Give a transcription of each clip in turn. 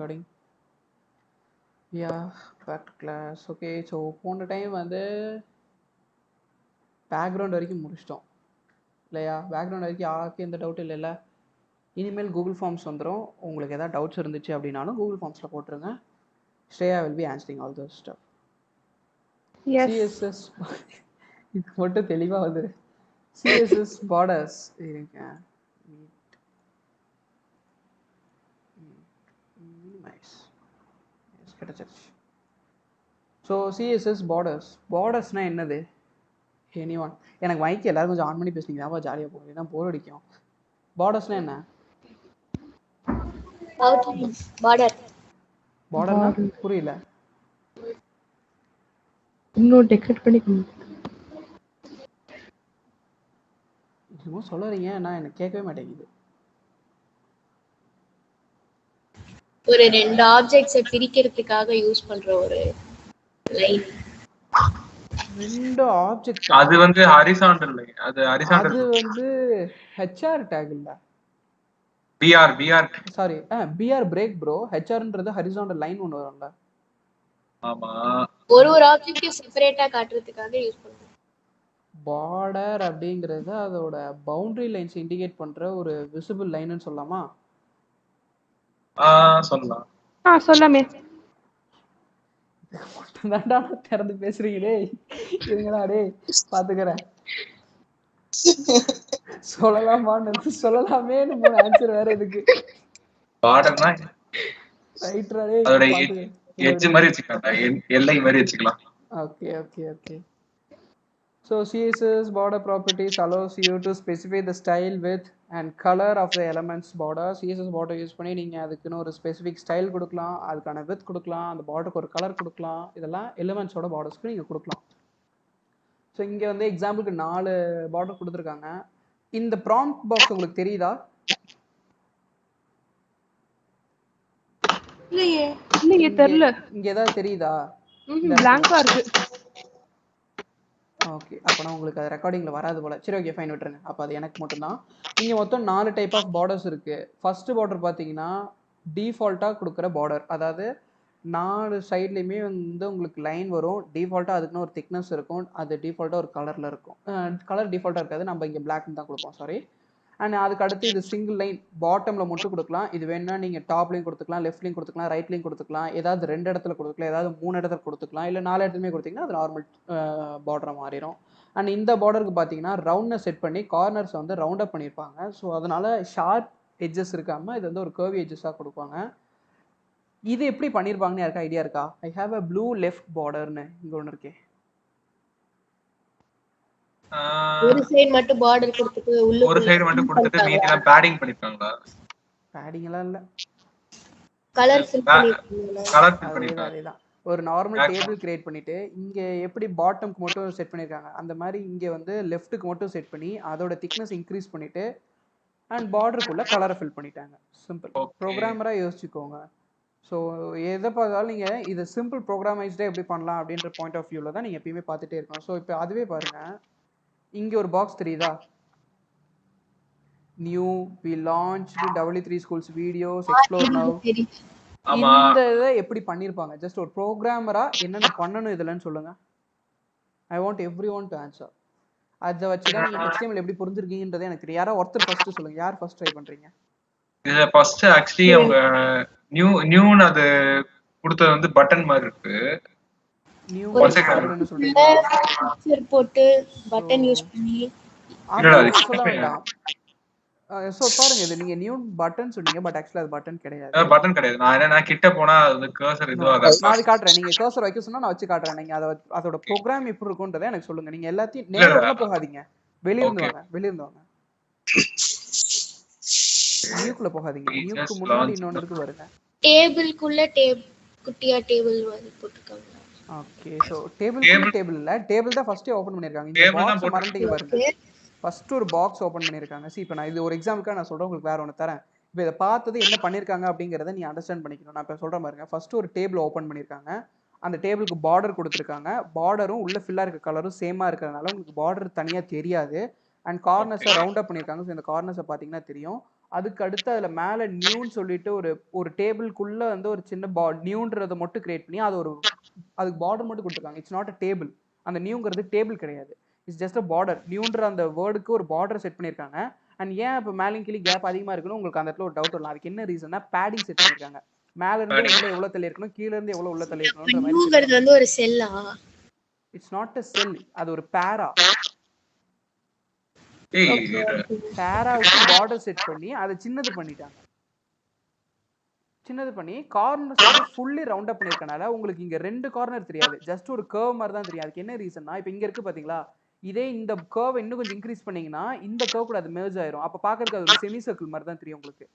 recording. Yeah, back to class. Okay, so போன time வந்து background வரைக்கும் முடிச்சிட்டோம் இல்லையா? பேக்ரவுண்ட் வரைக்கும் யாருக்கும் எந்த டவுட் இல்லைல்ல? இனிமேல் கூகுள் ஃபார்ம்ஸ் வந்துடும். உங்களுக்கு எதாவது டவுட்ஸ் இருந்துச்சு அப்படின்னாலும் கூகுள் ஃபார்ம்ஸில் போட்டுருங்க. Shreya will be answering all those stuff. CSS இது மட்டும் தெளிவாக வந்துரு. சிஎஸ்எஸ் பார்டர்ஸ் இருங்க. கிடைச்சிருச்சு. ஸோ சிஎஸ்எஸ் பார்டர்ஸ்னால் என்னது? எனிஒன் எனக்கு மைக்கு எல்லாரும் கொஞ்சம் ஆன் பண்ணி பேசுனீங்க தான் ஜாலியாக போகும், தான் போர் அடிக்கும். பார்டர்ஸ்னால் என்ன? பார்டர்னா புரியல. இன்னும் டெக்கரேட் பண்ணி என்னமோ சொல்லுறீங்க, நான் எனக்கு கேட்கவே மாட்டேங்குது. ஒரு ரெண்டு ஆப்ஜெக்ட்ஸை பிரிக்கிறதுக்காக யூஸ் பண்ற ஒரு லைன். ரெண்டு ஆப்ஜெக்ட் அது வந்து ஹரிசாண்டல் லைன். அது ஹரிசாண்டல். அது வந்து ஹெச்ஆர் டேக் இல்ல, BR sorry BR break bro. ஹெச்ஆர்ன்றது ஹரிசாண்டல் லைன் ஒன்னு வரும்ல. ஆமா, ஒரு ஆப்ஜெக்ட் செப்பரேட்டா காட்டுறதுக்காக யூஸ் பண்றோம். பார்டர் அப்படிங்கிறது அதோட பவுண்டரி லைன்ஸ் இண்டிகேட் பண்ற ஒரு விசிபிள் லைன்னு சொல்லலாமா? சொல்லலாம். சொல்லாமே. தாண்டா திறந்து பேசுறீங்களே, இருங்கடா டேய் பாத்துக்கிறேன். சொல்லலாமான்னு சொல்லலாமேன்னு மூணு ஆன்சர் வேற இதுக்கு. பார்டர்னா ரைட்ரா டேய், அதோட எட்ஜ் மாதிரி வச்சுக்கலாம், எல்லை மாதிரி வச்சுக்கலாம். Okay okay okay. So CSS border properties allows you to specify the style, width and color of the elements border. CSS border use பண்ணி நீங்கள் அதுக்குன்னு ஒரு ஸ்பெசிஃபிக் ஸ்டைல் கொடுக்கலாம், அதுக்கான வித் கொடுக்கலாம், அந்த பார்டருக்கு ஒரு கலர் கொடுக்கலாம். இதெல்லாம் எலிமெண்ட்ஸோட பார்டர்ஸ்க்கு நீங்கள் கொடுக்கலாம். ஸோ இங்கே வந்து எக்ஸாம்பிளுக்கு 4 பார்டர் கொடுத்துருக்காங்க. இந்த ப்ராம்ப்ட் பாக்ஸ் உங்களுக்கு தெரியுதா? இல்லையே தெரியல. இங்க ஏதாவது தெரியுதா? பிளாங்கா இருக்கு. ஓகே, அப்போனா உங்களுக்கு அது ரெக்கார்டிங்கில் வராது போல். சரி ஓகே ஃபைன், விட்டுருங்க. அப்போ அது எனக்கு மட்டும்தான். இங்கே மொத்தம் 4 டைப் ஆஃப் பார்டர்ஸ் இருக்குது. ஃபஸ்ட்டு பார்டர் பார்த்தீங்கன்னா டிஃபால்ட்டாக கொடுக்குற பார்டர், அதாவது 4 சைட்லேயுமே வந்து உங்களுக்கு லைன் வரும். டிஃபால்ட்டாக அதுக்குன்னு ஒரு திக்னஸ் இருக்கும். அது டிஃபால்ட்டாக ஒரு கலரில் இருக்கும். கலர் டிஃபால்ட்டாக இருக்காது, நம்ம இங்கே பிளாக்னு தான் கொடுப்போம், சாரி. அண்ட் அதுக்கு அடுத்து இது சிங்கிள் லைன் பாட்டமில் மட்டும் கொடுக்கலாம். இது வேணுன்னா நீங்கள் டாப்லையும் கொடுத்துக்கலாம், லெஃப்ட்லையும் கொடுத்துக்கலாம், ரைட்லையும் கொடுத்துக்கலாம், ஏதாவது 2 இடத்துல கொடுத்துக்கலாம், ஏதாவது 3 இடத்துல கொடுத்துக்கலாம், இல்லை 4 இடத்துலையுமே கொடுத்தீங்கன்னா அது நார்மல் பார்டராக மாறிடும். அண்ட் இந்த பார்டருக்கு பார்த்தீங்கன்னா ரவுண்ட்னஸ் செட் பண்ணி கார்னர்ஸ் வந்து ரவுண்ட் அப் பண்ணியிருப்பாங்க. ஸோ அதனால் ஷார்ப் எட்ஜஸ் இருக்காமல் இது வந்து ஒரு கர்வி எட்ஜஸாக கொடுப்பாங்க. இது எப்படி பண்ணியிருப்பாங்கன்னு யாருக்கா ஐடியா இருக்கா? I have a blue left பார்டர்னு இங்கே ஒன்று இருக்கே. ஒரு சைடு மட்டும் பார்டர் கொடுத்துட்டு உள்ள ஒரு சைடு மட்டும் கொடுத்துட்டு மீதிலாம் பேடிங் பண்ணிருக்காங்களா? பேடிங் எல்லாம் இல்ல, கலர் ஃபில் பண்ணிருக்காங்க. கலர் ஃபில் பண்ணிருக்காங்க. அதேதான். ஒரு நார்மல் டேபிள் கிரியேட் பண்ணிட்டு இங்க எப்படி பாட்டம்க்கு மட்டும் செட் பண்ணிருக்காங்க, அந்த மாதிரி இங்க வந்து லெஃப்ட்டுக்கு மட்டும் செட் பண்ணி அதோட திக்னஸ் இன்க்ரீஸ் பண்ணிட்டு அண்ட் பார்டருக்குள்ள கலரை ஃபில் பண்ணிட்டாங்க. சிம்பிள். ப்ரோக்ராமரா யோசிச்சுக்கோங்க. ஸோ எதை பார்த்தாலும் நீங்க இதை சிம்பிள் ப்ரோக்ராமைஸ்டா எப்படி பண்ணலாம் அப்படின்ற பாயிண்ட் ஆஃப் வியூல தான் நீங்க எப்பயுமே பார்த்துட்டே இருக்கணும். ஸோ இப்போ அதுவே பாருங்க, இங்க ஒரு பாக்ஸ் தெரியுதா? New we launched W3 schools videos explore now. இந்த இதை எப்படி பண்ணிருப்பாங்க? ஜஸ்ட் ஒரு ப்ரோக்ராமரா என்னென்ன பண்ணணும் இதுலன்னு சொல்லுங்க. I want everyone to answer. அதை வச்சுதான் நீங்க HTML எப்படி புரிஞ்சிருக்கீங்கன்றதை எனக்கு தெரியும். யாரோ ஒருத்தர் ஃபர்ஸ்ட் சொல்லுங்க. யார் ஃபர்ஸ்ட் ட்ரை பண்றீங்க? இது ஃபர்ஸ்ட் ஆக்சுவலி அவங்க நியூன்னு அது கொடுத்தது வந்து பட்டன் மாதிரி இருக்கு. நியூ பட்டன் சொல்றீங்க, பிக்சர் போட்டு பட்டன் யூஸ் பண்ணி அது சொல்ல வேண்டாம். சோ பாருங்க, இது நீங்க நியூ பட்டன் சொன்னீங்க, பட் एक्चुअली அது பட்டன் கிடையாது. பட்டன் கிடையாது. நான் கிட்ட போனா அது கர்சர் இதுவாக நான் அது காட்றேன். நீங்க கர்சர் வைக்க சொன்னா நான் வச்சு காட்றேன். நீங்க அதோட ப்ரோகிராம் எப்படி இருக்கும்ன்றதை எனக்கு சொல்லுங்க. நீங்க எல்லாத்தையும் நேரா உள்ள போகாதீங்க, வெளிய இருந்து வாங்க, வெளிய இருந்து வாங்க. நியூக்குள்ள போகாதீங்க. நியூக்கு முன்னாடி இன்னொன்னு இருக்கு பாருங்க. டேபிள்க்குள்ள குட்டியா டேபிள் மாதிரி போட்டுருக்காங்க. ஓகே, சோ டேபிள் இல்ல, டேபிள் தான் ஃபர்ஸ்ட் ஓபன் பண்ணிருக்காங்க. இந்த பாக்ஸ் மறந்துட்டீங்க பாருங்க. ஃபர்ஸ்ட் ஒரு பாக்ஸ் ஓபன் பண்ணிருக்காங்க. see இப்போ நான் இது ஒரு எக்ஸாம்பிளுக்காக நான் சொல்றேன், உங்களுக்கு வேற ஒன்னு தரேன். இப்போ இத பார்த்தது என்ன பண்ணிருக்காங்க அப்படிங்கறத நீ அண்டர்ஸ்டாண்ட் பண்ணிக்கணும். நான் இப்ப சொல்றேன் பாருங்க. ஃபர்ஸ்ட் ஒரு டேபிள் ஓபன் பண்ணிருக்காங்க. அந்த டேபிளுக்கு பார்டர் கொடுத்திருக்காங்க. பார்டரும் உள்ள ஃபில்லா இருக்க கலரும் சேமா இருக்கறனால உங்களுக்கு பார்டர் தனியா தெரியாது. அண்ட் கார்னர்ஸை ரவுண்ட் அப் பண்ணிருக்காங்க. ஸோ இந்த கார்னர்ஸை பார்த்தீங்கன்னா தெரியும். அதுக்கு அடுத்து அதுல மேல நியூன்னு சொல்லிட்டு ஒரு டேபிள்குள்ள வந்து ஒரு சின்ன நியூன்றதை மட்டும் கிரியேட் பண்ணி அதுக்கு பார்டர் மட்டும் கொடுத்துருக்காங்க. It's not a table. அந்த நியூங்கிறது டேபிள் கிடையாது. It's just a border. நியூன்ற அந்த வேர்டுக்கு ஒரு பார்டர் செட் பண்ணியிருக்காங்க. அண்ட் ஏன் இப்போ மேலும் கீழே கேப் அதிகமாக இருக்குன்னு உங்களுக்கு அந்த இடத்துல ஒரு டவுட் வரலாம். அதுக்கு என்ன ரீசன்னா பேடிங் செட் பண்ணியிருக்காங்க. மேல இருந்து உள்ள எவ்வளவு தள்ளி இருக்கணும், கீழ இருந்து எவ்வளவு உள்ள தள்ளி இருக்கணும்ன்ற மாதிரி. நியூங்கிறது வந்து ஒரு செல்லா? இட்ஸ் நாட் அ செல், அது ஒரு பேரா. பேராவுக்கு பார்டர் செட் பண்ணி அதை சின்னது பண்ணிட்டாங்க. சின்னது பண்ணி கார்னர்ஸ் வந்து ஃபுல்லி ரவுண்ட் அப் பண்ணிருக்கனால உங்களுக்கு இங்க 2 கார்னர் தெரியாது. ஜஸ்ட் ஒரு கர்வ் மாதிரி தான் தெரியும். அதுக்கு என்ன ரீசன்னா, இப்போ இங்க இருக்கு பாத்தீங்களா, இதே இந்த கர்வ் இன்னும் கொஞ்சம் இன்க்ரீஸ் பண்ணீங்கன்னா இந்த கர்வ் கூட அது மெர்ஜ் ஆயிரும். அப்ப பாக்குறதுக்கு அது ஒரு செமி சர்க்கிள் மாதிரி தான் தெரியும் உங்களுக்கு.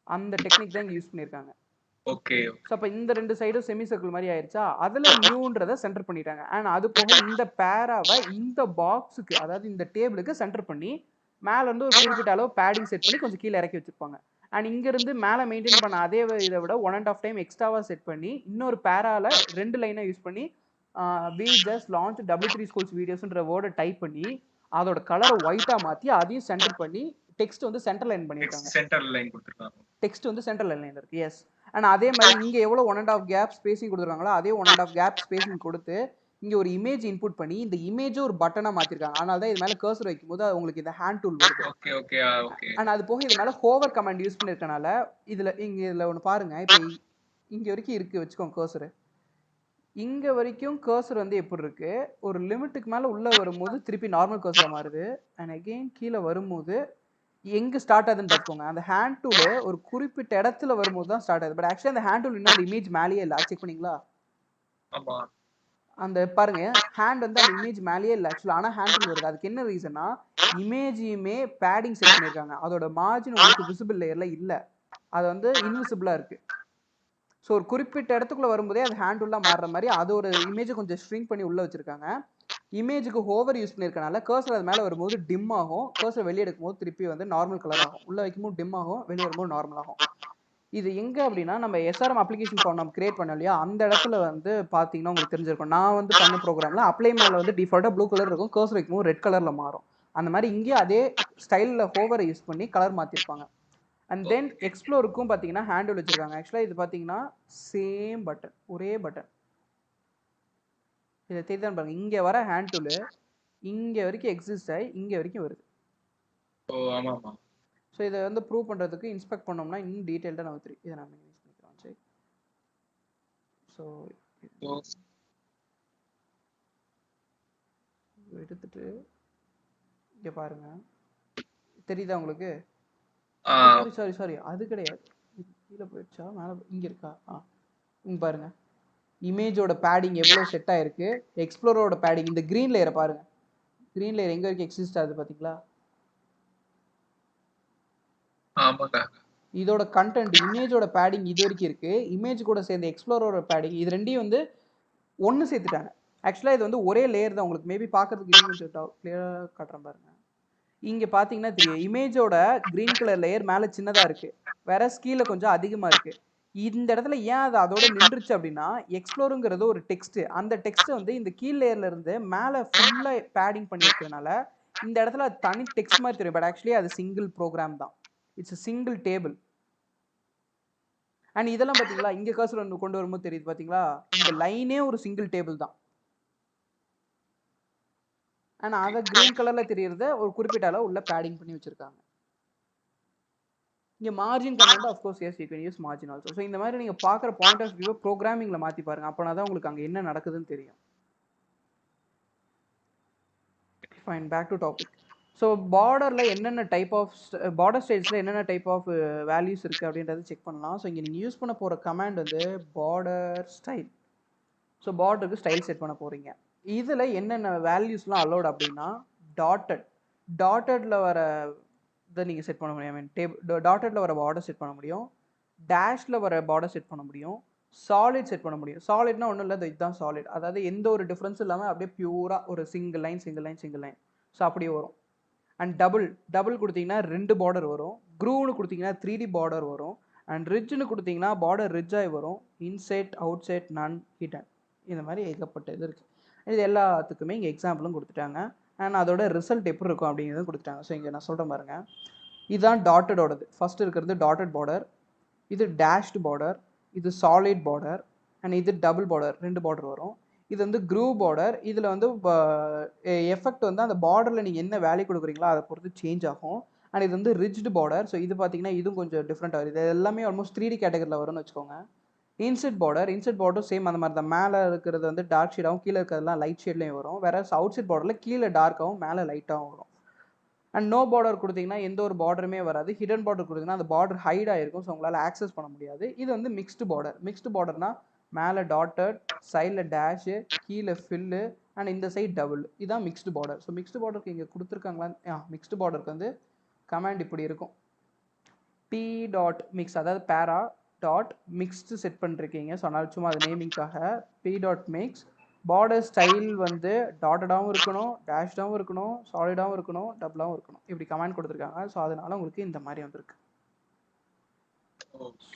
அந்த டெக்னிக் தான் இங்க யூஸ் பண்ணிருக்காங்க. ஓகே. சோ அப்ப இந்த 2 சைடும் செமி சர்க்கிள் மாதிரி ஆயிருச்சா, அதுல நியூன்றத சென்டர் பண்ணிட்டாங்க. அண்ட் அது போக இந்த பேராவை இந்த பாக்ஸுக்கு, அதாவது இந்த டேபிளுக்கு சென்டர் பண்ணி மேல இருந்து ஒரு குறிப்பிட்ட அளவு பேடிங் செட் பண்ணி கொஞ்சம் கீழே இறக்கி வச்சிருப்பாங்க. அண்ட் இங்க இருந்து மேல மெயின்டைன் பண்ண அதே இதை விட 1.5 டைம் எக்ஸ்ட்ராவா செட் பண்ணி இன்னொரு பேரால 2 லைனை யூஸ் பண்ணி we just launched W3 schools வீடியோஸ்ன்ற வேர்டை டைப் பண்ணி அதோட கலரை ஒயிட்டா மாத்தி அதையும் சென்டர் பண்ணி டெக்ஸ்ட் வந்து சென்டர் லைன் பண்ணிருக்காங்க. சென்டர் லைன் கொடுத்திருக்காங்க. டெக்ஸ்ட் வந்து சென்டர் லைன்ல இருக்கு. எஸ். அண்ட் அதே மாதிரி இங்க எவ்வளவு 1.5 கேப் ஸ்பேசிங் கொடுத்துருக்காங்களோ அதே 1.5 கேப் ஸ்பேசிங் கொடுத்து இங்க ஒரு இமேஜ் இன்புட் பண்ணி இந்த இமேஜ் ஒரு பட்டனா மாத்திருக்காங்க. அதனால தான் இது மேல கர்சர் வைக்கும்போது உங்களுக்கு இந்த ஹேண்ட் டூல் வருது. Okay okay okay. அண்ட் அது போக இது மேல ஹோவர் கமாண்ட் யூஸ் பண்ணிருக்கனால இதுல ஒன்னு பாருங்க. இப்போ இங்க வரைக்கும் இருக்கு வச்சுக்கோங்க கர்சர். இங்க வரைக்கும் கர்சர் வந்து எப்படி இருக்கு, ஒரு லிமிட்டுக்கு மேல உள்ள வரும்போது திருப்பி நார்மல் கர்சரா மாறுது. அண்ட் அகைன் கீழே வரும்போது எங்க ஸ்டார்ட் ஆகுதுன்னு பார்த்துக்கோங்க. அந்த ஹேண்ட் டூல் ஒரு குறிப்பிட்ட இடத்துல வரும்போது தான் ஸ்டார்ட் ஆகுது. பட் ஆக்சுவலி அந்த ஹேண்ட் டூல் இன்னும் அந்த இமேஜ் மேலேயே இல்லை. செக் பண்ணீங்களா? ஆமா. அந்த பாருங்க ஹேண்ட் வந்து அந்த இமேஜ் மேலேயே இல்லை ஆக்சுவலா. ஆனா ஹேண்ட் டூல் வருது. அதுக்கு என்ன ரீசன்னா, இமேஜையுமே பேடிங் செட் பண்ணியிருக்காங்க. அதோட மார்ஜின் உங்களுக்கு விசிபிள் லேயர்ல இல்ல, அது வந்து இன்விசிபிளா இருக்கு. ஸோ ஒரு குறிப்பிட்ட இடத்துக்குள்ள வரும்போதே அது ஹேண்ட் டூல்லாம் மாறுற மாதிரி அது ஒரு இமேஜை கொஞ்சம் ஸ்ட்ரிங்க் பண்ணி உள்ள வச்சிருக்காங்க. இமேஜுக்கு ஹோவர் யூஸ் பண்ணியிருக்கனால கர்சர் அது மேலே வரும்போது டிம் ஆகும். கர்சர் வெளியே எடுக்கும்போது திருப்பி வந்து நார்மல் கலர் ஆகும். உள்ள வைக்கும்போது டிம் ஆகும், வெளியே வரும்போது நார்மல் ஆகும். இது எங்க அப்படின்னா நம்ம எஸ்ஆர்எம் அப்ளிகேஷன் ஃபார்ம் நம்ம கிரியேட் பண்ணோம் இல்லையா, அந்த இடத்துல வந்து பாத்தீங்கன்னா உங்களுக்கு தெரிஞ்சிருக்கும். நான் வந்து பண்ண ப்ரோக்ராம்ல அப்ளை மேல வந்து டிஃபால்ட்டா ப்ளூ கலர் இருக்கும், கர்சர் வைக்கும்போது ரெட் கலர்ல மாறும். அந்த மாதிரி இங்கேயும் அதே ஸ்டைல்ல ஹோவரை யூஸ் பண்ணி கலர் மாத்திருப்பாங்க. அண்ட் தென் எக்ஸ்ப்ளோருக்கும் பாத்தீங்கன்னா ஹேண்டில் வச்சிருக்காங்க. ஆக்சுவலா இது பாத்தீங்கன்னா சேம் பட்டன், ஒரே பட்டன். இதை தெரியுதான் பாருங்க. இங்க வர ஹேண்ட் டூல் இங்க வரைக்கும் எக்ஸிஸ்ட் ஆகி இங்க வரைக்கும் வருது. ஓ ஆமா ஆமா. ஸோ இதை வந்து ப்ரூவ் பண்றதுக்கு இன்ஸ்பெக்ட் பண்ணோம்னா இன்னும் டீடைல்டா நம்ம தெரியும். இதை நம்ம யூஸ் பண்ணிக்கிறோம். சரி. ஸோ எடுத்துட்டு இங்க பாருங்க, தெரியுதா உங்களுக்கு? சாரி அது கிடையாது. கீழே போயிடுச்சா மேலே இங்க இருக்கா? இங்க பாருங்க, இமேஜோட பேடிங் எவ்வளவு செட் ஆயிருக்கு, எக்ஸ்ப்ளோரோட பேடிங் இந்த கிரீன் லேயரை பாருங்க. கிரீன் லேயர் எங்க வரைக்கும் எக்ஸிஸ்ட் ஆகுது பாத்தீங்களா? ஆமாங்க. இதோட கண்டென்ட் இமேஜோட பேடிங் இது வரைக்கும் இருக்கு. இமேஜ் கூட சேர்ந்த எக்ஸ்ப்ளோரோட பேடிங் இது ரெண்டையும் வந்து ஒன்னு சேர்த்துட்டாங்க. ஆக்சுவலா இது வந்து ஒரே லேயர் தான். உங்களுக்கு மேபி பாக்குறதுக்கு இன்னும் கொஞ்சம் கிளியரா காட்டுறேன் பாருங்க. இங்க பாத்தீங்கன்னா தெரியும், இமேஜோட கிரீன் கலர் லேயர் மேல சின்னதா இருக்கு, வேற கீழே கொஞ்சம் அதிகமா இருக்கு. இந்த இடத்துல ஏன் அது அதோட நின்றுச்சு அப்படின்னா, எக்ஸ்ப்ளோருங்கிறது ஒரு டெக்ஸ்ட். அந்த டெக்ஸ்ட் வந்து இந்த கீழ் லேயர்ல இருந்து மேல ஃபுல்லா பேடிங் பண்ணி இருக்கிறதுனால இந்த இடத்துல தனி டெக்ஸ்ட் மாதிரி தெரியும். பட் ஆக்சுவலி அது சிங்கிள் ப்ரோக்ராம் தான். It's single table. அண்ட் இதெல்லாம் பாத்தீங்களா, இங்க கர்சர் ஒன்று கொண்டு வரும்போது தெரியுது பாத்தீங்களா, இந்த லைனே ஒரு சிங்கிள் டேபிள் தான். அண்ட் அதை கிரீன் கலர்ல தெரியறத ஒரு குறிப்பிட்ட அளவு உள்ள பேடிங் பண்ணி வச்சிருக்காங்க. இங்க margin comment of course yes you can use margin also. So இந்த மாதிரி நீங்க பாக்குற பாயிண்ட் ஆஃப் வியூ ப்ரோக்ராமிங்ல மாத்தி பாருங்க. அப்பனா தான் உங்களுக்கு அங்க என்ன நடக்குதுன்னு தெரியும். Fine, back to topic. So பார்டர்ல என்னென்ன டைப் ஆஃப் பார்டர் ஸ்டைல்ஸ்ல என்னென்ன டைப் ஆஃப் வேல்யூஸ் இருக்கு அப்படின்றத செக் பண்ணலாம். ஸோ இங்க நீங்க யூஸ் பண்ண போற கமாண்ட் வந்து பார்டர் ஸ்டைல். ஸோ பார்டருக்கு ஸ்டைல் செட் பண்ண போறீங்க. இதுல என்னென்ன வேல்யூஸ்லாம் அலோட் அப்படின்னா, டாட்டட்ல வர இதை நீங்க செட் பண்ண முடியும். ஐ மீன் டாட்டட்ல வர பார்டர் செட் பண்ண முடியும், டேஷ்ல வர பார்டர் செட் பண்ண முடியும், சாலிட் செட் பண்ண முடியும். சாலிட்னா ஒன்றும் இல்லை, இதுதான் சாலிட். அதாவது எந்த ஒரு டிஃபரன்ஸும் இல்லாமல் அப்படியே பியூரா ஒரு சிங்கிள் லைன். ஸோ அப்படியே வரும். அண்ட் டபுள் கொடுத்தீங்கன்னா 2 பார்டர் வரும். க்ரூன்னு கொடுத்தீங்கன்னா 3D பார்டர் வரும். அண்ட் ரிட்ஜ்னு கொடுத்தீங்கன்னா பார்டர் ரிட்ஜாகி வரும். இன்சைட், அவுட் சைட், நன், ஹிடன், இந்த மாதிரி ஏகப்பட்ட இது இருக்குது. இது எல்லாத்துக்குமே இங்கே எக்ஸாம்பிளும் கொடுத்துட்டாங்க. அண்ட் அதோட ரிசல்ட் எப்படி இருக்கும் அப்படிங்கிறதும் கொடுத்துட்டாங்க. ஸோ இங்கே நான் சொல்கிறேன் பாருங்க. இதுதான் டாட்டடோடது. ஃபர்ஸ்ட் இருக்கிறது டாட்டட் பார்டர், இது டேஷ்டு பார்டர், இது சாலிட் பார்டர் அண்ட் இது டபுள் பார்டர், 2 பார்டர் வரும். இது வந்து க்ரூவ் பார்டர். இதில் வந்து எஃபெக்ட் வந்து அந்த பார்டரில் நீங்கள் என்ன வேல்யூ கொடுக்குறீங்களோ அதை பொறுத்து சேஞ்ச் ஆகும். அண்ட் இது வந்து ரிஜ்டு பார்டர். ஸோ இது பார்த்தீங்கன்னா இதுவும் கொஞ்சம் டிஃப்ரெண்ட்டாக வருது. இது எல்லாமே ஆல்மோஸ்ட் 3D கேட்டகரியில் வரும்னு வச்சுக்கோங்க. இன்செட் பார்டர் சேம் அந்த மாதிரி தான். மேலே இருக்கிறது வந்து டார்க் ஷேடாகவும் கீழே இருக்கிறதுலாம் லைட் ஷேட்லேயும் வரும். வேற அவுட் சைட் பார்டரில் கீழே டார்க்காகவும் மேலே லைட்டாகவும் வரும். அண்ட் நோ பார்டர் கொடுத்தீங்கன்னா எந்த ஒரு பார்டருமே வராது. ஹிடன் பார்டர் கொடுத்தீங்கன்னா அந்த பார்டர் ஹைட் ஆகிருக்கும். ஸோ உங்களால் ஆக்சஸ் பண்ண முடியாது. இது வந்து மிக்ஸ்டு பார்டர்னா மேலே டாட்டட், சைடில் டேஷு, கீழே ஃபில்லு அண்ட் இந்த சைட் டபுள். இதுதான் மிக்ஸ்டு பார்டர். ஸோ மிக்ஸ்டு பார்டருக்கு இங்கே கொடுத்துருக்காங்களா? மிக்ஸ்டு பார்டருக்கு வந்து கமாண்ட் இப்படி இருக்கும். p.mix, அதாவது பேரா டாட் மிக்ஸ்டு செட் பண்ணிருக்கீங்க. ஸோ அதனால சும்மா அது நேமிங்காக p.mix. பார்டர் ஸ்டைல் வந்து டாட்டடாகவும் இருக்கணும், டேஷ்டாகவும் இருக்கணும், சாலிடாகவும் இருக்கணும், டபுளாகவும் இருக்கணும். இப்படி கமாண்ட் கொடுத்துருக்காங்க. ஸோ அதனால உங்களுக்கு இந்த மாதிரி வந்திருக்கு.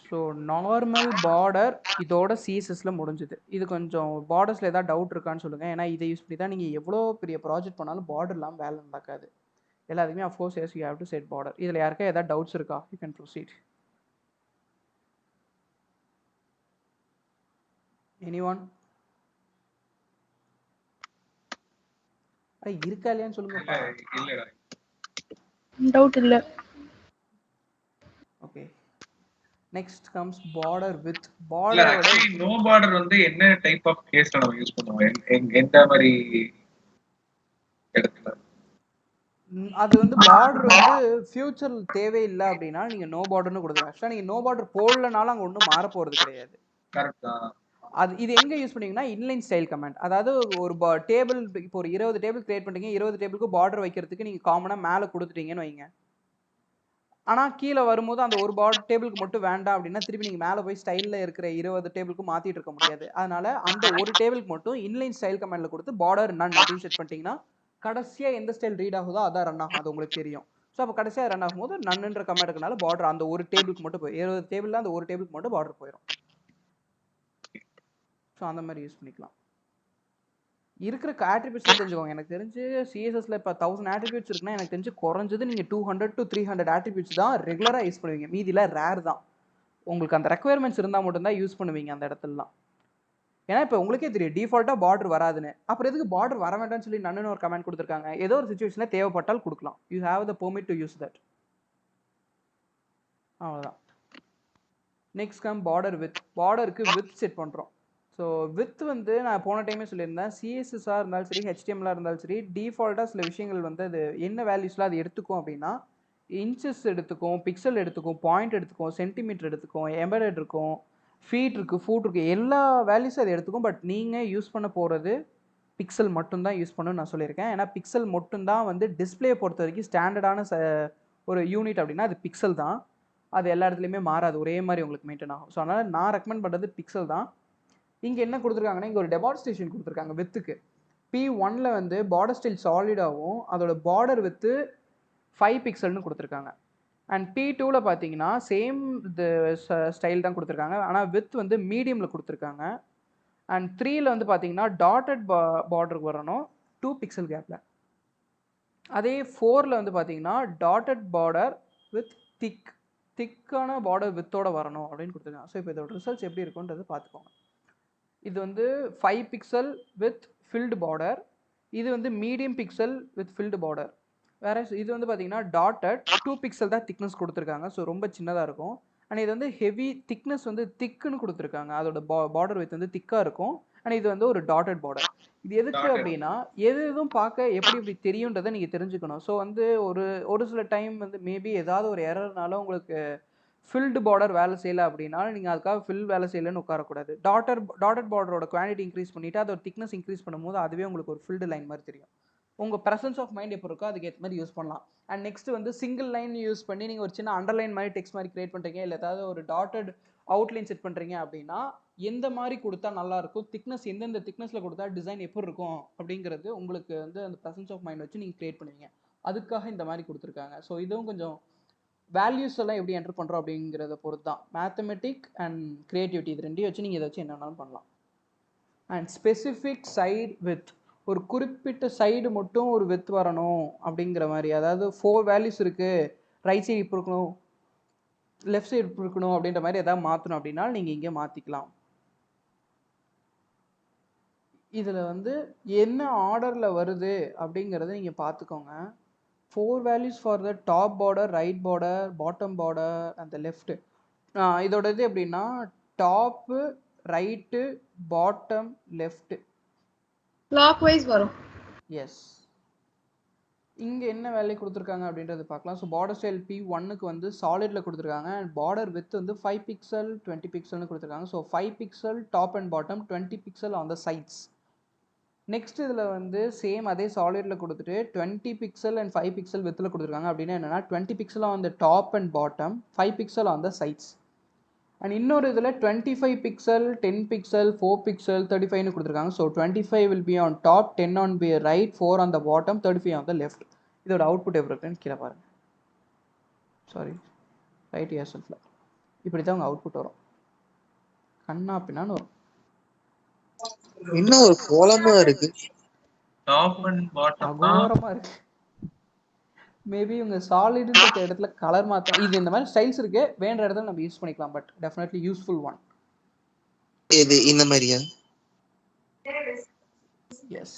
ஸோ நார்மல் பார்டர் இதோட சிஎஸ்எஸ்ல முடிஞ்சுது. இது கொஞ்சம் பார்டர்ஸில் ஏதாவது டவுட் இருக்கான்னு சொல்லுங்கள். ஏன்னா இதை யூஸ் பண்ணி தான் நீங்கள் எவ்வளோ பெரிய ப்ராஜெக்ட் பண்ணாலும் பார்டர் இல்லாமல் வேலை நடக்காது. எல்லாத்துக்குமே of course S you have to set border. இதில் யாருக்கா ஏதாவது டவுட்ஸ் இருக்கா? You can proceed. எனிஒன்? இருக்கா இல்லையான்னு சொல்லுங்கப்பா. இல்லடா. டவுட் இல்ல. Okay, next comes border with. இல்ல பார்டரோட ஆக்சுவலி நோ பார்டர் வந்து என்ன டைப் ஆஃப் கேஸ்ல நம்ம யூஸ் பண்ணுவோம்? எந்த மாதிரி இடத்துல? அது வந்து பார்டர் வந்து ஃபியூச்சர் தேவையில்லை அப்படின்னா நீங்க நோ பார்டர்னு கொடுத்துருங்க. ஆக்சுவலாக நீங்க நோ பார்டர் போடலனாலும் அங்கே ஒன்றும் மாற போறது கிடையாது. கரெக்ட் தான். அது இது எங்க யூஸ் பண்ணீங்கன்னா இன்லைன் ஸ்டைல் கமாண்ட். அதாவது ஒரு டேபிள், இப்போ ஒரு 20 டேபிள் கிரியேட் பண்ணுறீங்க. 20 டேபிளுக்கு பார்டர் வைக்கிறதுக்கு நீங்க காமனா மேலே கொடுத்துட்டீங்கன்னு வைங்க. ஆனா கீழே வரும்போது அந்த ஒரு பார்டர் டேபிளுக்கு மட்டும் வேண்டாம் அப்படின்னா திருப்பி நீங்க மேலே போய் ஸ்டைலில் இருக்கிற 20 டேபிளுக்கு மாத்திட்டு இருக்க முடியாது. அதனால அந்த ஒரு டேபிளுக்கு மட்டும் இன்லைன் ஸ்டைல் கமாண்ட்ல கொடுத்து பார்டர் நன் அப்படின்னு செட் பண்ணிட்டீங்கன்னா கடைசியா எந்த ஸ்டைல் ரீட் ஆகுதோ அதான் ரன் ஆகும். அது உங்களுக்கு தெரியும். ஸோ அப்போ கடைசியாக ரன் ஆகும்போது நன்னுன்ற கமாண்ட் இருக்கனால பார்டர் அந்த ஒரு டேபிளுக்கு மட்டும் போய் 20 டேபிளில் அந்த ஒரு டேபிளுக்கு மட்டும் பார்டர் போயிடும். ஸோ அந்த மாதிரி யூஸ் பண்ணிக்கலாம். இருக்கிற ஆட்ரிபியூட்ஸ் தெரிஞ்சுக்கோங்க. எனக்கு தெரிஞ்சு சிஎஸ்எஸ்ல இப்போ 1000 ஆட்ரிபியூட்ஸ் இருக்குன்னா எனக்கு தெரிஞ்சு குறைஞ்சது நீங்கள் 200 to 300 ஆட்ரிபியூட்ஸ் தான் ரெகுலராக யூஸ் பண்ணுவீங்க. மீதியில் ரேர் தான். உங்களுக்கு அந்த ரெக்குயர்மெண்ட்ஸ் இருந்தால் மட்டும்தான் யூஸ் பண்ணுவீங்க அந்த இடத்துலலாம். ஏன்னா இப்போ உங்களுக்கே தெரியும் டிஃபால்ட்டாக பார்டர் வராதுன்னு. அப்புறம் எதுக்கு பார்டர் வர வேண்டாம்னு சொல்லி நன்னு ஒரு கமெண்ட் கொடுத்துருக்காங்க. ஏதோ ஒரு சுச்சுவேஷனில் தேவைப்பட்டால் கொடுக்கலாம். You have the permit to use that. அவ்வளோதான். Next come border width. பார்டருக்கு வித் செட் பண்ணுறோம். ஸோ வித் வந்து நான் போன டைமே சொல்லியிருந்தேன். சிஎஸ்எஸ்ஸாக இருந்தாலும் சரி, ஹெச்டிஎம்லாக இருந்தாலும் சரி, டிஃபால்ட்டாக சில விஷயங்கள் வந்து அது என்ன வேல்யூஸ்லாம் அது எடுத்துக்கும் அப்படின்னா இன்ச்சஸ் எடுத்துக்கும், பிக்சல் எடுத்துக்கும், பாயிண்ட் எடுத்துக்கும், சென்டிமீட்டர் எடுத்துக்கும், எம்பெடட் இருக்கும், ஃபீட் இருக்குது, ஃபூட் இருக்குது, எல்லா வேல்யூஸும் அது எடுத்துக்கும். பட் நீங்கள் யூஸ் பண்ண போகிறது பிக்சல் மட்டும்தான் யூஸ் பண்ணணும்னு நான் சொல்லியிருக்கேன். ஏன்னா பிக்சல் மட்டும்தான் வந்து டிஸ்பிளே பொறுத்த வரைக்கும் ஸ்டாண்டர்டான ஒரு யூனிட் அப்படின்னா அது பிக்சல் தான். அது எல்லா இடத்துலையுமே மாறாது, ஒரே மாதிரி உங்களுக்கு மெயின்டைன் ஆகும். ஸோ அதனால் நான் ரெக்கமெண்ட் பண்ணுறது பிக்சல் தான். இங்கே என்ன கொடுத்துருக்காங்கன்னா இங்கே ஒரு டெமான்ஸ்ட்ரேஷன் கொடுத்துருக்காங்க வித்துக்கு. P1ல வந்து பார்டர் ஸ்டைல் சாலிடாகவும் அதோட பார்டர் வித்து 5 பிக்சல்னு கொடுத்துருக்காங்க. அண்ட் P2ல பார்த்தீங்கன்னா சேம் இது ஸ்டைல் தான் கொடுத்துருக்காங்க. ஆனால் வித் வந்து மீடியமில் கொடுத்துருக்காங்க. அண்ட் 3ல வந்து பார்த்தீங்கன்னா டாட்டட் பார்டருக்கு வரணும் 2 பிக்சல் கேப்பில். அதே 4ல வந்து பார்த்தீங்கன்னா டாட்டட் பார்டர் வித் திக்கான பார்டர் வித்தோட வரணும் அப்படின்னு கொடுத்துருக்காங்க. ஸோ இப்போ இதோட ரிசல்ட்ஸ் எப்படி இருக்குன்றது பார்த்துக்கோங்க. இது வந்து 5 பிக்சல் வித் ஃபில்டு பார்டர். இது வந்து medium pixel with filled border. வேற இது வந்து பார்த்தீங்கன்னா டாட்டட் 2 பிக்சல் தான் திக்னஸ் கொடுத்துருக்காங்க. ஸோ ரொம்ப சின்னதாக இருக்கும். அண்ட் இது வந்து ஹெவி திக்னஸ் வந்து திக்குன்னு கொடுத்துருக்காங்க. அதோட பார்டர் வித் வந்து திக்காக இருக்கும். அண்ட் இது வந்து ஒரு டாட்டட் பார்டர். இது எதுக்கு அப்படின்னா எதுவும் பார்க்க எப்படி தெரியுன்றதை நீங்கள் தெரிஞ்சுக்கணும். ஸோ வந்து ஒரு சில டைம் வந்து மேபி ஏதாவது ஒரு எரர்னால உங்களுக்கு ஃபில்டு பார்டர் வேலை செய்யலை அப்படின்னா நீங்கள் அதுக்காக ஃபில் வேலை செய்யலைன்னு உட்காரக்கூடாது. டாட்டட் பார்டரோட குவான்டிட்டி இன்க்ரீஸ் பண்ணிவிட்டு அதோட திக்னஸ் இன்க்ரீஸ் பண்ணும்போது அதுவே உங்களுக்கு ஒரு ஃபில்டு லைன் மாதிரி தெரியும். உங்கள் ப்ரெசன்ஸ் ஆஃப் மைண்ட் எப்போ இருக்கோ அதுக்கு ஏற்ற மாதிரி யூஸ் பண்ணலாம். அண்ட் நெக்ஸ்ட் வந்து சிங்கிள் லைன் யூஸ் பண்ணி நீங்கள் ஒரு சின்ன அண்டர்லைன் மாதிரி டெக்ஸ்ட் மாதிரி கிரியேட் பண்ணுறீங்க, இல்லை ஏதாவது ஒரு டாட்டட் அவுட்லைன் செட் பண்ணுறீங்க அப்படின்னா எந்த மாதிரி கொடுத்தா நல்லாயிருக்கும், திக்னஸ் எந்தெந்த திக்னஸில் கொடுத்தா டிசைன் எப்படி இருக்கும் அப்படிங்கிறது உங்களுக்கு வந்து அந்த ப்ரெசன்ஸ் ஆஃப் மைண்ட் வச்சு நீங்கள் கிரியேட் பண்ணுவீங்க. அதுக்காக இந்த மாதிரி கொடுத்துருக்காங்க. ஸோ இதுவும் கொஞ்சம் வேல்யூஸ் எல்லாம் எப்படி என்டர் பண்ணுறோம் அப்படிங்கிறத பொறுத்து தான். மேத்தமெட்டிக் அண்ட் கிரியேட்டிவிட்டி இது ரெண்டையும் வச்சு நீங்கள் இதை வச்சு என்ன வேணாலும் பண்ணலாம். அண்ட் ஸ்பெசிஃபிக் சைடு வித், ஒரு குறிப்பிட்ட சைடு மட்டும் ஒரு வித் வரணும் அப்படிங்கிற மாதிரி. அதாவது 4 வேல்யூஸ் இருக்குது, ரைட் சைடு இப்படி இருக்கணும், லெஃப்ட் சைடு இப்படி இருக்கணும் அப்படின்ற மாதிரி எதாவது மாற்றணும் அப்படின்னா நீங்கள் இங்கே மாற்றிக்கலாம். இதில் வந்து என்ன ஆர்டரில் வருது அப்படிங்கிறத நீங்கள் பார்த்துக்கோங்க. 4 values for the top border, right border, bottom border and the left. இதோட இது எப்படின்னா top, right, bottom, left. Clockwise வரும். எஸ். இங்கே என்ன வேல்யூ கொடுத்துருக்காங்க அப்படின்றது பார்க்கலாம். ஸோ பார்டர் ஸ்டைல் P1க்கு வந்து சாலிடில் கொடுத்துருக்காங்க அண்ட் பார்டர் வித் வந்து 5 pixel 20 pixelனு கொடுத்துருக்காங்க. So 5 pixel top and bottom, 20 pixel on the sides. Next இதில் வந்து சேம் அதே சாலிடில் கொடுத்துட்டு 20 pixel அண்ட் 5 pixel வித்தில் கொடுத்துருக்காங்க. அப்படின்னா என்னென்னா 20 pixel on the top and bottom, 5 pixel on the sides. And இன்னொரு இதில் 25 pixel, 10 pixel, 4 pixel, 35னு கொடுத்துருக்காங்க. So 25 will be on top, 10 on the right, 4 on the bottom, 35 on the left. இதோட output எப்படி இருக்குன்னு கீழே பாருங்கள். சாரி, ரைட் இயர் செல்ஃபில் இப்படி தான் உங்கள் அவுட்புட் வரும். கண்ணா பின்னான்னு வரும். இன்னும் ஒரு கோலமா இருக்கு. டாப் அண்ட் பாட்டம் அகோரமா இருக்கு. மேபி உங்க சாலிட்ன்ற இடத்துல கலர் மாத்த இது இந்த மாதிரி ஸ்டைல்ஸ் இருக்கு. வேற இடத்துல நம்ம யூஸ் பண்ணிக்கலாம். But definitely useful one. இது இந்த மாதிரியா? எஸ்.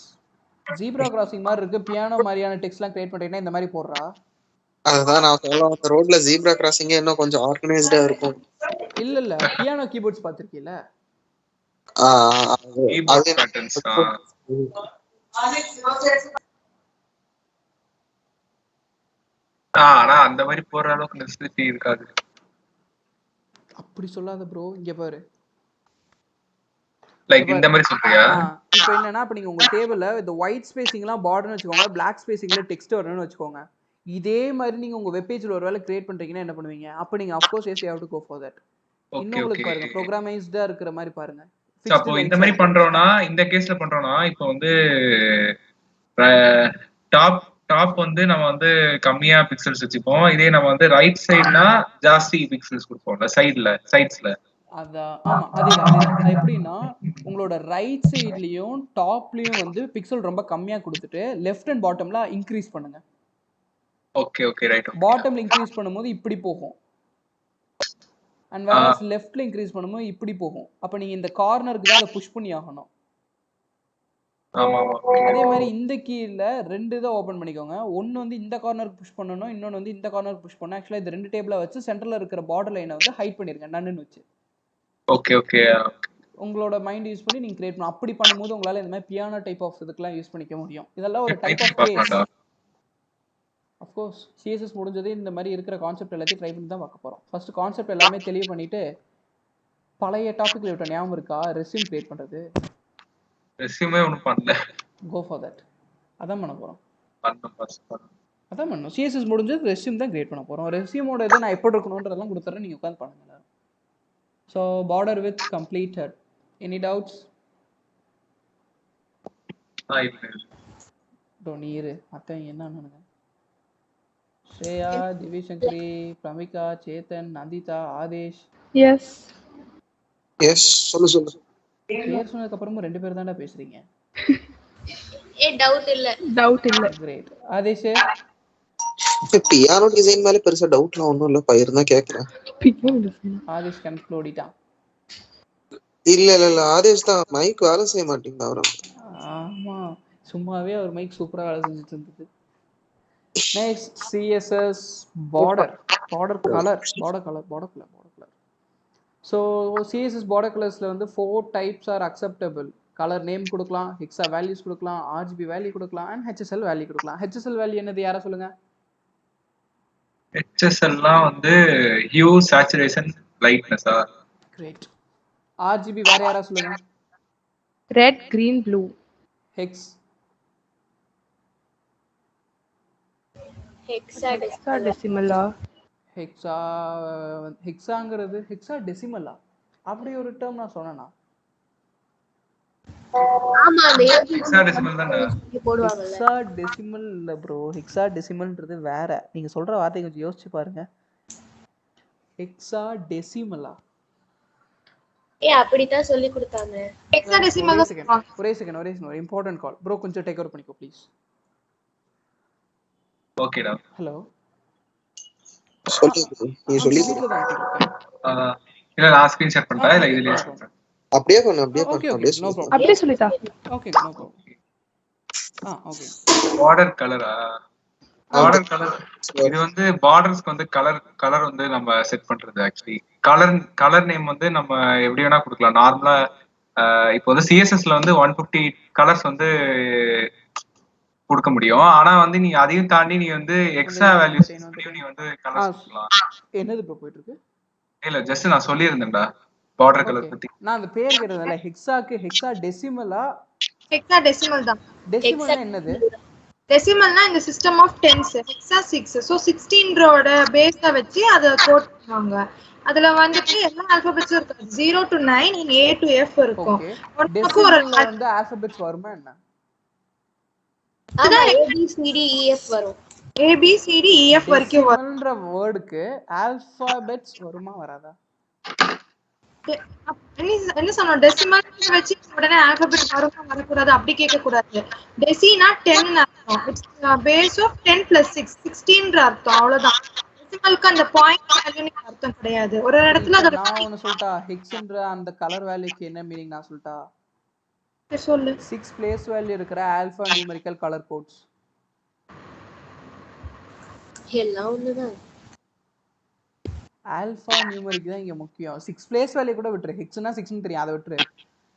ஜீப்ரா கிராசிங் மாதிரி இருக்கு. பியானோ மாதிரியான டெக்ஸ்ட்லாம் கிரியேட் பண்ணிட்டீங்கன்னா இந்த மாதிரி போடுறா. அதுதான் நான் சொல்ல வந்த ரோட்ல ஜீப்ரா கிராசிங்கே இன்னும் கொஞ்சம் ஆர்கனைஸ்டா இருக்கும். இல்ல பியானோ கீபோர்ட்ஸ் பார்த்திருக்கீல? கீபோர்ட் பேட்டர்ன்ஸ் ஆனா அந்த மாதிரி போற அளவுக்கு நெசசிட்டி இருக்காது. அப்படி சொல்லாத ப்ரோ. இங்க பாரு. லைக் இந்த மாதிரி சொல்றியா? இப்போ என்னன்னா இப்ப நீங்க உங்க டேபிள்ல இந்த ஒயிட் ஸ்பேசிங்லாம் பார்டர்னு வெச்சுக்கோங்க, Black ஸ்பேசிங்ல டெக்ஸ்ட் வரணும்னு வெச்சுக்கோங்க. இதே மாதிரி நீங்க உங்க வெப் பேஜ்ல ஒருவேளை கிரியேட் பண்றீங்கன்னா என்ன பண்ணுவீங்க? அப்ப நீங்க of course yes you have to go for that. இன்னும் உங்களுக்கு பாருங்க ப்ரோகிராமைஸ்டா இருக்கிற மாதிரி பாருங்க. அப்போ இந்த மாதிரி பண்றோம்னா இந்த கேஸ்ல பண்றோம்னா இப்போ வந்து டாப் வந்து நம்ம வந்து கம்மியா பிக்சல்ஸ் வச்சுப்போம். இதே நம்ம வந்து ரைட் சைடுனா ஜாஸ்தி பிக்சல்ஸ் கொடுப்போம்ல சைட்ஸ்ல. அதான் ஆமா அதேதான். எப்படின்னா உங்களோட ரைட் சைட்லயும் டாப்லயும் வந்து பிக்சல் ரொம்ப கம்மியா கொடுத்துட்டு லெஃப்ட் அண்ட் பாட்டம்ல இன்க்ரீஸ் பண்ணுங்க. Okay right. பாட்டம்ல இன்க்ரீஸ் பண்ணும்போது இப்படி போகும். அண்ட் வேறஸ் லெஃப்ட்ல இன்க்ரீஸ் பண்ணும்போது இப்படி போகும். அப்ப நீங்க இந்த கார்னருக்கு தான் அதை புஷ் பண்ணி ஆகணும். அதே மாதிரி இந்த கீழ ரெண்டு இதை ஓபன் பண்ணிக்கோங்க. ஒன்னு வந்து இந்த கார்னருக்கு புஷ் பண்ணனும், இன்னொன்னு வந்து இந்த கார்னருக்கு புஷ் பண்ணனும். ஆக்சுவலா இந்த ரெண்டு டேபிள வச்சு சென்டர்ல இருக்கிற பார்டர் லைனை வந்து ஹைட் பண்ணிருங்க நன்னு வச்சு. ஓகே உங்களோட மைண்ட் யூஸ் பண்ணி நீங்க கிரியேட் பண்ணணும். அப்படி பண்ணும்போது உங்களால இந்த மாதிரி பியானோ டைப் ஆஃப் இதுக்கெல்லாம் யூஸ் பண்ணிக்க முடியும். இதெல்லாம் ஒரு type of case. Of course CSS முடிஞ்சதே இந்த மாதிரி இருக்கிற கான்செப்ட் எல்லாத்தையும் ட்ரை பண்ணி தான் பார்க்க போறோம். ஃபர்ஸ்ட் கான்செப்ட் எல்லாமே தெளிவு பண்ணிட்டு பழைய டாபிக்ல விட்ட ஞாபகம் இருக்கா? ரெஸ்யூம் கிரியேட் பண்றது. ரெஸ்யூமே ஒன்றும் பண்ணல. Go for that. அதான் பண்ண போறோம். அதான் பண்ணணும். சிஎஸ்எஸ் முடிஞ்சது ரெஸ்யூம் தான் கிரியேட் பண்ண போறோம். ரெஸ்யூமோட இதை நான் எப்படி இருக்கணும்ன்றதெல்லாம் கொடுத்துறேன். நீங்க உட்காந்து பண்ணுங்க. So border with completed. Any doubts? நீரு மற்ற என்னன்னு ஸ்ரேயா, திவிசங்கரி, பிரமிகா, சேத்தன், நந்திதா, ஆதேஷ். எஸ் சொல்லு. பேர் சொன்னதுக்கு அப்புறமும் ரெண்டு பேர் தான்டா பேசுறீங்க. டவுட் இல்ல. கிரேட். ஆதேஷ் பியானோ டிசைன் மேல பெருசா டவுட்லாம் ஒண்ணும் இல்ல. பயிர் தான் கேக்குறேன். ஆதேஷ் கன்க்ளூடிட்டான். இல்ல ஆதேஷ் தான் மைக் வேலை செய்ய மாட்டேங்குது அவரு. ஆமா சும்மாவே அவர் மைக் சூப்பரா வேலை செஞ்சுட்டு இருந்தது. Next CSS border color. So CSS border colorsல வந்து 4 types are acceptable. color name கொடுக்கலாம், hexa values கொடுக்கலாம், RGB value கொடுக்கலாம் and HSL value கொடுக்கலாம். HSL value என்னது யாரா சொல்லுங்க? HSLலாம் வந்து hue saturation lightness. Great. RGB வேற யாரா சொல்லுங்க? Red, green, blue. Hexadecimal. ஹெக்ஸாங்கிறது ஹெக்ஸாடெசிமலா? அப்படி ஒரு டேர்ம் நான் சொன்னேனா? ஆமா அந்த ஹெக்ஸாடெசிமல் தானே போடுவாங்கல. ஹெக்ஸாடெசிமல் இல்ல bro. ஹெக்ஸாடெசிமல்ன்றது வேற. நீங்க சொல்ற வார்த்தை கொஞ்சம் யோசிச்சு பாருங்க. ஹெக்ஸாடெசிமலா? அப்படி தான் சொல்லி கொடுத்தாங்க. ஹெக்ஸாடெசிமல் ஒரே செகண்ட் இம்பார்ட்டன்ட் கால் bro. கொஞ்சம் டேக் ஓவர் பண்ணிக்கோ ப்ளீஸ். ஓகேடா. ஹலோ சொல்லு நீ சொல்லி வீட்டில் தான் uncle இருக்கேன். இல்ல நான் ஸ்கிரீன்ஷாட் பண்றேன் இல்ல okay, இதுலயே no சொல்றேன். problem. அப்படியே பண்ணு அப்படியே Okay, பண்ணு okay, அப்படியே no சொல்லு. problem. அப்படியே சொல்லிட்டா Okay, no problem. Okay. Border கலரா? பார்டர் கலர் இது வந்து பார்டர்ஸ்க்கு வந்து கலர் வந்து நம்ம செட் பண்றது. ஆக்சுவலி கலர் நேம் வந்து நம்ம எப்படி வேணா கொடுக்கலாம். நார்மலா இப்போ வந்து சிஎஸ்எஸ்ல வந்து 150 கலர்ஸ் வந்து கொடுக்க முடியும். ஆனா வந்து நீ அதையும் தாண்டி நீ வந்து எக்ஸ்ட்ரா வேல்யூஸ் நீ வந்து கலர்ஸ் கொடுக்கலாம். என்னது ப்ரோ போயிட்டு இருக்கு? இல்ல ஜஸ்ட் நான் சொல்லியிருந்தேன்டா பார்டர் கலர் பத்தி. நான் அந்த பேர் கேட்டதுல ஹெக்ஸா டெசிமலா? ஹெக்ஸாடெசிமல் தான். டெசிமல்னா என்னது? டெசிமல்னா இந்த system of tens. Hexa 6. So 16ோட பேஸை வச்சு அதை கோட் பண்ணுவாங்க. அதுல வந்துட்டு எல்லா ஆல்பபெட்ஸும் இருக்கும். 0 to 9 in A to F இருக்கும். டெசிமல்ல வந்து ஆல்பபெட்ஸ் வருமா என்ன? ஆமா ABCDEF வரும். ABCDEF வரைக்கும் வரும். டெசிமல்ன்ற வேர்டுக்கு ஆல்பபெட்ஸ் வருமா வராதா? என்ன சொன்னோம்? டெசிமல் வச்சு உடனே ஆல்பபெட் வருமா வரக்கூடாது அப்படி கேட்க கூடாது. டெசினா 10 அர்த்தம். இட்ஸ் பேஸ் ஆஃப் 10 plus 6 16 அர்த்தம். அவ்வளவுதான். டெசிமலுக்கு அந்த பாயிண்ட் வேல்யூ அர்த்தம் கிடையாது. ஒரு இடத்துல அத நான் ஒன்னு சொல்லிட்டா ஹெக்ஸ்ன்ற அந்த கலர் வேல்யூக்கு என்ன மீனிங் நான் சொல்லிட்டா? சொல்லு. 6 பிளேஸ் வேல்யூ இருக்கிற ஆல்பா நியூமெரிக்கல் கலர் கோட்ஸ். எல்லாம் ஒண்ணுதான். ஆல்பா நியூமெரிக் தான் இங்க முக்கியம். 6 பிளேஸ் வேல்யூ கூட விட்டுரு. ஹெக்ஸ்னா 6 னு தெரியும் அதை விட்டுரு.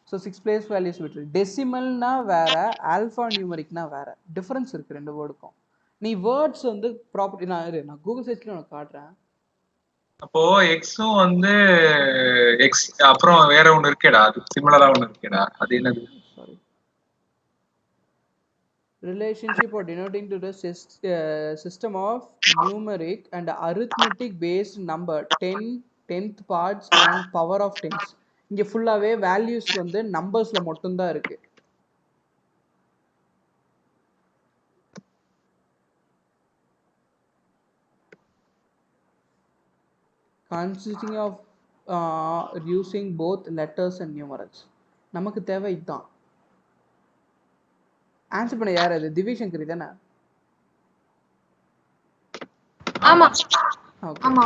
ஸோ 6 பிளேஸ் வேல்யூஸ் விட்டுரு. டெசிமல்னா வேற, ஆல்பா நியூமெரிக்னா வேற. டிஃபரன்ஸ் இருக்கு ரெண்டு வேர்டுக்கும். நீ வேர்ட்ஸ் வந்து ப்ராப்பர்ட்டி நான் கூகுள் சர்ச்ல உனக்கு காட்டுறேன். அப்போ எக்ஸும் வந்து எக்ஸ் அப்புறம் வேற ஒண்ணு இருக்கேடா, அது சிமிலரா ஒண்ணு இருக்கேடா, அது என்னது? Sorry. Relationship or denoting to the system of numeric and arithmetic based number 10th parts and power of tens. இங்க ஃபுல்லாவே வேல்யூஸ் வந்து நம்பர்ஸ்ல மட்டும் தான் இருக்கு. consisting of using both letters and numerals. நமக்கு தேவை இதுதான். ஆன்சர் பண்ண யார் அது? திவ்யசங்கரி தானே? ஆமா ஓகே. ஆமா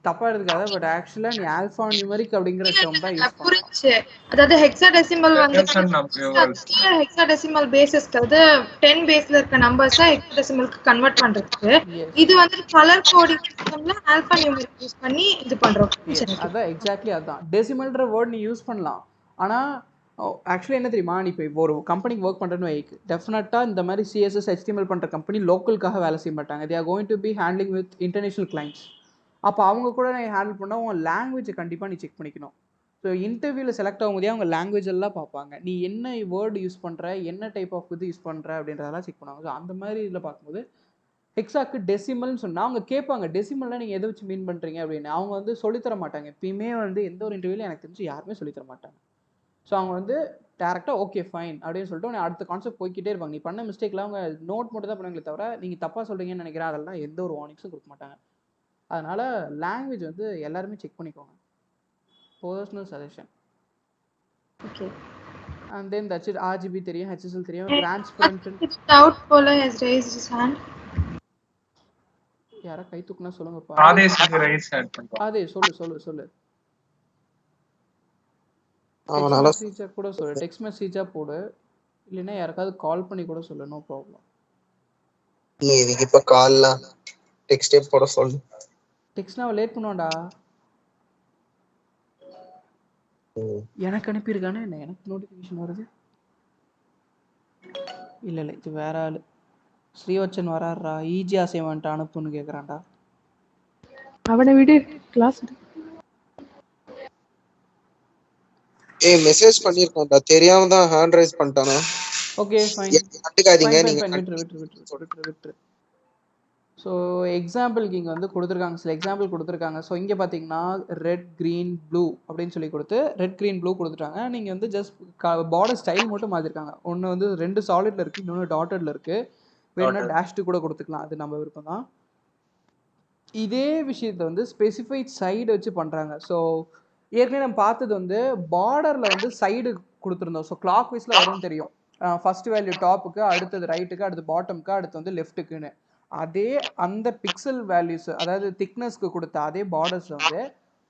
தப்பா எடுத்துக்காத. பட் ஆக்சுவலா நீ ஆல்பா நியூமெரிக் அப்படிங்கற டேர்ம் தான் யூஸ் பண்ண. புரிஞ்சு. அதாவது ஹெக்ஸாடெசிமல் வந்து ஹெக்ஸாடெசிமல் பேஸஸ்க்கு அது 10 பேஸ்ல இருக்க நம்பர்ஸா ஹெக்ஸாடெசிமலுக்கு கன்வர்ட் பண்றதுக்கு இது வந்து கலர் கோடிங் சிஸ்டம்ல ஆல்பா நியூமெரிக் யூஸ் பண்ணி இது பண்றோம். அதான் எக்ஸாக்ட்லி அதான். டெசிமல்ன்ற வேர்ட் நீ யூஸ் பண்ணலாம். ஆனா ஆக்சுவலி என்ன தெரியுமா, நீ இப்போ ஒரு கம்பெனிக்கு ஒர்க் பண்ணுறேன்னு வைக்கு, டெஃபினட்டாக இந்த மாதிரி சிஎஸ்எஸ் HTML பண்ணுற கம்பெனி லோக்கலுக்காக வேலை செய்ய மாட்டாங்க. They are going to be handling with international clients. அப்போ அவங்க கூட நீ ஹேண்டில் பண்ணால் உங்கள் லாங்குவேஜை கண்டிப்பாக நீ செக் பண்ணிக்கணும். ஸோ இன்டர்வியூவில் செலக்ட் ஆகும்போதே அவங்க லாங்குவேஜ் எல்லாம் பார்ப்பாங்க. நீ என்ன வேர்டு யூஸ் பண்ணுற, என்ன டைப் ஆஃப் இது யூஸ் பண்ணுற அப்படின்றதெல்லாம் செக் பண்ணுவாங்க. ஸோ அந்த மாதிரி இதில் பார்க்கும்போது ஹெக்ஸாக்கு டெசிமல்னு சொன்னால் அவங்க கேட்பாங்க, டெசிமல்லாம் நீங்கள் எதை வச்சு மீன் பண்ணுறீங்க அப்படின்னு. அவங்க வந்து சொல்லித்தர மாட்டாங்க. எப்பயுமே வந்து எந்த ஒரு இன்டர்வியூலையும் எனக்கு தெரிஞ்சு யாருமே சொல்லித்தர மாட்டாங்க. ஸோ அவங்க வந்து டேரெக்டாக ஓகே ஃபைன் அப்படின்னு சொல்லிட்டு அடுத்த கான்செப்ட் போய்கிட்டே இருப்பாங்க. நீ பண்ண மிஸ்டேக்லாம் அவங்க நோட் மட்டும் தான் பண்ணுவாங்களே தவிர நீங்கள் தப்பாக சொல்கிறீங்கன்னு நினைக்கிறேன் அதெல்லாம் எந்த ஒரு வார்னிங்ஸும் கொடுக்க மாட்டாங்க. அதனால் லாங்குவேஜ் வந்து எல்லாருமே செக் பண்ணிக்கோங்க. Personal suggestion. Okay. And then that's it. RGB தெரியும், HSL தெரியும், டிரான்ஸ்பரண்ட். டவுட் போல has raised his hand. யாரா கை தூக்குனா சொல்லுங்கப்பா. ஆதேஷ் ரைஸ் ஆட் பண்றோம். அதே சொல்லு. அவனால மெசேஜா கூட சொல்லு, டெக்ஸ்ட் மெசேஜா போடு, இல்லைன்னா யாருக்காவது கால் பண்ணி கூட சொல்லு, நோ ப்ராப்ளம். நீ இதுக்கு இப்ப கால்ல டெக்ஸ்டே போட சொல்லு. டெக்ஸ்ட்னா லேட் பண்ணுவான்டா. எனக்கு அனுப்பியிருக்கானே என்ன, எனக்கு நோட்டிஃபிகேஷன் வருது. இல்லை இது வேற ஆள். Srivatsan வராருடா, EEG assignment அனுப்புன்னு கேட்குறான்டா. அவனை விடு, கிளாஸ். மெசேஜ் பண்ணிருக்கான்டா, தெரியாம தான் ஹேண்ட் ரைஸ் பண்ணிட்டானா. ஓகே ஃபைன், கண்டுக்காதீங்க நீங்க. விட்டுரு. ஸோ எக்ஸாம்பிளுக்கு இங்கே வந்து கொடுத்துருக்காங்க, சில எக்ஸாம்பிள் கொடுத்துருக்காங்க. ஸோ இங்கே பார்த்தீங்கன்னா ரெட் க்ரீன் ப்ளூ அப்படின்னு சொல்லி கொடுத்து ரெட் க்ரீன் ப்ளூ கொடுத்துட்டாங்க. நீங்கள் வந்து ஜஸ்ட் பார்டர் ஸ்டைல் மட்டும் மாற்றிருக்காங்க. ஒன்று வந்து 2 சாலிட்ல இருக்குது, இன்னொன்று டாட்டட்ல இருக்குது. வேணும்னா டேஷ்டு கூட கொடுத்துக்கலாம், அது நம்ம விருப்பம் தான். இதே விஷயத்தை வந்து ஸ்பெசிஃபைட் சைடு வச்சு பண்ணுறாங்க. ஸோ ஏற்கனவே நம்ம பார்த்தது வந்து பார்டரில் வந்து சைடு கொடுத்துருந்தோம். ஸோ கிளாக் வைஸில் வரும்னு தெரியும். ஃபர்ஸ்ட் வேல்யூ டாப்புக்கு, அடுத்தது ரைட்டுக்கு, அடுத்து பாட்டமுக்கு, அடுத்து வந்து லெஃப்ட்டுக்குன்னு. அதே அந்த பிக்சல் வேல்யூஸ் அதாவது திக்னஸ்க்கு கொடுத்த அதே பார்டர்ஸ் வந்து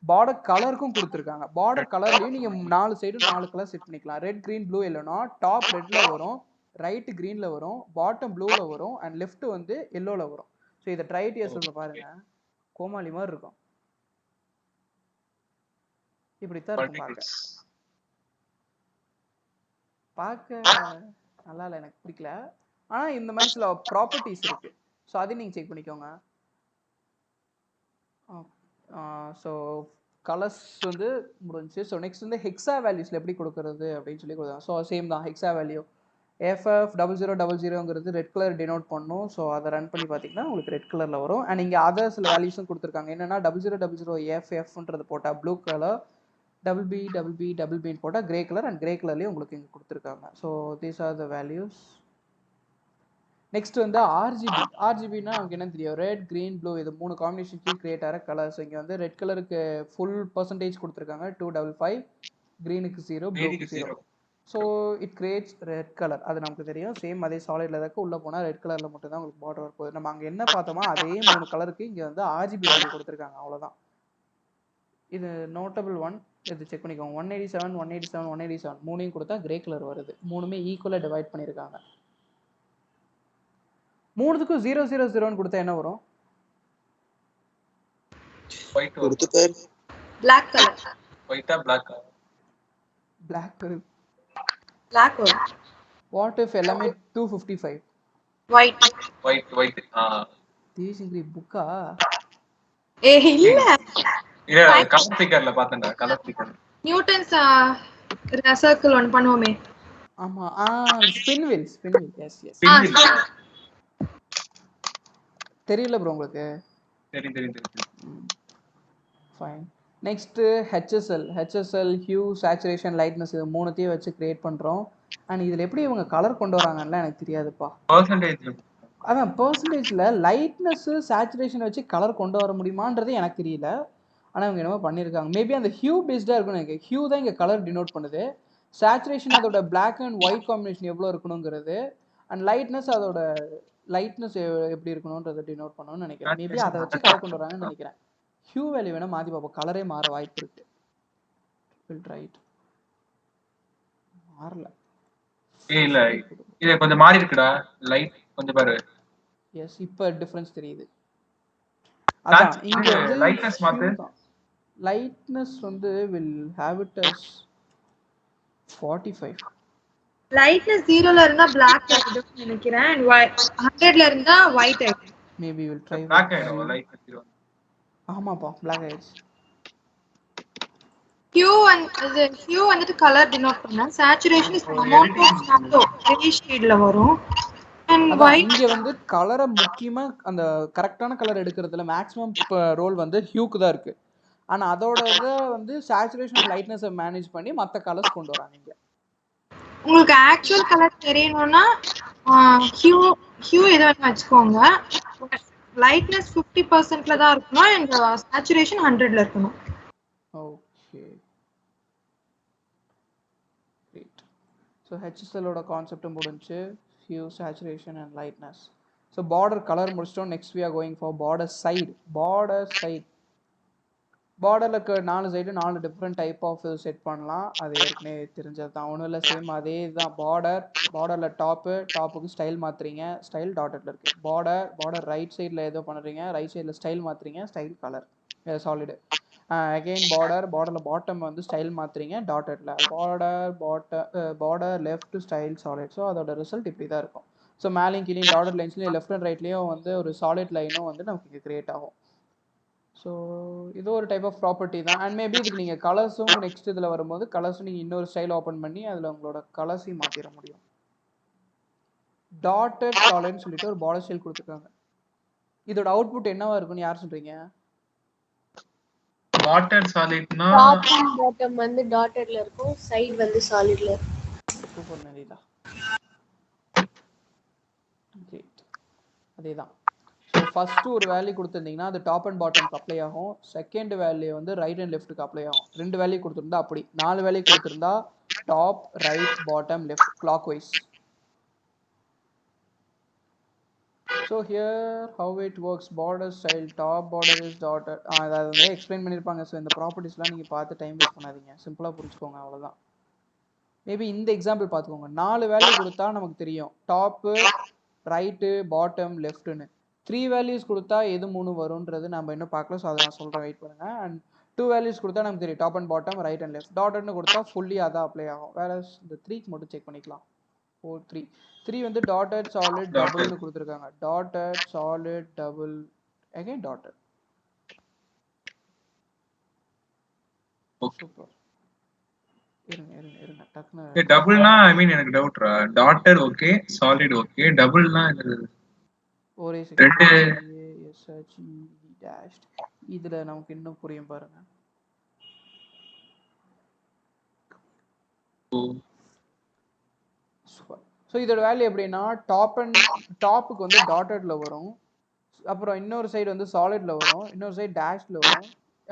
பார்டர் கலருக்கும் கொடுத்துருக்காங்க. பார்டர் கலர்லையும் நீங்கள் 4 சைடும் 4 கலர் செட் பண்ணிக்கலாம். ரெட் க்ரீன் ப்ளூ எல்லோனா டாப் ரெட்டில் வரும், ரைட்டு க்ரீனில் வரும், பாட்டம் ப்ளூவில் வரும் அண்ட் லெஃப்ட் வந்து எல்லோவில் வரும். ஸோ இதை ட்ரைடிஎஸ்ல பாருங்க, கோமாளி மாதிரி இருக்கும். இப்படித்தான் இருக்கும் பார்க்க. பார்க்க நல்லா இல்லை, எனக்கு பிடிக்கல. ஆனால் இந்த மாதிரி சில ப்ராப்பர்ட்டிஸ் இருக்குது. ஸோ அதையும் நீங்கள் செக் பண்ணிக்கோங்க. ஸோ கலர்ஸ் வந்து முடிஞ்சு. ஸோ நெக்ஸ்ட் வந்து ஹெக்ஸா வேல்யூஸில் எப்படி கொடுக்குறது அப்படின்னு சொல்லி கொடுத்தாங்க. ஸோ சேம் தான் ஹெக்ஸா வேல்யூ. FF0000ங்கிறது ரெட் கலர் டினோட் பண்ணும். ஸோ அதை ரன் பண்ணி பார்த்தீங்கன்னா உங்களுக்கு ரெட் கலரில் வரும். அண்ட் இங்கே அதர் சில வேல்யூஸும் கொடுத்துருக்காங்க. என்னென்னா 0000FFன்றது போட்டால் ப்ளூ கலர், BB போட்டால் கிரே கலர் அண்ட் கிரே கலர்லேயும் உங்களுக்கு இங்கே கொடுத்துருக்காங்க. So these are the values. Next வந்து ஆர்ஜிபினா நமக்கு என்ன தெரியும், ரெட் க்ரீன் ப்ளூ இது 3 காம்பினேஷன் கிரியேட் ஆகிற கலர்ஸ். இங்கே வந்து ரெட் கலருக்கு ஃபுல் பர்சன்டேஜ் கொடுத்துருக்காங்க 255, க்ரீனுக்கு 0, ப்ளூக்கு 0. So it creates red colour, அது நமக்கு தெரியும். சேம் அதே சாலிட்ல இருக்க உள்ளே போனால் ரெட் கலரில் மட்டும் தான் உங்களுக்கு பார்டர் வரப்போகுது. நம்ம அங்கே என்ன பார்த்தோமோ அதே 3 கலருக்கு இங்கே வந்து ஆர்ஜிபி வேல்யூ கொடுத்துருக்காங்க, அவ்வளோதான். இது நோட்டபிள் ஒன், இது செக் பண்ணிக்கோங்க. 187, 187, 187 மூணையும் கொடுத்தா கிரே கலர் வருது. மூணுமே ஈக்குவலாக டிவைட் பண்ணியிருக்காங்க. மூணுத்துக்கும் 000ன்னு கொடுத்தா என்ன வரும்? ஒயிட் கொடுத்து பாரு. Black color. ஒயிட்டா பிளாக்கா? Black. Black வரும். What if எல்லாமே 255? White. ஒயிட். தேசிங்கிரி புக்கா? இல்ல. இல்ல கலர் பிக்கர்ல பார்த்தேன்டா, colour picker. Newton's circle one பண்ணுவோமே. ஆமா, ஸ்பின் வீல். எஸ். தெரியல ப்ரோ உங்களுக்கு? தெரியும். Fine. Next HSL hue, saturation, lightness இது மூணுத்தையும் வச்சு கிரியேட் பண்றோம். அண்ட் இதுல எப்படி இவங்க கலர் கொண்டு வராங்கன்னு எனக்கு தெரியாதுப்பா. அதான் பெர்சன்டேஜ்ல லைட்னஸ் சேச்சுரேஷன் வச்சு கலர் கொண்டு வர முடியுமான்றது எனக்கு தெரியல. ஆனால் இவங்க என்னமோ பண்ணியிருக்காங்க. மேபி அந்த ஹியூ பேஸ்டாக இருக்குன்னு எனக்கு. ஹியூ தான் இங்கே கலர் டினோட் பண்ணுது. சேச்சுரேஷன் அதோட பிளாக் அண்ட் ஒயிட் காம்பினேஷன் எவ்வளோ இருக்கணுங்கிறது, அண்ட் லைட்னஸ் அதோட லைட்னஸ் எப்படி இருக்கணும்ன்றதை டினோட் பண்ணணும்னு நினைக்கிறேன். மேபி அதை வச்சு கலர் கொண்டு வராங்கன்னு நினைக்கிறேன். ஹியூ வேல்யூ வேணா மாற்றி பார்ப்போம், கலரே மாற வாய்ப்பு இருக்கு. ரைட், மாறல. இல்ல இது கொஞ்சம் மாறி இருக்குடா, லைட் கொஞ்சம் பாரு. எஸ், இப்போ டிஃபரன்ஸ் தெரியுது. அதான் இங்க வந்து லைட்னஸ் மாத்து. லைட்னஸ் வந்து will have it as 45. Lightness 0ல இருந்தா black ஆயிடும்னு நினைக்கிறேன். and 100ல இருந்தா white ஆயிடும். Maybe we'll try. black ஆயிடும் லைட்னஸ் 0. ஆமாப்பா, black ஆயிடுச்சு. hue வந்துட்டு கலர் டினோட் பண்ணா, saturation is amount of shadow gray shadeல வரும். and white இங்க வந்து கலரை முக்கியமா அந்த கரெக்டான கலர் எடுக்கிறதுல மேக்ஸிமம் ரோல் வந்து ஹியூக்கு தான் இருக்கு. ஆனா அதோட இதை வந்து சேச்சுரேஷன் லைட்னஸை மேனேஜ் பண்ணி மற்ற கலர்ஸ் கொண்டு வராங்க. இங்க உங்களுக்கு ஆக்சுவல் கலர் தெரியணும்னா ஹியூ இதை வச்சுக்கோங்க. லைட்னஸ் 50%ல தான் இருக்கணும் and சேச்சுரேஷன் 100ல இருக்கணும். Okay, great. ஸோ ஹெச்எஸ்எல்லோட கான்செப்டும் முடிஞ்சு, hue, saturation and lightness. So border colour முடிச்சிட்டோம். Next we are going for border side. பார்டரில் இருக்க 4 side 4 different type of set பண்ணலாம். அது ஏற்கனவே தெரிஞ்சது தான், ஒன்றும் இல்லை, சேம் அதே தான். பார்டரில் டாப்புக்கு ஸ்டைல் மாற்றுறீங்க, ஸ்டைல் டாட்டட்ல இருக்குது. பார்டர் ரைட் சைடில் ஏதோ பண்ணுறீங்க, ரைட் சைடில் ஸ்டைல் மாற்றுறீங்க, ஸ்டைல் கலர் சாலிடு. அகெயின் பார்டரில் பாட்டம் வந்து ஸ்டைல் மாற்றுறீங்க, டாட்டட்ல. Border left style solid. So அதோட ரிசல்ட் இப்படி தான் இருக்கும். ஸோ மேலேயும் கீழே டாட்டட் லைன்ஸ்லேயும் லெஃப்ட் அண்ட் ரைட்லேயும் வந்து ஒரு சாலிட் லைனும் வந்து நமக்கு இங்கே கிரியேட் ஆகும். ஸோ இது ஒரு டைப் ஆஃப் ப்ராப்பர்ட்டி தான். அண்ட் மேபி இதுக்கு நீங்கள் கலர்ஸும் நெக்ஸ்ட் இதில் வரும்போது கலர்ஸும் நீங்கள் இன்னொரு ஸ்டைல் ஓப்பன் பண்ணி அதில் உங்களோட கலர்ஸையும் மாற்றிட முடியும். டாட்டட் சாலிட்னு சொல்லிட்டு ஒரு பார்டர் ஸ்டைல் கொடுத்துருக்காங்க. இதோட அவுட்புட் என்னவா இருக்குன்னு யார் சொல்றீங்க? டாட்டட் சாலிட்னா டாப் அண்ட் பாட்டம் வந்து டாட்டட்ல இருக்கும், சைடு வந்து சாலிட்ல இருக்கும். சூப்பர் நரிலா, கிரேட். அதேதான். ஸோ ஃபர்ஸ்ட் ஒரு வேல்யூ கொடுத்துருந்தீங்கன்னா அது டாப் அண்ட் பாட்டம்க்கு அப்ளை ஆகும். செகண்ட் வேல்யூ வந்து ரைட் அண்ட் லெஃப்ட்டுக்கு அப்ளை ஆகும். 2 வேல்யூ கொடுத்துருந்தா அப்படி. 4 வேல்யூ கொடுத்துருந்தா top, right, bottom, left, clockwise. So here how it works border style top border is dotted அதை வந்து எக்ஸ்பிளைன் பண்ணியிருப்பாங்க. ஸோ இந்த ப்ராப்பர்ட்டிஸ்லாம் நீங்கள் பார்த்து டைம் வேஸ்ட் பண்ணாதீங்க, சிம்பிளாக புரிஞ்சுக்கோங்க, அவ்வளோதான். மேபி இந்த எக்ஸாம்பிள் பார்த்துக்கோங்க. 4 வேல்யூ கொடுத்தா நமக்கு தெரியும் டாப்பு, ரைட்டு, பாட்டம், லெஃப்ட்னு. 3 வேல்யூஸ் கொடுத்தா எது 3 வரும்ன்றது நம்ம இன்னும் பார்க்கல. ஸோ அதை நான் சொல்கிறேன், வெயிட் பண்ணுங்க. அண்ட் 2 வேல்யூஸ் கொடுத்தா நமக்கு தெரியும் top and bottom, right and left. டாட்டர்னு கொடுத்தா ஃபுல்லி அதான் அப்ளை ஆகும். வேற இந்த 3க்கு மட்டும் செக் பண்ணிக்கலாம். 3 வந்து டாட்டட் சாலிட் டபுள்னு கொடுத்துருக்காங்க. Dotted solid double again dotted. Super. இருங்க டக்குனு டபுள்னா ஐ மீன் எனக்கு டவுட்ரா. டாட்டட் ஓகே, சாலிட் ஓகே, டபுள்னா ஒரே செகண்ட். இதுல நமக்கு இன்னும் புரியும் பாருங்க. ஸோ இதோட வேல்யூ எப்படின்னா டாப்புக்கு வந்து டாட்டட்ல வரும், அப்புறம் இன்னொரு சைடு வந்து சாலிட்ல வரும், இன்னொரு சைடு டேஷ்ல வரும்,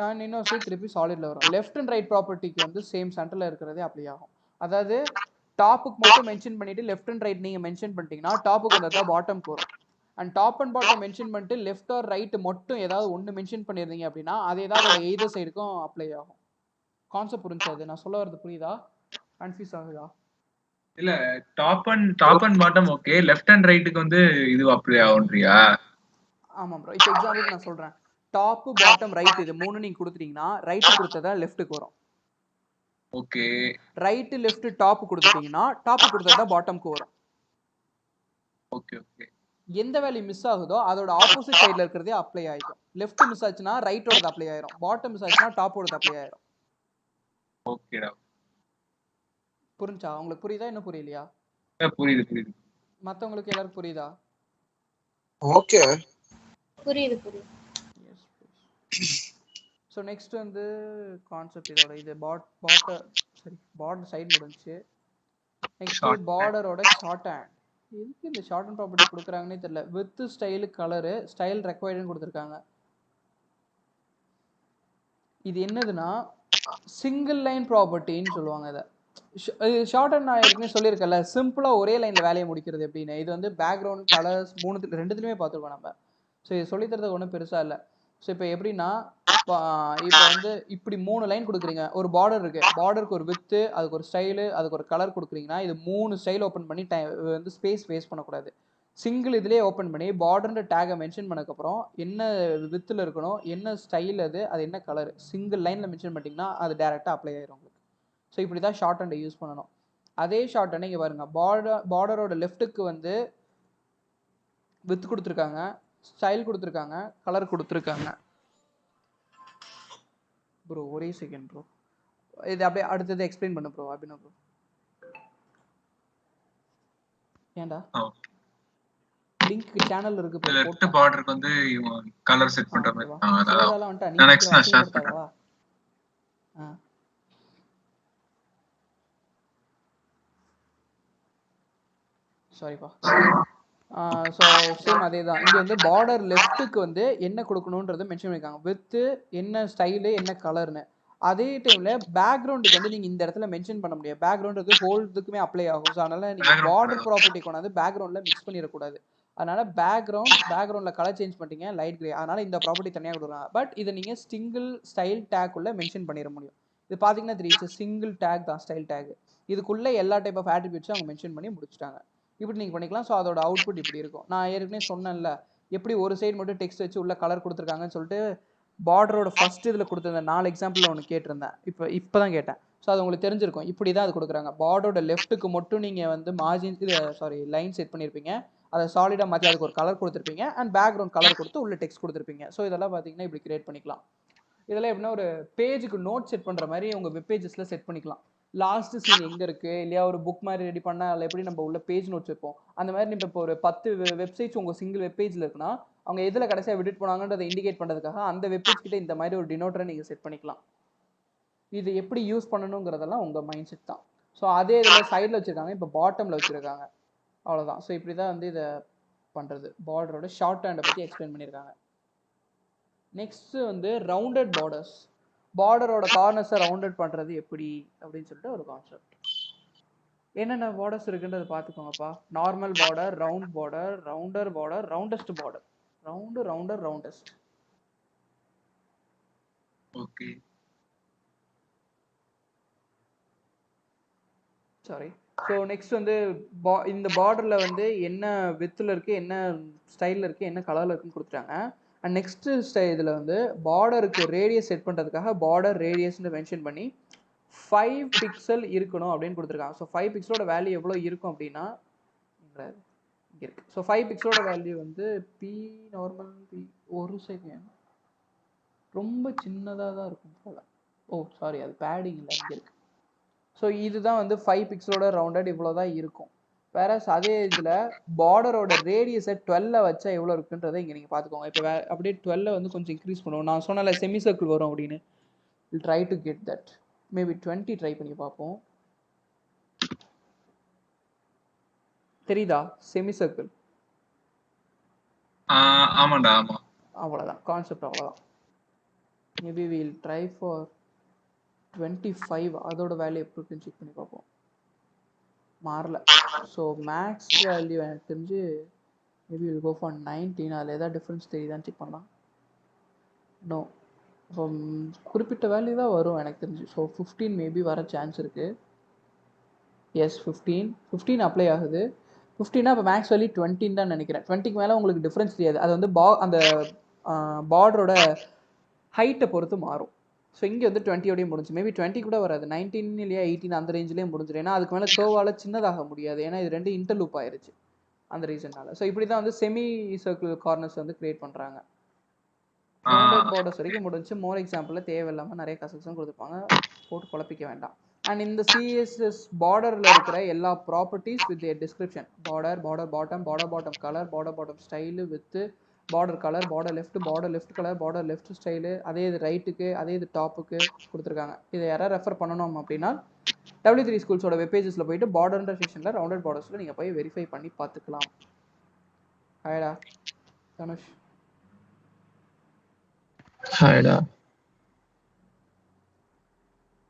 அண்ட் இன்னொரு சைடு திருப்பி சாலிட்ல வரும். லெஃப்ட் அண்ட் ரைட் ப்ராப்பர்ட்டிக்கு வந்து சேம் சென்டர்ல இருக்கிறதே அப்ளை ஆகும். அதாவது டாப்புக்கு மட்டும் மென்ஷன் பண்ணிட்டு லெஃப்ட் அண்ட் ரைட் நீங்க மென்ஷன் பண்ணிட்டீங்கன்னா டாப்புக்கு வந்தா பாட்டம்க்கு வரும். And top and bottom mention பண்ணிட்டு லெஃப்ட் ஆர் ரைட் மட்டும் ஏதாவது ஒன்று மென்ஷன் பண்ணியிருந்தீங்க அப்படின்னா அது ஏதாவது எய்தர் சைடுக்கும் அப்ளை ஆகும். கான்செப்ட் புரிஞ்சாது நான் சொல்ல வரது? புரியுதா? கன்ஃபியூஸ் ஆகுதா? இல்ல top and bottom okay, left and ரைட்டுக்கு வந்து இது அப்ளை ஆகும்ன்றியா? ஆமா ப்ரோ. இப்போ எக்ஸாம்பிளுக்கு நான் சொல்றேன், டாப் பாட்டம் ரைட் இது மூணு நீங்க கொடுத்துட்டீங்கன்னா ரைட் கொடுத்ததா லெஃப்ட்டுக்கு வரும். ஓகே. ரைட் லெஃப்ட் டாப் கொடுத்துட்டீங்கன்னா டாப் கொடுத்ததா பாட்டம்க்கு வரும். Okay okay. எந்த வேல்யூ மிஸ் ஆகுதோ அதோட ஆப்போசிட் சைடுல இருக்கிறதே அப்ளை ஆயிடும். லெஃப்ட் மிஸ் ஆச்சுன்னா ரைட்டோட அப்ளை ஆயிரும், பாட்டம் மிஸ் ஆச்சுன்னா டாப்போட அப்ளை ஆயிரும். ஓகேடா. புரிஞ்சா? உங்களுக்கு புரியுதா இன்னும் புரியலையா? புரியுது. மத்தவங்களுக்கு எல்லாருக்கும் புரியுதா? ஓகே புரியுது. Yes please. ஸோ நெக்ஸ்ட் வந்து கான்செப்ட் இதோட இது பார்டர் சைடு முடிஞ்சுச்சு. நெக்ஸ்ட் பார்டரோட ஷார்ட் ஹேண்ட். எதுக்கு இந்த ஷார்ட் ஹேண்ட் ப்ராப்பர்ட்டி கொடுக்குறாங்கன்னே தெரியல. வித் ஸ்டைல் கலரு ஸ்டைல் ரெக்வயர்டுன்னு கொடுத்துருக்காங்க. இது என்னதுன்னா சிங்கிள் லைன் ப்ராப்பர்ட்டின்னு சொல்லுவாங்க. இதை ஷார்ட் ஹேண்ட் நான் ஏற்கனவே சொல்லியிருக்கேன்ல, சிம்பிளாக ஒரே லைனில் வேலையை முடிக்கிறது எப்படின்னு. இது வந்து பேக்ரவுண்ட் கலர்ஸ் ரெண்டுத்துலையுமே பார்த்துருக்கோம் நம்ம. ஸோ இது சொல்லித்தரது ஒன்றும் பெருசாக இல்லை. ஸோ இப்போ எப்படின்னா இப்போ வந்து இப்படி 3 லைன் கொடுக்குறீங்க, ஒரு பார்டர் இருக்கு, பார்டருக்கு ஒரு வித்து, அதுக்கு ஒரு ஸ்டைலு, அதுக்கு ஒரு கலர் கொடுக்குறீங்கன்னா இது 3 ஸ்டைல் ஓப்பன் பண்ணி வந்து ஸ்பேஸ் வேஸ்ட் பண்ணக்கூடாது. சிங்கிள் இதுலேயே ஓப்பன் பண்ணி பார்டர்ன்ற டேகை மென்ஷன் பண்ணக்கப்புறம் என்ன வித்தில் இருக்கணும், என்ன ஸ்டைல் அது என்ன கலர், சிங்கிள் லைனில் மென்ஷன் பண்ணிட்டீங்கன்னா அது டேரெக்டாக அப்ளை ஆயிரும் உங்களுக்கு. ஸோ இப்படி தான் ஷார்ட் ஹேண்டை யூஸ் பண்ணணும். அதே ஷார்ட் ஹேண்டை இங்கே பாருங்க, பார்டரோட லெஃப்ட்டுக்கு வந்து வித் கொடுத்துருக்காங்க, ஸ்டைல் கொடுத்துருக்காங்க, கலர் கொடுத்துருக்காங்க. ப்ரோ ஒரே செகண்ட் ப்ரோ, இது அப்படியே அடுத்தது எக்ஸ்பிளைன் பண்ணு ப்ரோ. அபினவ் ப்ரோ ஏன்டா லிங்க் சேனல் இருக்கு ப்ரோ. லெஃப்ட் பார்டருக்கு வந்து கலர் செட் பண்ற மாதிரி. சிவதாலாம் வந்துட்டா நீ நெக்ஸ்ட் நான் ஸ்டார்ட் பண்றதா? சாரிப்பா. ஸோ சேம் அதே தான். இங்கே வந்து பார்டர் லெஃப்ட்டுக்கு வந்து என்ன கொடுக்கணுன்றது மென்ஷன் பண்ணியிருக்காங்க, வித்து என்ன ஸ்டைலு என்ன கலர்னு. அதே டைமில் பேக்ரவுண்டுக்கு வந்து நீங்கள் இந்த இடத்துல மென்ஷன் பண்ண முடியாது. பேக்ரவுண்டுக்கு ஹோல்டுக்குமே அப்ளை ஆகும். ஸோ அதனால் நீங்கள் பார்டர் ப்ராப்பர்ட்டி கொண்டாந்து பேக்ரவுண்டில் மிக்ஸ் பண்ணிடக்கூடாது. அதனால் பேக்ரவுண்டில் கலர் சேஞ்ச் பண்ணிட்டீங்க லைட் கிரே, அதனால் இந்த ப்ராப்பர்ட்டி தனியாக கொடுக்குறாங்க. பட் இதை நீங்கள் சிங்கிள் ஸ்டைல் டேக்குள்ளே மென்ஷன் பண்ணிட முடியும். இது பார்த்தீங்கன்னா தெரியும், சிங்கிள் டேக் தான் ஸ்டைல் டேக். இதுக்குள்ளே எல்லா டைப் ஆஃப் ஆட்ரிபியூட்ஸும் அவங்க மென்ஷன் பண்ணி முடிச்சிட்டாங்க. இப்படி நீங்கள் பண்ணிக்கலாம். ஸோ அதோட அவுட்புட் இப்படி இருக்கும். நான் ஏற்கனவே சொன்னேன்ல, எப்படி ஒரு சைடு மட்டும் டெக்ஸ்ட் வச்சு உள்ள கலர் கொடுத்துருக்காங்கன்னு சொல்லிட்டு பார்டரோட ஃபர்ஸ்ட் இதில் கொடுத்துருந்த 4 எக்ஸாம்பிள் ஒன்று கேட்டிருந்தேன். இப்போ தான் கேட்டேன். ஸோ அது உங்களுக்கு தெரிஞ்சிருக்கும். இப்படி தான் அது கொடுக்குறாங்க. பார்டரோட லெஃப்ட்டுக்கு மட்டும் நீங்கள் வந்து லைன் செட் பண்ணியிருப்பீங்க, அதை சாலிடாக மாற்றி அதுக்கு ஒரு கலர் கொடுத்துருப்பீங்க, அண்ட் பேக்ரவுண்ட் கலர் கொடுத்து உள்ள டெக்ஸ்ட் கொடுத்துருப்பீங்க. ஸோ இதெல்லாம் பார்த்தீங்கன்னா இப்படி கிரியேட் பண்ணிக்கலாம். இதெல்லாம் எப்படின்னா ஒரு பேஜுக்கு நோட் செட் பண்ணுற மாதிரி உங்கள் வெப் பேஜஸில் செட் பண்ணிக்கலாம். லாஸ்ட் சீன் எங்கே இருக்குது இல்லையா, ஒரு புக் மாதிரி ரெடி பண்ணால் அதில் எப்படி நம்ம உள்ள பேஜ் நோட்ஸ் வைப்போம், அந்த மாதிரி நீங்கள் இப்போ ஒரு 10 வெப்சைட்ஸ் உங்கள் சிங்கிள் வெப் பேஜில் இருக்குன்னா அவங்க எதில் கடைசியாக விசிட் பண்ணாங்கன்றதை இண்டிகேட் பண்ணுறதுக்காக அந்த வெப்பேஜ் கிட்ட இந்த மாதிரி ஒரு டினோட்டரை நீங்கள் செட் பண்ணிக்கலாம். இது எப்படி யூஸ் பண்ணணுங்கிறதெல்லாம் உங்கள் மைண்ட் செட் தான். ஸோ அதே இதில் சைடில் வச்சுருக்காங்க, இப்போ பாட்டமில் வச்சுருக்காங்க, அவ்வளோதான். ஸோ இப்படி தான் வந்து இதை பண்ணுறது. பார்டரோட ஷார்ட் ஹேண்டை பற்றி எக்ஸ்பிளைன் பண்ணியிருக்காங்க. நெக்ஸ்ட்டு வந்து ரவுண்டட் பார்டர்ஸ். பார்டரோட கார்னர்ஸை ரவுண்டட் பண்ணுறது எப்படி அப்படின்னு சொல்லிட்டு ஒரு கான்செப்ட். என்னென்ன பார்டர்ஸ் இருக்குன்றத பார்த்துக்கோங்கப்பா. Normal border, round border, rounder border, roundest border. Round, rounder, roundest. Okay. Sorry. So next வந்து இந்த பார்டரில் வந்து என்ன வித்தில் இருக்குது, என்ன ஸ்டைலில் இருக்குது, என்ன கலரில் இருக்குன்னு கொடுத்துட்டாங்க. அண்ட் நெக்ஸ்ட்டு இதில் வந்து பார்டருக்கு ரேடியஸ் செட் பண்ணுறதுக்காக பார்டர் ரேடியஸ்ன்னு மென்ஷன் பண்ணி 5 பிக்சல் இருக்கணும் அப்படின்னு கொடுத்துருக்காங்க. ஸோ 5 பிக்சலோட வேல்யூ எவ்வளோ இருக்கும் அப்படின்னா இங்கே இருக்கு. ஸோ 5 பிக்சலோட வேல்யூ வந்து பி நார்மல் பி. ஒரு செகண்ட், ரொம்ப சின்னதாக தான் இருக்கும் போல். ஓ சாரி, அது பேடிங் இல்லை, இங்கே இருக்கு. ஸோ இதுதான் வந்து 5 பிக்சலோட ரவுண்டட் இவ்வளோ தான் இருக்கும். வேற அதே இதில் பார்டரோட ரேடியஸை 12 வச்சா எவ்வளோ இருக்குன்றதை இங்கே நீங்கள் பார்த்துக்கோங்க. இப்போ அப்படியே 12 வந்து கொஞ்சம் இன்க்ரீஸ் பண்ணுவோம். நான் சொன்னால செமி சர்க்கிள் வரும் அப்படின்னு. Will try to get that. Maybe 20 try பண்ணி பார்ப்போம். தெரியுதா செமி சர்க்கிள்? ஆமாண்டா, ஆமா. அவ்வளோதான் கான்செப்ட், அவ்வளோதான். Maybe will try for 25. அதோட வேல்யூ எப்படி இருக்குன்னு செக் பண்ணி பார்ப்போம். மாறல. ஸோ மேக்ஸ் வேல்யூ எனக்கு தெரிஞ்சு மேபி வில் கோ ஃபார் 19. அதில் ஏதாவது டிஃப்ரென்ஸ் தெரியுதான்னு செக் பண்ணலாம். நோ, ஸோ குறிப்பிட்ட வேல்யூ தான் வரும் எனக்கு தெரிஞ்சு. ஸோ 15 மேபி வர சான்ஸ் இருக்குது. எஸ் 15 அப்ளை ஆகுது. 15 இப்போ மேக்ஸ் வேல்யூ 20 தான் நினைக்கிறேன். 20க்கு மேலே உங்களுக்கு டிஃப்ரென்ஸ் தெரியாது. அது வந்து அந்த பார்டரோட ஹைட்டை பொறுத்து மாறும். ஸோ இங்கே வந்து 20 முடிஞ்சு. மேபி 20 கூட வராது, 19 இல்லையா 18 அந்த ரேஞ்சிலே முடிஞ்சிடும். ஏன்னா அதுக்கு மேலே கர்வால் சின்னதாக முடியாது, ஏன்னா இது ரெண்டு இன்டர்லூப் ஆயிருச்சு அந்த ரீசன்னால. ஸோ இப்படி தான் வந்து செமி சர்க்கிள் கார்னர்ஸ் வந்து கிரியேட் பண்ணுறாங்க. பார்டர்ஸ் வரைக்கும் முடிஞ்சு. மோர் எக்ஸாம்பிளில் தேவையில்லாமல் நிறைய கசக்ஸும் கொடுத்துருப்பாங்க, போட்டு குழப்பிக்க வேண்டாம். அண்ட் இந்த சிஎஸ்எஸ் பார்டரில் இருக்கிற எல்லா properties with description. Border, border bottom, border bottom colour, border bottom style with border colour, border left colour, border left style, அதே இது ரைட்டுக்கு, அதே இது டாப்புக்கு கொடுத்துருக்காங்க. இதை யாராவது ரெஃபர் பண்ணணும் அப்படின்னா W3 ஸ்கூல்ஸோட வெப்பேஜஸில் போயிட்டு பார்டர்ன்ற செக்ஷனில் ரவுண்டட் பார்டர்ஸில் நீங்கள் போய் வெரிஃபை பண்ணி பார்த்துக்கலாம். ஹாய்டா தனுஷ். ஹாய்டா.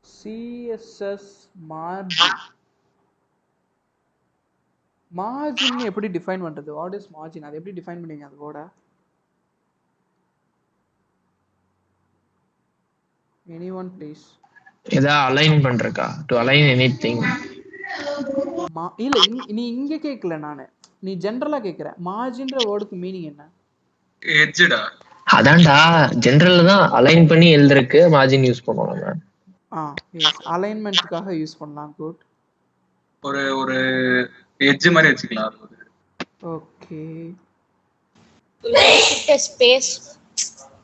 CSS மார்ஜின் எப்படி டிஃபைன் பண்றது? What is margin? அதை எப்படி டிஃபைன் பண்ணுவீங்க அது கூட? anyone please? இதா அலைன் பண்றக்கா, டு அலைன் எனிதிங். இல்ல நீ இங்க கேக்கல, நானு நீ ஜெனரலா கேக்குற. மார்ஜின்ற வேர்டுக்கு மீனிங் என்ன? எட்ஜ்டா. அதான்டா, ஜெனரல்ல தான் அலைன் பண்ணி எழுதுறதுக்கு மார்ஜின் யூஸ் பண்ணுவாங்க. எஸ், அலைன்மென்ட்காக யூஸ் பண்ணலாம். குட். ஒரு எட்ஜ் மாதிரி வச்சுக்கலாம். ஓகே, குறிப்பிட்ட ஸ்பேஸ்,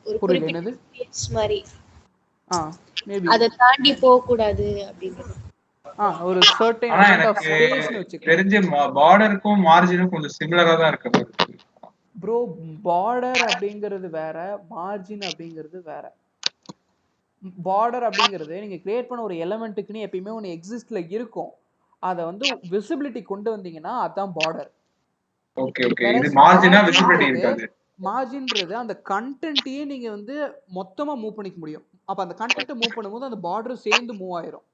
ஒரு புரியல குறிப்பிட்ட என்னது? ஸ்பேஸ் மாதிரி மேபி அத தாண்டி போக கூடாது அப்படிங்கிறது. ஒரு சர்டைன் ஆனா அமௌண்ட் ஆஃப் எனக்கு ஸ்பேஸ்னு வச்சுக்கலாம். தெரிஞ்ச பார்டருக்கும் மார்ஜினும் கொஞ்சம் சிமிலரா தான் இருக்கு ப்ரோ. பார்டர் அப்படிங்கிறது வேற, மார்ஜின் அப்படிங்கிறது வேற. பார்டர் அப்படிங்கிறது நீங்க கிரியேட் பண்ண ஒரு எலிமெண்ட்டுக்குன்னு எப்பயுமே ஒன்று எக்ஸிஸ்ட்ல இருக்கும். அதை வந்து விசிபிலிட்டி கொண்டு வந்தீங்கன்னா அதான் பார்டர். Okay okay. இது மார்ஜினா விசிபிலிட்டி இருக்காது. மார்ஜின்றது அந்த கண்டென்ட்டையே நீங்க வந்து மொத்தமா மூவ் பண்ணிக்க முடியும். அப்ப அந்த கண்டென்ட்டை மூவ் பண்ணும்போது அந்த பார்டர் சேர்ந்து மூவ் ஆயிரும்.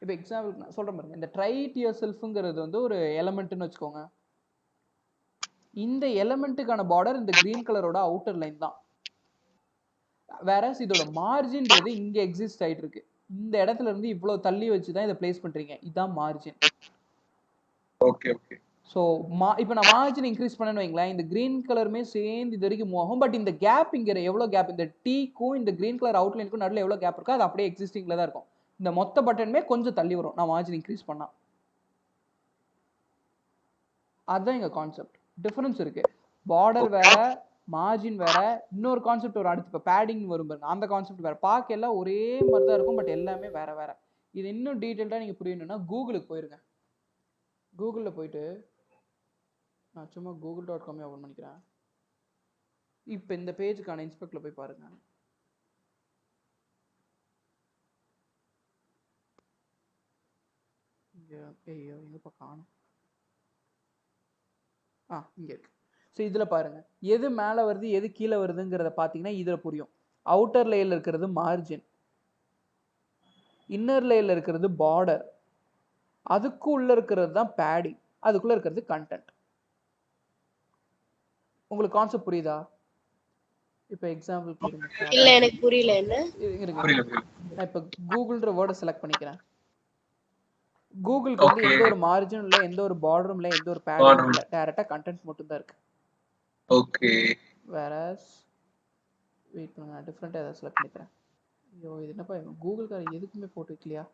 இப்போ எக்ஸாம்பிள் நான் சொல்றேன் பாருங்க. இந்த ட்ரை இட் யுவர்செல்ஃப்ங்கிறது வந்து ஒரு எலிமெண்ட்னு வச்சுக்கோங்க. இந்த எலிமெண்ட்டுக்கான பார்டர் இந்த கிரீன் கலரோட அவுட்டர் லைன் தான். வேற இதோட மார்ஜின்றது இங்க எக்ஸிஸ்ட் ஆயிட்டு இருக்கு. இந்த இடத்துல இருந்து இவ்வளவு தள்ளி வச்சு தான் இதை பிளேஸ் பண்றீங்க. இதுதான் மார்ஜின். Okay okay. ஸோ இப்போ நான் மார்ஜின் இன்க்ரீஸ் பண்ணேன்னு வைங்களேன், இந்த கிரீன் கலருமே சேர்ந்து இது வரைக்கும் மூவ் ஆகும். பட் இந்த கேப் இங்கே எவ்வளோ கேப், இந்த டீக்கும் இந்த கிரீன் கலர் அவுட்லைனுக்கும் நடுவில் எவ்வளோ கேப் இருக்கோ அது அப்படியே எக்ஸிஸ்டிங்ல தான் இருக்கும். இந்த மொத்த பட்டனுமே கொஞ்சம் தள்ளி வரும் நான் மார்ஜின் இன்க்ரீஸ் பண்ணா. அதுதான் எங்க கான்செப்ட். டிஃபரன்ஸ் இருக்கு. பார்டர் வேற, மார்ஜின் வேற. இன்னொரு கான்செப்ட் வரும் அடுத்து. இப்போ பேடிங் வரும் பாருங்க, அந்த கான்செப்ட் வேற. பார்க்க எல்லாம் ஒரே மாதிரி தான் இருக்கும், பட் எல்லாமே வேற வேற. இது இன்னும் டீட்டெயில்டாக நீங்கள் புரியணும்னா கூகுளுக்கு போயிருங்க. கூகுளில் போயிட்டு நான் சும்மா google.com ஓப்பன் பண்ணிக்கிறேன். இப்போ இந்த பேஜுக்கான இன்ஸ்பெக்டில் போய் பாருங்க. ஐயோ எங்கப்பா காணும். இங்கே இருக்கு. ஸோ இதில் பாருங்க, எது மேலே வருது எது கீழே வருதுங்கிறத பார்த்தீங்கன்னா இதில் புரியும். அவுட்டர் லேயரில் இருக்கிறது மார்ஜின், இன்னர் லேயர்ல இருக்கிறது பார்டர், அதுக்கு உள்ள இருக்கிறது தான் பேடிங், அதுக்குள்ள இருக்கிறது கண்டென்ட். உங்களுக்கு கான்செப்ட் புரியுதா? இப்போ எக்ஸாம்பிள் இல்ல எனக்கு புரியல. என்ன நான் இப்போ கூகுள்ன்ற வேர்டை செலக்ட் பண்ணிக்கிறேன். கூகுளுக்கு வந்து எந்த ஒரு மார்ஜினும் இல்லை, எந்த ஒரு பார்டரும் இல்லை, எந்த ஒரு பேடிங்கும் இல்லை, டைரக்டா கண்டென்ட் மட்டும் தான் இருக்கு. ஓகே. வேறஸ் வெயிட் பண்ணுங்க, நான் டிஃப்ரெண்டா ஏதாவது செலக்ட் பண்ணிக்கிறேன். ஐயோ இது என்னப்பா கூகுள்கார எதுக்குமே போட்டு வைக்கலையா?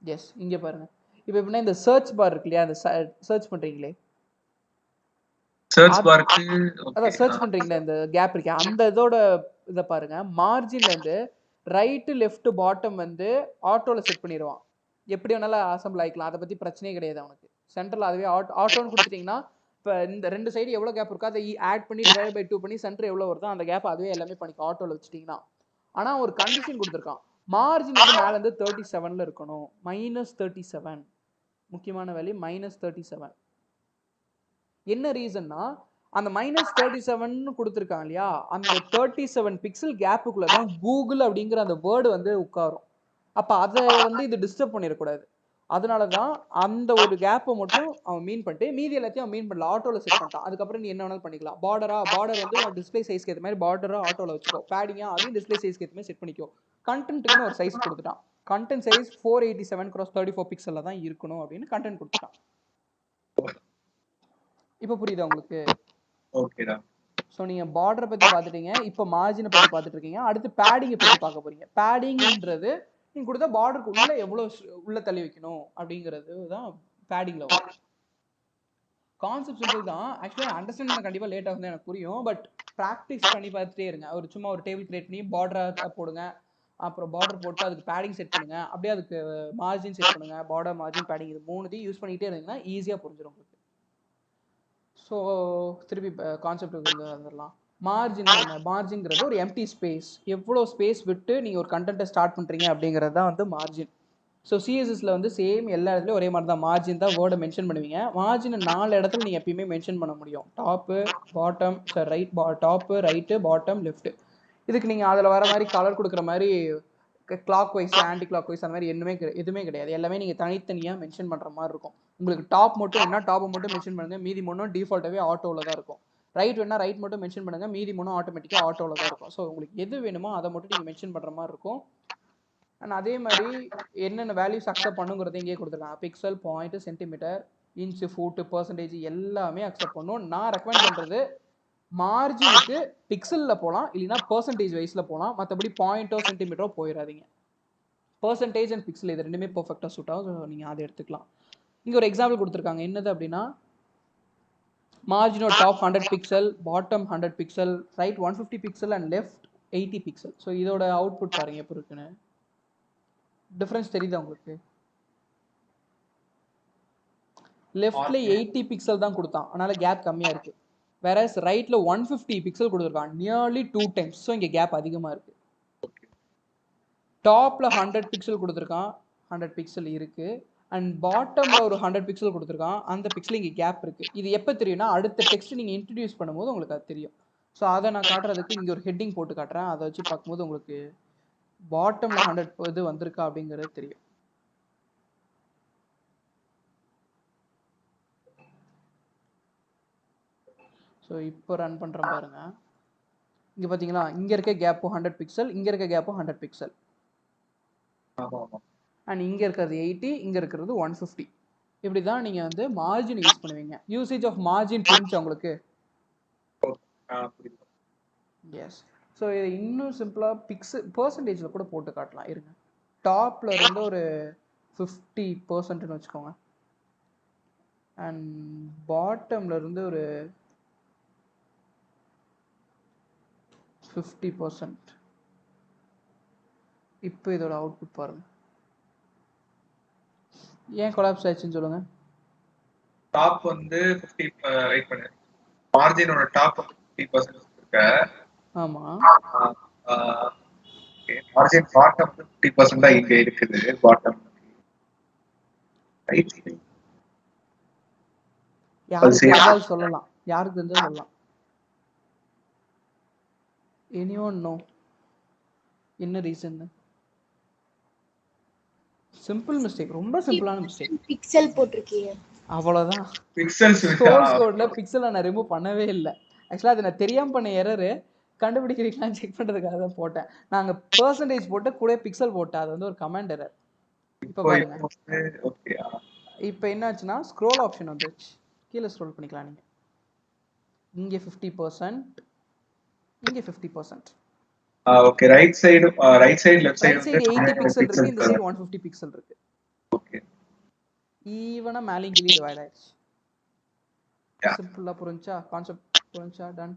எஸ், இங்க பாருங்க. இப்போ எப்படின்னா இந்த சர்ச் பார் இருக்கு இல்லையா, அந்த சர்ச் பண்றீங்களே, சர்ச் பாருக்கு அதான் சர்ச் பண்றீங்களா, இந்த கேப் இருக்கு, அந்த இதோட இதை பாருங்க. மார்ஜின்ல இருந்து ரைட்டு லெஃப்ட் பாட்டம் வந்து ஆட்டோல செட் பண்ணிடுவான். எப்படி வேணாலும் அசம்பிள் ஆயிக்கலாம், அதை பத்தி பிரச்சனையே கிடையாது அவனுக்கு. சென்டர்ல அதுவே ஆட்டோன்னு கொடுத்துட்டீங்கன்னா இப்போ இந்த ரெண்டு சைடு எவ்வளோ கேப் இருக்கோ அதை ஆட் பண்ணி டிவைட் பை 2 பண்ணி சென்டர் எவ்வளோ வருதோ அந்த கேப் அதுவே எல்லாமே பண்ணிக்கும் ஆட்டோல வச்சுட்டீங்கன்னா. ஆனால் ஒரு கண்டிஷன் கொடுத்துருக்கான், மார்ஜின் வந்து மேலே இருந்து 37ல இருக்கணும். -37 முக்கியமான வேல்யூ, -37. என்ன ரீசன்னா அந்த -37 கொடுத்துருக்காங்க இல்லையா, அந்த 37 பிக்சல் கேப்புக்குள்ள தான் கூகுள் அப்படிங்கிற அந்த வேர்டு வந்து உட்காரும். அப்போ அதை வந்து இது டிஸ்டர்ப் பண்ணிடக்கூடாது. அதனால தான் அந்த ஒரு கேப்பை மட்டும் அவன் மீன் பண்ணிட்டு மீதி எல்லாத்தையும் அவன் மீன் பண்ணல, ஆட்டோவில் செட் பண்ணிட்டான். அதுக்கப்புறம் நீ என்ன வேணாலும் பண்ணிக்கலாம். பார்டர் வந்து டிஸ்பிளே சைஸ்க்கு ஏற்ற மாதிரி பார்டரா ஆட்டோவில் வச்சுக்கோ, பேடிங்கா அதையும் டிஸ்பிளே சைஸ்க்கு ஏற்ற மாதிரி செட் பண்ணிக்கோ. கண்டென்ட்டுக்குன்னு ஒரு சைஸ் கொடுத்துட்டான். கண்டென்ட் சைஸ் 487x34 பிக்சலில் தான் இருக்கணும் அப்படின்னு கண்டென்ட் கொடுத்துட்டான். இப்போ புரியுதா உங்களுக்கு? ஓகேடா. ஸோ நீங்கள் பார்டரை பற்றி பார்த்துட்டீங்க, இப்போ மார்ஜினை பற்றி பார்த்துட்டு இருக்கீங்க. அடுத்து பேடிங்கை பற்றி பார்க்க போறீங்க. பேடிங்ன்றது நீங்கள் கொடுத்தா பார்டருக்கு உள்ள எவ்வளோ உள்ள தள்ளி வைக்கணும் அப்படிங்கிறது தான் பேடிங்கில் வரும். கான்செப்ட் சிம்பிள் தான். ஆக்சுவலாக அண்டர்ஸ்டாண்ட் பண்ண கண்டிப்பாக லேட் ஆகும், எனக்கு புரியும். பட் ப்ராக்டிஸ் பண்ணி பார்த்துட்டே இருங்க. சும்மா ஒரு டேபிள் கிரியேட் பண்ணி பார்டராக போடுங்க, அப்புறம் பார்டர் போட்டு அதுக்கு பேடிங் செட் பண்ணுங்க, அப்படியே அதுக்கு மார்ஜின் செட் பண்ணுங்க, பார்டர் மார்ஜின் பேடிங் இது மூணுத்தையும் யூஸ் பண்ணிக்கிட்டே இருந்தீங்கன்னா ஈஸியாக புரிஞ்சிடும் உங்களுக்கு. ஸோ திருப்பி கான்செப்டுக்கு வந்துடலாம். மார்ஜின்ங்கிறது ஒரு எம்டி ஸ்பேஸ், எவ்வளோ ஸ்பேஸ் விட்டு நீங்கள் ஒரு கண்டென்ட்டை ஸ்டார்ட் பண்ணுறீங்க அப்படிங்கிறது தான் வந்து மார்ஜின். ஸோ சிஎஸ்எஸ்ல வந்து சேம் எல்லா இடத்துலையும் ஒரே மாதிரி தான் மார்ஜின் தான் வேர்டை மென்ஷன் பண்ணுவீங்க. மார்ஜினை 4 இடத்துல நீங்கள் எப்பயுமே மென்ஷன் பண்ண முடியும். Top bottom top right bottom left. இதுக்கு நீங்கள் அதில் வர மாதிரி கலர் கொடுக்குற மாதிரி clockwise anticlockwise அந்த மாதிரி எதுவுமே கிடையாது. எல்லாமே நீங்கள் தனித்தனியாக மென்ஷன் பண்ணுற மாதிரி இருக்கும். உங்களுக்கு டாப் மட்டும் என்ன டாப்பை மட்டும் மென்ஷன் பண்ணுங்க, மீதி மூணும் டிஃபால்ட்டாகவே ஆட்டோவில் தான் இருக்கும். ரைட் வேணா ரைட் மட்டும் மென்ஷன் பண்ணுங்க, மீதி மூணும் ஆட்டோமேட்டிக்காக ஆட்டோவில் தான் இருக்கும். ஸோ உங்களுக்கு எது வேணுமோ அதை மட்டும் நீங்கள் மென்ஷன் பண்ணுற மாதிரி இருக்கும். அண்ட் அதே மாதிரி என்னென்ன வேல்யூஸ் அக்செப்ட் பண்ணுங்கிறத இங்கே கொடுத்துருக்காங்க. Pixel, point, centimetre, inch, food, percentage எல்லாமே அக்செப்ட் பண்ணும். நான் ரெக்கமெண்ட் பண்ணுறது மார்ஜினுக்கு பிக்சலில் போகலாம், இல்லைன்னா பர்சன்டேஜ் வைஸில் போகலாம். மற்றபடி பாயிண்ட்டோ சென்டிமீட்டரோ போயிடாதீங்க. பர்சன்டேஜ் அண்ட் பிக்சல் இது ரெண்டுமே பர்ஃபெக்டாக சூட் ஆகும். ஸோ நீங்கள் அதை எடுத்துக்கலாம். இங்கே ஒரு எக்ஸாம்பிள் கொடுத்துருக்காங்க. என்னது அப்படின்னா மார்ஜினோ top 100 pixel, bottom 100 pixel, right 150 pixel and left 80 pixel. So இதோட அவுட்புட் பாருங்க எப்படி இருக்குன்னு. டிஃபரன்ஸ் தெரியுதா உங்களுக்கு? லெஃப்ட்ல 80 பிக்சல் தான் கொடுத்தான், அதனால கேப் கம்மியா இருக்கு. வேற ரைட்ல 150 பிக்சல் கொடுத்துருக்கான், நியர்லி 2 டைம்ஸ். ஸோ இங்கே கேப் அதிகமா இருக்கு. டாப்ல 100 பிக்சல் கொடுத்துருக்கான், 100 பிக்சல் இருக்கு. அண்ட் பாட்டம்ல ஒரு 100 பிக்சல் கொடுத்துருக்கான், அந்த பிக்சல் இங்கே கேப் இருக்கு. இது எப்போ தெரியும்னா அடுத்த டெக்ஸ்ட் நீங்க இன்ட்ரடியூஸ் பண்ணும்போது உங்களுக்கு அது தெரியும். ஸோ அதை நான் காட்டுறதுக்கு இங்கே ஒரு ஹெட்டிங் போட்டு காட்டுறேன். அதை வச்சு பார்க்கும்போது உங்களுக்கு பாட்டம்ல 100 இது வந்திருக்கா அப்படிங்கிறது தெரியும். ஸோ இப்போ ரன் பண்ணுறேன் பாருங்க. இங்கே பார்த்தீங்களா, இங்கே இருக்க கேப்பும் 100 பிக்சல், இங்கே இருக்க கேப்பும் 100 பிக்சல். அண்ட் இங்கே இருக்கிறது 80, இங்கே இருக்கிறது 150. இப்படி தான் நீங்கள் வந்து மார்ஜின் யூஸ் பண்ணுவீங்க. யூசேஜ் ஆஃப் மார்ஜின் புரிஞ்சு உங்களுக்கு? எஸ். ஸோ இதை இன்னும் சிம்பிளாக பர்சன்டேஜில் கூட போட்டு காட்டலாம். இருங்க, டாப்பில் இருந்து ஒரு 50%ன்னு வச்சுக்கோங்க. அண்ட் பாட்டம்ல இருந்து ஒரு 50%. இப்போ இதோட அவுட்புட் பாருங்க. ஏன் கொலாப்ஸ் ஆயிடுச்சுன்னு சொல்லுங்க. டாப் வந்து 50 ரைட் பண்ணு. மார்ஜினோட டாப் 50% இருக்க. ஆமா. மார்ஜின் பாட்டம் 50% தான் இங்க இருக்குது. Bottom right. யாருக்கு சொல்லலாம், யாருக்கு தெரிஞ்சா சொல்லலாம். Anyone know என்ன ரீசன்? சிம்பிள் மிஸ்டேக், ரொம்ப சிம்பிளான மிஸ்டேக். பிக்சல் போட்டிருக்கீங்க. அவ்வளவுதான். பிக்சல்ஸ் சோர்ஸ் கோட்ல பிக்சலை நான் ரிமூவ் பண்ணவே இல்லை. ஆக்சுவலாக அது நான் தெரியாம பண்ண எரரு, கண்டுபிடிக்கிறீங்களான்னு செக் பண்றதுக்காக தான் போட்டேன். நாங்க பெர்சன்டேஜ் போட்டு கூட பிக்சல் போட்டேன், அது வந்து ஒரு கமெண்ட் எரர். இப்போ பாருங்க, ஓகே. இப்போ என்னாச்சுன்னா ஸ்க்ரோல் ஆப்ஷன் வந்துச்சு, கீழே ஸ்க்ரோல் பண்ணிக்கலாம் நீங்க. இங்கே 50%, இங்கே 50%. Okay. Right side left side right side 80 pixel இருக்கு, இந்த சைடு 150 பிக்சல் இருக்கு. ஓகே. ஈவனா மேலிங் கீழே டிவைட் ஆயிடுச்சு. சிம்பிளா புரிஞ்சா? கான்செப்ட் புரிஞ்சா? டன்.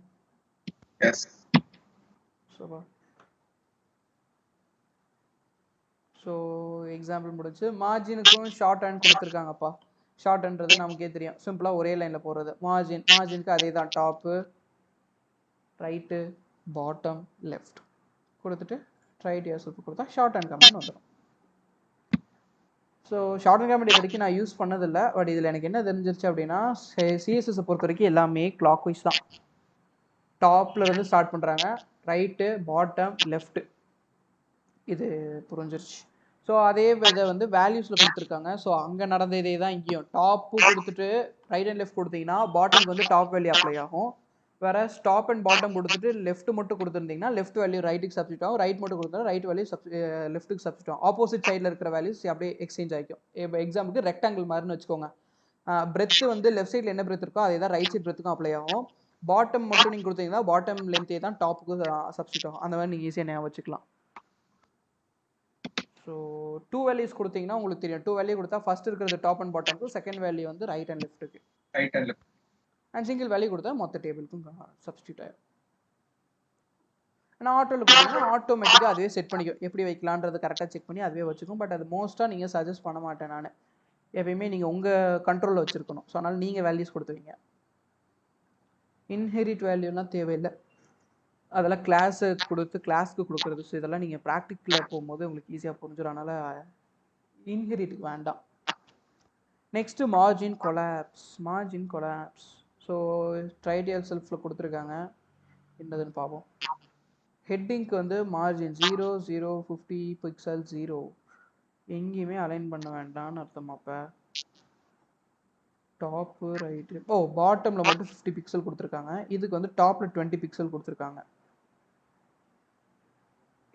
எஸ். ஸோ எக்ஸாம்பிள் முடிச்சு. மார்ஜினுக்கும் ஷார்ட் ஹேண்ட் கொடுத்துருக்காங்கப்பா. ஷார்ட் ஹேண்ட்றது நமக்கே தெரியும், சிம்பிளாக ஒரே லைனில் போகிறது. மார்ஜினுக்கு அதே தான், டாப்பு ரைட்டு பாட்டம் லெஃப்ட் கொடுத்துட்டு ட்ரைட் யோர்செல்ஃப் கொடுத்தா ஷார்ட் ஹேண்ட் கமெண்ட் வந்துடும். ஸோ ஷார்ட் ஹேண்ட் கமெண்ட் இது வரைக்கும் நான் யூஸ் பண்ணதில்லை. பட் இதில் எனக்கு என்ன தெரிஞ்சிருச்சு அப்படின்னா, சிஎஸ்எஸை பொறுத்த வரைக்கும் எல்லாமே கிளாக் வைஸ் தான். டாப்ல இருந்து ஸ்டார்ட் பண்ணுறாங்க, ரைட்டு பாட்டம் லெஃப்ட், இது புரிஞ்சிருச்சு. ஸோ அதே இதை வந்து வேல்யூஸில் கொடுத்துருக்காங்க. ஸோ அங்கே நடந்த இதே தான் இங்கேயும். டாப்பு கொடுத்துட்டு ரைட் அண்ட் லெஃப்ட் கொடுத்தீங்கன்னா பாட்டமுக்கு வந்து டாப் வேல்யூ அப்ளை ஆகும். வேற டாப் அண்ட் பாட்டம் கொடுத்துட்டு லெஃப்ட் மட்டும் கொடுத்துருந்தீங்கன்னா லெஃப்ட் வேல்யூ ரைட்டுக்கு சப்ஸ்டிட் ஆகும், ரைட் மட்டும் கொடுத்தா ரைட் வேல்யூ லெஃப்ட்டுக்கு சப்ஸ்டிட் ஆகும். ஆப்போசிட் சைடில் இருக்கிற வேல்யூஸ் அப்படியே எக்ஸ்சேஞ்ச் ஆகிக்கும். இப்போ எக்ஸாம்பிளுக்கு ரெக்டாங்கிள் மாதிரின்னு வச்சுக்கோங்க. பிரெத் வந்து லெஃப்ட் சைடில் என்ன பிரெத் இருக்கோ அதே தான் ரைட் சைட் பிரெத்துக்கும் அப்ளை ஆகும். பாட்டம் மட்டும் நீங்கள் கொடுத்தீங்கன்னா பாட்டம் லென்த்தே தான் டாப்புக்கு சப்ஸ்டிட் ஆகும். அந்த மாதிரி நீங்கள் ஈஸியாக ஞாபகம் வச்சுக்கலாம். ஸோ 2 வேல்யூஸ் கொடுத்தீங்கன்னா உங்களுக்கு தெரியும். 2 வேல்யூ கொடுத்தா ஃபர்ஸ்ட் இருக்கிறது டாப் அண்ட் பாட்டம்க்கு, செகண்ட் வேல்யூ வந்து ரைட் அண்ட் லெஃப்ட்டுக்கு, அண்ட் சிங்கிள் வேல்யூ கொடுத்தா மொத்த டேபிளுக்கும் சப்ஸ்டியூட் ஆயிடும். ஆனால் ஆட்டோவில் கொடுத்தீங்கன்னா ஆட்டோமேட்டிக்காக அதுவே செட் பண்ணிக்கும், எப்படி வைக்கலான்றது கரெக்டாக செக் பண்ணி அதுவே வச்சுக்கும். பட் அது மோஸ்ட்டாக நீங்கள் சஜஸ்ட் பண்ண மாட்டேன் நான். எப்பயுமே நீங்கள் உங்கள் கண்ட்ரோலில் வச்சுருக்கணும். ஸோ அதனால் நீங்கள் வேல்யூஸ் கொடுத்துவீங்க. இன்ஹெரிட் வேல்யூலாம் தேவையில்லை, அதெல்லாம் கிளாஸுக்கு கொடுக்குறது. ஸோ இதெல்லாம் நீங்கள் ப்ராக்டிக்கலில் போகும்போது உங்களுக்கு ஈஸியாக புரிஞ்சிடும். அதனால் இன்ஹெரிட்டுக்கு வேண்டாம். Next margin collapse. So try it யோர்செல்ஃபில் கொடுத்துருக்காங்க, என்னதுன்னு பார்ப்போம். ஹெட்டிங்க்கு வந்து மார்ஜின் 0 0 50 பிக்சல் 0, எங்கேயுமே அலைன் பண்ண வேண்டாம்னு அர்த்தம். அப்போ டாப்பு ரைட்டு, பாட்டமில் மட்டும் 50 பிக்சல் கொடுத்துருக்காங்க. இதுக்கு வந்து டாப்பில் 20 பிக்சல் கொடுத்துருக்காங்க.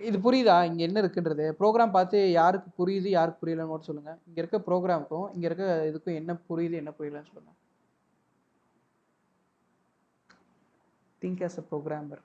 இது புரியுதா இங்கே என்ன இருக்குன்றது? ப்ரோக்ராம் பார்த்து யாருக்கு புரியுது யாருக்கு புரியலன்னு மட்டும் சொல்லுங்கள். இங்கே இருக்க ப்ரோக்ராமுக்கும் இங்கே இருக்க இதுக்கும் என்ன புரியுது என்ன புரியலன்னு சொல்லுங்கள். Think as a programmer.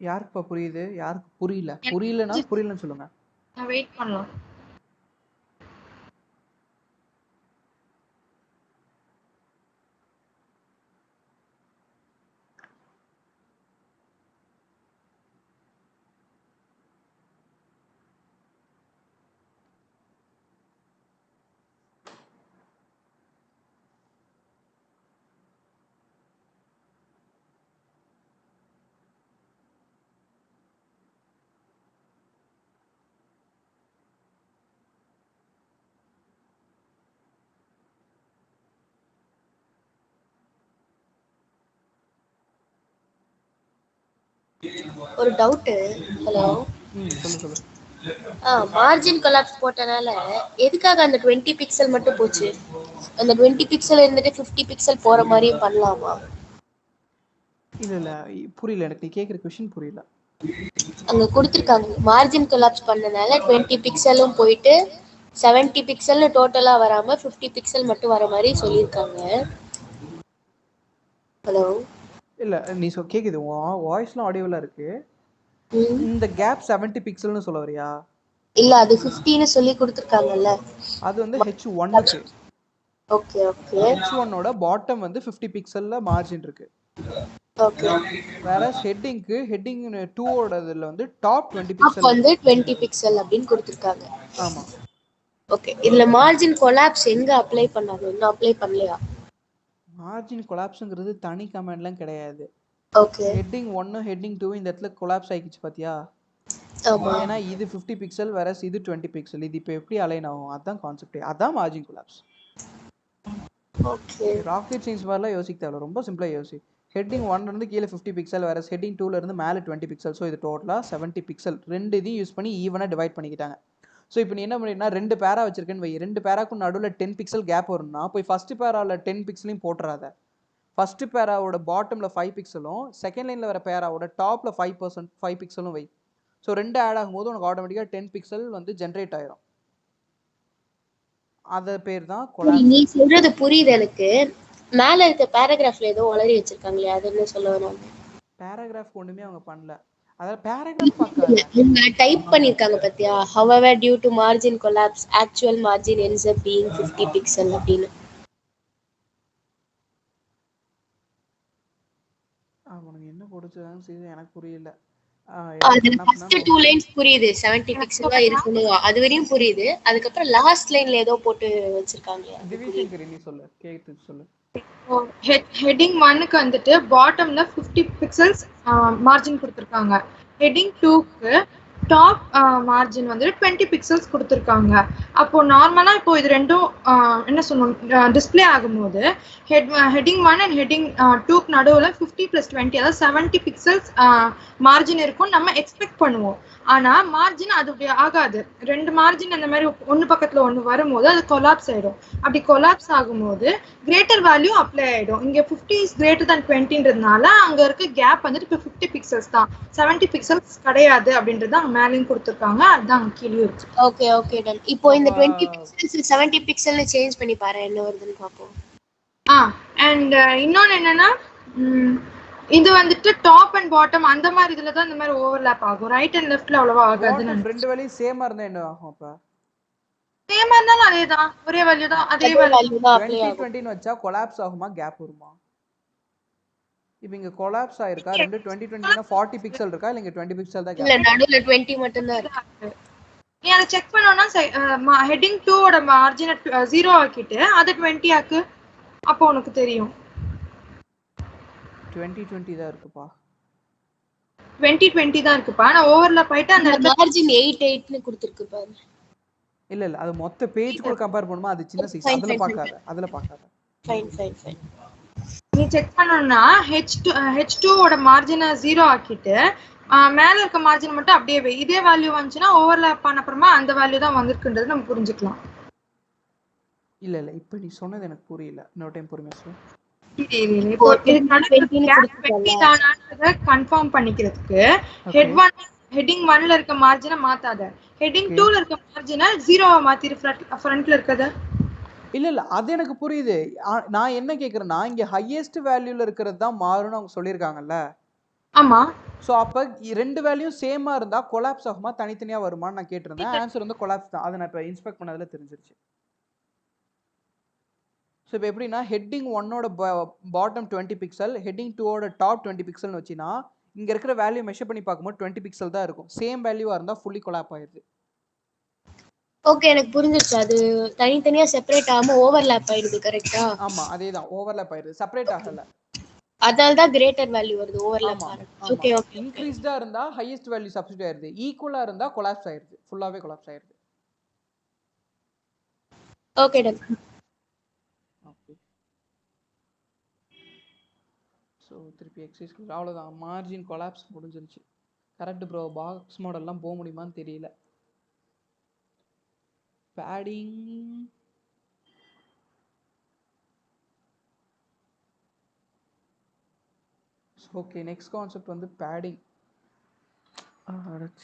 யாருக்குப்பா புரியுது யாருக்கு புரியலன்னா புரியலன்னு சொல்லுங்க. நான் வெயிட் பண்ணலாம். ஒரு டவுட். ஹலோ, சொல்லு. மார்ஜின் கொலாப்ஸ் போட்டனால எதுக்காக அந்த 20 பிக்சல் மட்டும் போச்சு? அந்த 20 பிக்சல் இருந்துட்டு 50 பிக்சல் போற மாதிரியும் பண்ணலாமா? இல்ல புரியல, எனக்கு நீ கேக்குற क्वेश्चन புரியல. அங்க கொடுத்திருக்காங்க மார்ஜின் கொலாப்ஸ் பண்ணனால 20 பிக்சலும் போயிட்டு 70 பிக்சல் டோட்டலா வராம 50 பிக்சல் மட்டும் வர மாதிரி சொல்லிருக்காங்க. ஹலோ, இல்ல நீ கேக்குது, வாய்ஸ்லாம் ஆடியோல இருக்கு. இந்த கேப் 70 பிக்சல்னு சொல்ல வரியா? இல்ல, அது 50 னு சொல்லி கொடுத்திருக்காங்கல்ல, அது வந்து H1 க்கு. ஓகே H1 ஓட பாட்டம் வந்து 50 பிக்சல்ல மார்ஜின் இருக்கு. ஓகே. வேற ஹெட்டிங் 2 ஓடதுல வந்து டாப் 20 பிக்சல் வந்து 20 பிக்சல் அப்படினு கொடுத்திருக்காங்க. ஆமா. ஓகே, இதுல மார்ஜின் கொலாப்ஸ் எங்க அப்ளை பண்ணாங்க? இன்னும் அப்ளை பண்ணலையா? மார்ஜின் கொலாப்ஸ்ங்கிறது தனி கமாண்ட்லாம் கிடையாது. ஓகே ஹெட்டிங் 1 ஹெட்டிங் 2 இந்த இடத்துல கொலாப்ஸ் ஆகிடுச்சு பாத்தியா? ஆமா ஏன்னா இது 50 பிக்சல் வேற இது 20 பிக்சல். இது இப்போ எப்படி அலைன் ஆகும்? அதான் கான்செப்ட். அதான் margin collapse. Okay rocket science மாதிரிலாம் யோசிக்க தேவையில்ல, ரொம்ப சிம்பிளா யோசி. ஹெட்டிங் 1 இருந்து கீழே 50 பிக்சல் வேற ஹெட்டிங் 2ல இருந்து மேலே 20 பிக்சல். ஸோ இது டோட்டலா 70 பிக்சல். ரெண்டு இதையும் யூஸ் பண்ணி ஈவனா டிவைட் பண்ணிக்கிட்டாங்க. ஸோ இப்போ நீ என்ன பண்ணினா 2 பேரா வச்சிருக்கேன்னு வை, 2 பேராக்கும் நடுவில் 10 பிக்சல் கேப் வரும்னா போய் ஃபர்ஸ்ட் பேரால 10 பிக்சலையும் போட்டுறாத. ஃபர்ஸ்ட் பேராவோட பாட்டம்ல 5 பிக்சலும் செகண்ட் லைன்ல வர பேராவோட டாப்ல 5 பிக்சலும் வை. ஸோ ரெண்டு ஆட் ஆகும்போது உனக்கு ஆட்டோமேட்டிக்காக 10 பிக்சல் வந்து ஜென்ரேட் ஆயிரும். அது பேர் தான் கொலாப்ஸ். நீ சொல்றது புரியுது எனக்கு. மேல இருக்க பேராகிராஃப்ல ஏதோ உளறி வச்சிருக்காங்களே, அது என்ன சொல்ல வராங்க? பேராகிராஃப் ஒண்ணுமே அவங்க பண்ணல. அதாவது பேராகிராஃப் பார்க்காத, இவங்க டைப் பண்ணிருக்காங்க பாத்தியா, however due to margin collapse actual margin ends up being 50 pixel அப்படின்னு. அவனுக்கு என்ன பிடிச்சதான்னு சரி எனக்கு புரியல. அதுல ஃபர்ஸ்ட் 2 லைன்ஸ் புரியுது 70 பிக்சலா இருக்குன்னு, அது வரையும் புரியுது. அதுக்கப்புறம் லாஸ்ட் லைன்ல ஏதோ போட்டு வச்சிருக்காங்க. திவிசங்கரி நீ சொல்லு, கேட்டு சொல்லு. ஹெட்டிங் 1க்கு வந்துட்டு பாட்டம்ல 50 பிக்சல்ஸ் மார்ஜின் கொடுத்துருக்காங்க. ஹெட்டிங் 2க்கு டாப் மார்ஜின் வந்துட்டு 20 பிக்சல்ஸ் கொடுத்துருக்காங்க. அப்போ நார்மலா இப்போ இது ரெண்டும் என்ன சொல்லணும், டிஸ்பிளே ஆகும்போது ஹெட்டிங் 1 அண்ட் ஹெட்டிங் 2க்கு நடுவில் 50 + 20 அதாவது 70 பிக்சல்ஸ் மார்ஜின் இருக்கும் நம்ம எக்ஸ்பெக்ட் பண்ணுவோம். ஆனா மார்ஜின் அது அப்படி ஆகாது. ரெண்டு மார்ஜின் அந்த மாதிரி ஒன்று பக்கத்துல ஒன்று வரும்போது அது கொலாப்ஸ் ஆயிடும். அப்படி கொலாப்ஸ் ஆகும்போது கிரேட்டர் வேல்யூ அப்ளை ஆயிடும். இங்க 50 இஸ் கிரேட்டர் than 20ன்றதுனால அங்க இருக்க கேப் வந்துட்டு இப்போ 50 பிக்சல்ஸ் தான், 70 பிக்சல்ஸ் கிடையாது அப்படின்றது அங்க மேலேயும் கொடுத்துருக்காங்க. அதுதான் அங்க கீழே இருக்கு. Okay okay done. இப்போ இந்த 20 பிக்சல்ஸ் 70 பிக்சல்னு சேஞ்ச் பண்ணி பாரு என்ன வருதுன்னு பாப்போம். அண்ட் இன்னொன்னு என்னன்னா, இது வந்துட்டு டாப் அண்ட் பாட்டம் அந்த மாதிரி இதுல தான் இந்த மாதிரி ஓவர்லாப் ஆகும். ரைட் அண்ட் லெஃப்ட்ல அவ்வளவா ஆகாது. ரெண்டு வேலையும் சேமா இருந்தா என்ன ஆகும்? அப்ப சேமா இருந்தாலும் அதேதான், ஒரே வேல்யூ தான், அதே வேல்யூ தான் அப்ளை 20 ஆகும். 20ன்னு வச்சா கொலாப்ஸ் ஆகுமா கேப் வருமா? இப்போ இங்க கொலாப்ஸ் ஆயிருக்கா? ரெண்டு 20 20னா 40 பிக்சல் இருக்கா இல்ல இங்க 20 பிக்சல் தான் இல்ல கேப்? நடுவுல 20 மட்டும் தான் இருக்கு. நீ அதை செக் பண்ணோம்னா ஹெட்டிங் 2 ஓட மார்ஜினை 0 ஆக்கிட்டு அதை 20 ஆக்கு, அப்போ உனக்கு தெரியும் 20 20 தான் இருக்குப்பா. 20 20 தான் இருக்குப்பா. நான் ஓவர்லாப் ஆயிட்டு அந்த மார்ஜின் 8 8னு கொடுத்திருக்கு பாரு. இல்ல இல்ல அது மொத்த பேஜ் கூட கம்பேர் பண்ணுமா? அது சின்ன சைஸ், அதுல பார்க்காத, அதுல பார்க்காத. Fine fine fine. நீ செக் பண்ணனும்னா H2 ஓட மார்ஜினை 0 ஆக்கிட்டு மேல இருக்க மார்ஜின் மட்டும் அப்படியே வை. இதே வேல்யூ வந்துச்சுன்னா ஓவர்லாப் பண்ண அப்புறமா அந்த வேல்யூ தான் வந்திருக்குன்றது நம்ம புரிஞ்சுக்கலாம். இல்ல இல்ல இப்போ நீ சொன்னது எனக்கு புரியல, இன்னொரு டைம் பொறுமையா சொல்லு. கன்ஃபார்ம் பண்ணிக்கிறதுக்கு ஹெட்டிங் 1ல இருக்க மார்ஜினை மாத்தாத, ஹெட்டிங் 2ல இருக்க மார்ஜினை 0வா மாத்திரு ஃப்ரண்ட்ல இருக்கத. இல்ல இல்ல அது எனக்கு புரியுது. நான் என்ன கேக்குறேன்னா இங்க ஹையஸ்ட் வேல்யூல இருக்கிறது தான் மாறும்னு அவங்க சொல்லிருக்காங்கல்ல. ஆமா. சோ அப்ப ரெண்டு வேல்யூ சேமா இருந்தா கொலாப்ஸ் ஆகுமா தனித்தனியா வருமான்னு நான் கேட்டிருந்தேன். ஆன்சர் வந்து கொலாப்ஸ் தான். அதை நான் இப்போ இன்ஸ்பெக்ட் பண்ணதுல தெரிஞ்சிருச்சு. ஸோ இப்போ எப்படின்னா ஹெட்டிங் 1ஓட பாட்டம் 20 பிக்சல், ஹெட்டிங் 2ஓட டாப் 20 பிக்சல்னு வச்சுன்னா இங்க இருக்கிற வேல்யூ மெஷர் பண்ணி பார்க்கும்போது 20 பிக்சல் தான் இருக்கும். சேம் வேல்யூவா இருந்தா ஃபுல்லி கொலாப் ஆயிருது. ஓகே எனக்கு புரிஞ்சிருச்சு. அது தனித்தனியா செப்பரேட் ஆகாம ஓவர்லாப் ஆயிடுது. கரெக்ட்டா? ஆமா அதேதான், ஓவர்லாப் ஆயிருது, செப்பரேட் ஆகல. அதனால தான் கிரேட்டர் வேல்யூ வருது, ஓவர்லாப் ஆகுது. Okay okay. இன்க்ரீஸ்டா இருந்தா ஹையஸ்ட் வேல்யூ சப்ஸ்டிட் ஆயிருது, ஈக்குவலா இருந்தா கொலாப்ஸ் ஆயிருது, ஃபுல்லாவே கொலாப்ஸ் ஆயிருது. Okay done. ஓகே ஸோ திருப்பி எக்ஸசைஸ் அவ்வளோதான். மார்ஜின் கொலாப்ஸ் முடிஞ்சிருச்சு. Correct bro. பாக்ஸ் மாடல்லாம் போக முடியுமான்னு தெரியல. Padding okay. நெக்ஸ்ட் கான்செப்ட் வந்து பேடிங்.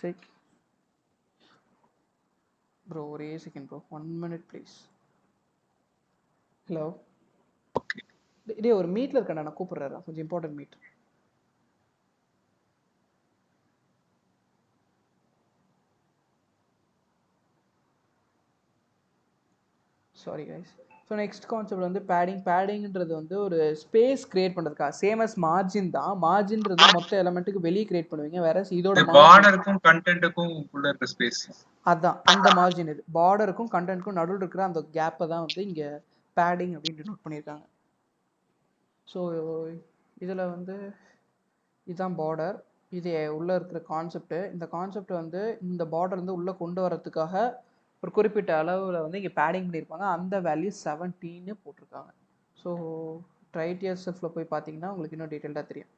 செக் ப்ரோ, ஒரே second bro, 1 minute please. Hello. இதே ஒரு மீட்ல இருக்கேன், நான் கூப்பிடுறேன், கொஞ்சம் important meet. Sorry guys. So next concept வந்து பேடிங். பேடிங்ன்றது வந்து ஒரு ஸ்பேஸ் கிரியேட் பண்ணுறதுக்காக, சேம் அஸ் மார்ஜின் தான். மார்ஜின்றது மொத்த எலமெண்ட்டுக்கு வெளியே கிரியேட் பண்ணுவீங்க, வேற இதோட பார்டருக்கும் கண்டென்ட்டுக்கும் உள்ள இருக்க ஸ்பேஸ் அதான் அந்த மார்ஜின். இது பார்டருக்கும் கண்டென்ட்க்கும் நடுவில் இருக்கிற அந்த கேப்பை தான் வந்து இங்கே பேடிங் அப்படின்னு நோட் பண்ணியிருக்காங்க. ஸோ இதில் வந்து இதுதான் பார்டர். இது உள்ள இருக்கிற கான்செப்ட். இந்த கான்செப்ட் வந்து இந்த பார்டர் வந்து உள்ள கொண்டு வரதுக்காக ஒரு குறிப்பிட்ட அளவுல வந்து இங்க பேடிங் பண்ணியிருப்பாங்க. அந்த வேல்யூ 17 போட்டிருக்காங்க. ஸோ ட்ரை இட் யுவர்செல்ஃப்ல போய் பார்த்தீங்கன்னா உங்களுக்கு இன்னும் டீட்டெயில்டாக தெரியும்.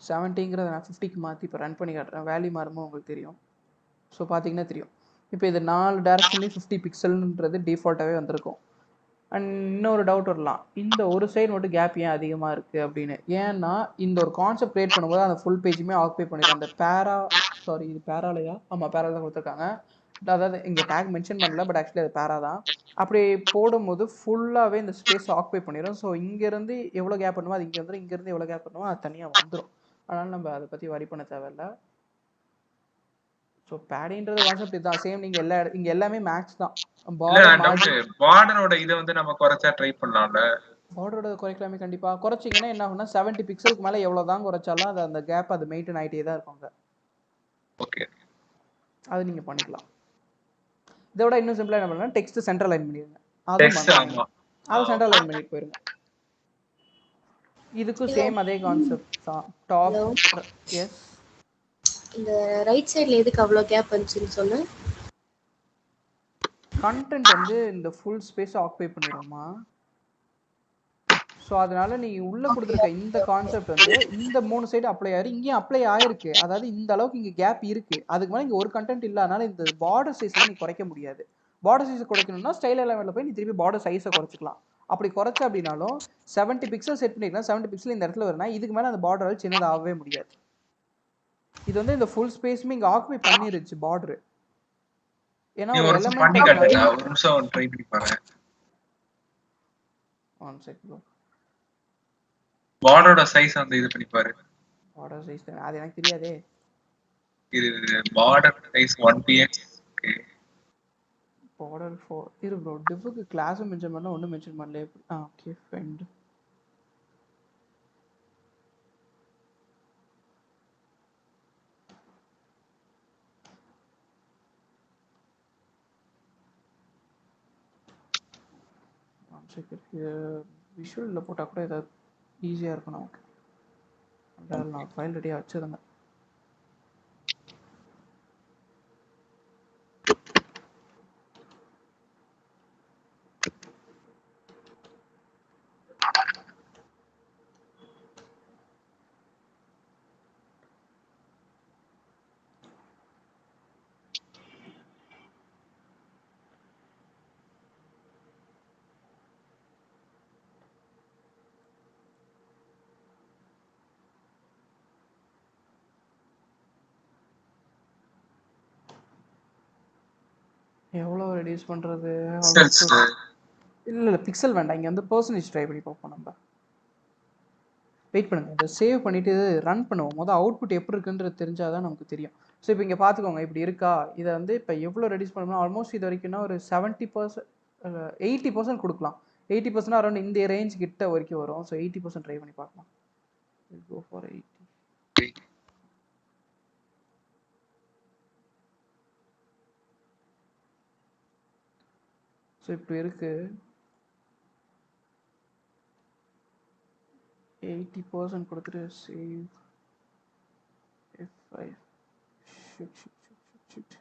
70ங்கிறத நான் 50க்கு மாற்றி இப்போ ரன் பண்ணி காட்டுறேன். வேல்யூ மாறுமோ உங்களுக்கு தெரியும். ஸோ பார்த்தீங்கன்னா தெரியும். இப்போ இது 4 டேரக்ஷன்லேயும் 50 பிக்சல்ன்றது டிஃபால்ட்டாகவே வந்திருக்கும். அண்ட் இன்னொரு டவுட் வரலாம், இந்த ஒரு சைடு மட்டும் கேப் ஏன் அதிகமாக இருக்குது அப்படின்னு. ஏன்னா இந்த ஒரு கான்செப்ட் கிரியேட் பண்ணும்போது அந்த ஃபுல் பேஜுமே ஆக்குபை பண்ணிடும். அந்த இது பேராலையா? ஆமாம், பேரா தான் கொடுத்துருக்காங்க. அதாவது இங்கே டேக் மென்ஷன் பண்ணல, பட் ஆக்சுவலி அது பேரா தான். அப்படி போடும்போது ஃபுல்லாகவே இந்த ஸ்பேஸ் ஆக்குபை பண்ணிடும். ஸோ இங்கேருந்து எவ்வளோ கேப் பண்ணுமோ அது இங்கே வந்துடும், இங்கேருந்து எவ்வளோ கேப் பண்ணுமோ அது தனியாக வந்துடும். அதனால் நம்ம அதை பற்றி வரி பண்ண தேவையில்லை. ஸோ பேடின்றது கான்செப்ட் இதுதான். சேம் நீங்கள் இங்கே எல்லாமே மேக்ஸ் தான். பார்டரோட இதை வந்து நம்ம குறைச்சா ட்ரை பண்ணலாம்ல. பார்டரோட குறைக்கலாமே கண்டிப்பாக. குறைச்சிங்கன்னா என்ன ஆகும்னா 70 பிக்சலுக்கு மேலே எவ்வளோ தான் குறைச்சாலும் அது அந்த கேப் அது மெயின்டைன் ஆகிட்டே தான் இருப்பாங்க. ஓகே, அது நீங்கள் பண்ணிக்கலாம். இதோட இன்னும் சிம்பிளாக என்ன பண்ணலாம், டெக்ஸ்ட் சென்டர் லைன் பண்ணிடுங்க. அதுவும் அதை சென்டர் லைன் பண்ணிட்டு போயிருங்க. இதுக்கும் சேம் அதே கான்செப்ட் தான். Top S. இந்த ரைட் சைடுல எதுக்கு அவ்வளோ கேப் வந்துச்சுன்னு சொன்னேன். கண்டென்ட் வந்து இந்த ஃபுல் ஸ்பேஸ் ஆக்குபை பண்ணிடுமா. ஸோ அதனால நீங்கள் உள்ளே கொடுத்துருக்க இந்த கான்செப்ட் வந்து இந்த 3 சைடு அப்ளை ஆயிரு. இங்கேயும் அப்ளை ஆயிருக்கு. அதாவது இந்த அளவுக்கு இங்கே கேப் இருக்குது. அதுக்கு மேலே இங்கே ஒரு கண்டென்ட் இல்லாதனால இந்த பார்டர் சைஸை நீ குறைக்க முடியாது. பார்டர் சைஸை குறைக்கணும்னா ஸ்டைல் எலமெண்ட்டில் போய் நீ திருப்பி பார்டர் சைஸை குறைச்சிக்கலாம். அப்படி குறைச்ச அப்படின்னாலும் 70 பிக்சல் செட் பண்ணிக்கலாம். 70 பிக்சல் இந்த இடத்துல வரும்னா இதுக்கு மேலே அந்த பார்டரால் சின்னதாகவே முடியாது. இது வந்து இந்த ஃபுல் ஸ்பேஸுமே இங்கே ஆக்குபை பண்ணிருச்சு பார்டரு. ஏன்னா ஒரு எலிமெண்ட் ஒரு நிமிஷம் ட்ரை பண்ணி பாருங்க. One second. பார்டரோட சைஸ் வந்து இது பண்ணி பாரு. பார்டர் சைஸ் அது எனக்கு தெரியாதே. இது border size 1px. Okay, border 4 இரு ப்ரோ. டிஃப்க்கு கிளாஸ் மென்ஷன் பண்ணல, ஒன்றும் மென்ஷன் பண்ணல. Okay fine. விஷுவலில் போட்டால் கூட ஏதாவது ஈஸியாக இருக்கும் நமக்கு. நான் ஃபைல் ரெடியாக வச்சுருந்தேன். எவ்வளோ ரெடியூஸ் பண்ணுறது? இல்லை பிக்சல் வேண்டாம். இங்கே வந்து பர்சன்டேஜ் ட்ரை பண்ணி பார்ப்போம். நம்ம வெயிட் பண்ணுங்கள். இதை சேவ் பண்ணிவிட்டு ரன் பண்ணுவோம். மொதல் அவுட்புட் எப்படி இருக்குன்றது தெரிஞ்சால் தான் நமக்கு தெரியும். ஸோ இப்போ இங்கே பார்த்துக்கோங்க, இப்படி இருக்கா. இதை வந்து இப்போ எவ்வளோ ரெடியூஸ் பண்ணணும்னா ஆல்மோஸ்ட் இது வரைக்கும்னா ஒரு 70%, 80% கொடுக்கலாம். 80% அரௌண்ட் இந்த ரேஞ்ச் கிட்ட வரைக்கும் வரும். ஸோ 80% ட்ரை பண்ணி பார்க்கலாம். Go for 80. ஸோ இப்படி இருக்குது. 80% கொடுத்துட்டு சேவ் F5. ஷிட்.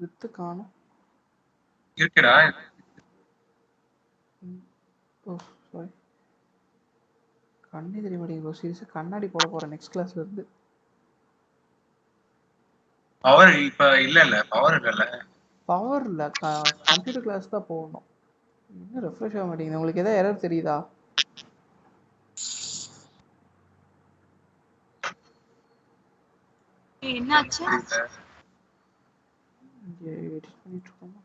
வித்து காணும் இருக்குடா. ஓ சாரி, கண்ணே தெரிய மாட்டேங்குது. சீரியஸாக கண்ணாடி போட போகிறேன் நெக்ஸ்ட் கிளாஸ்ல இருந்து. பவர் இப்ப இல்ல பவர் இல்ல. பவர் இல்ல, கம்ப்யூட்டர் கிளாஸ் தான் போகணும். இன்னும் ரெஃப்ரெஷ் ஆக மாட்டேங்குது. உங்களுக்கு ஏதாவது எரர் தெரியுதா? என்னாச்சு? இங்கே எடிட் பண்ணிட்டு இருக்கோமா?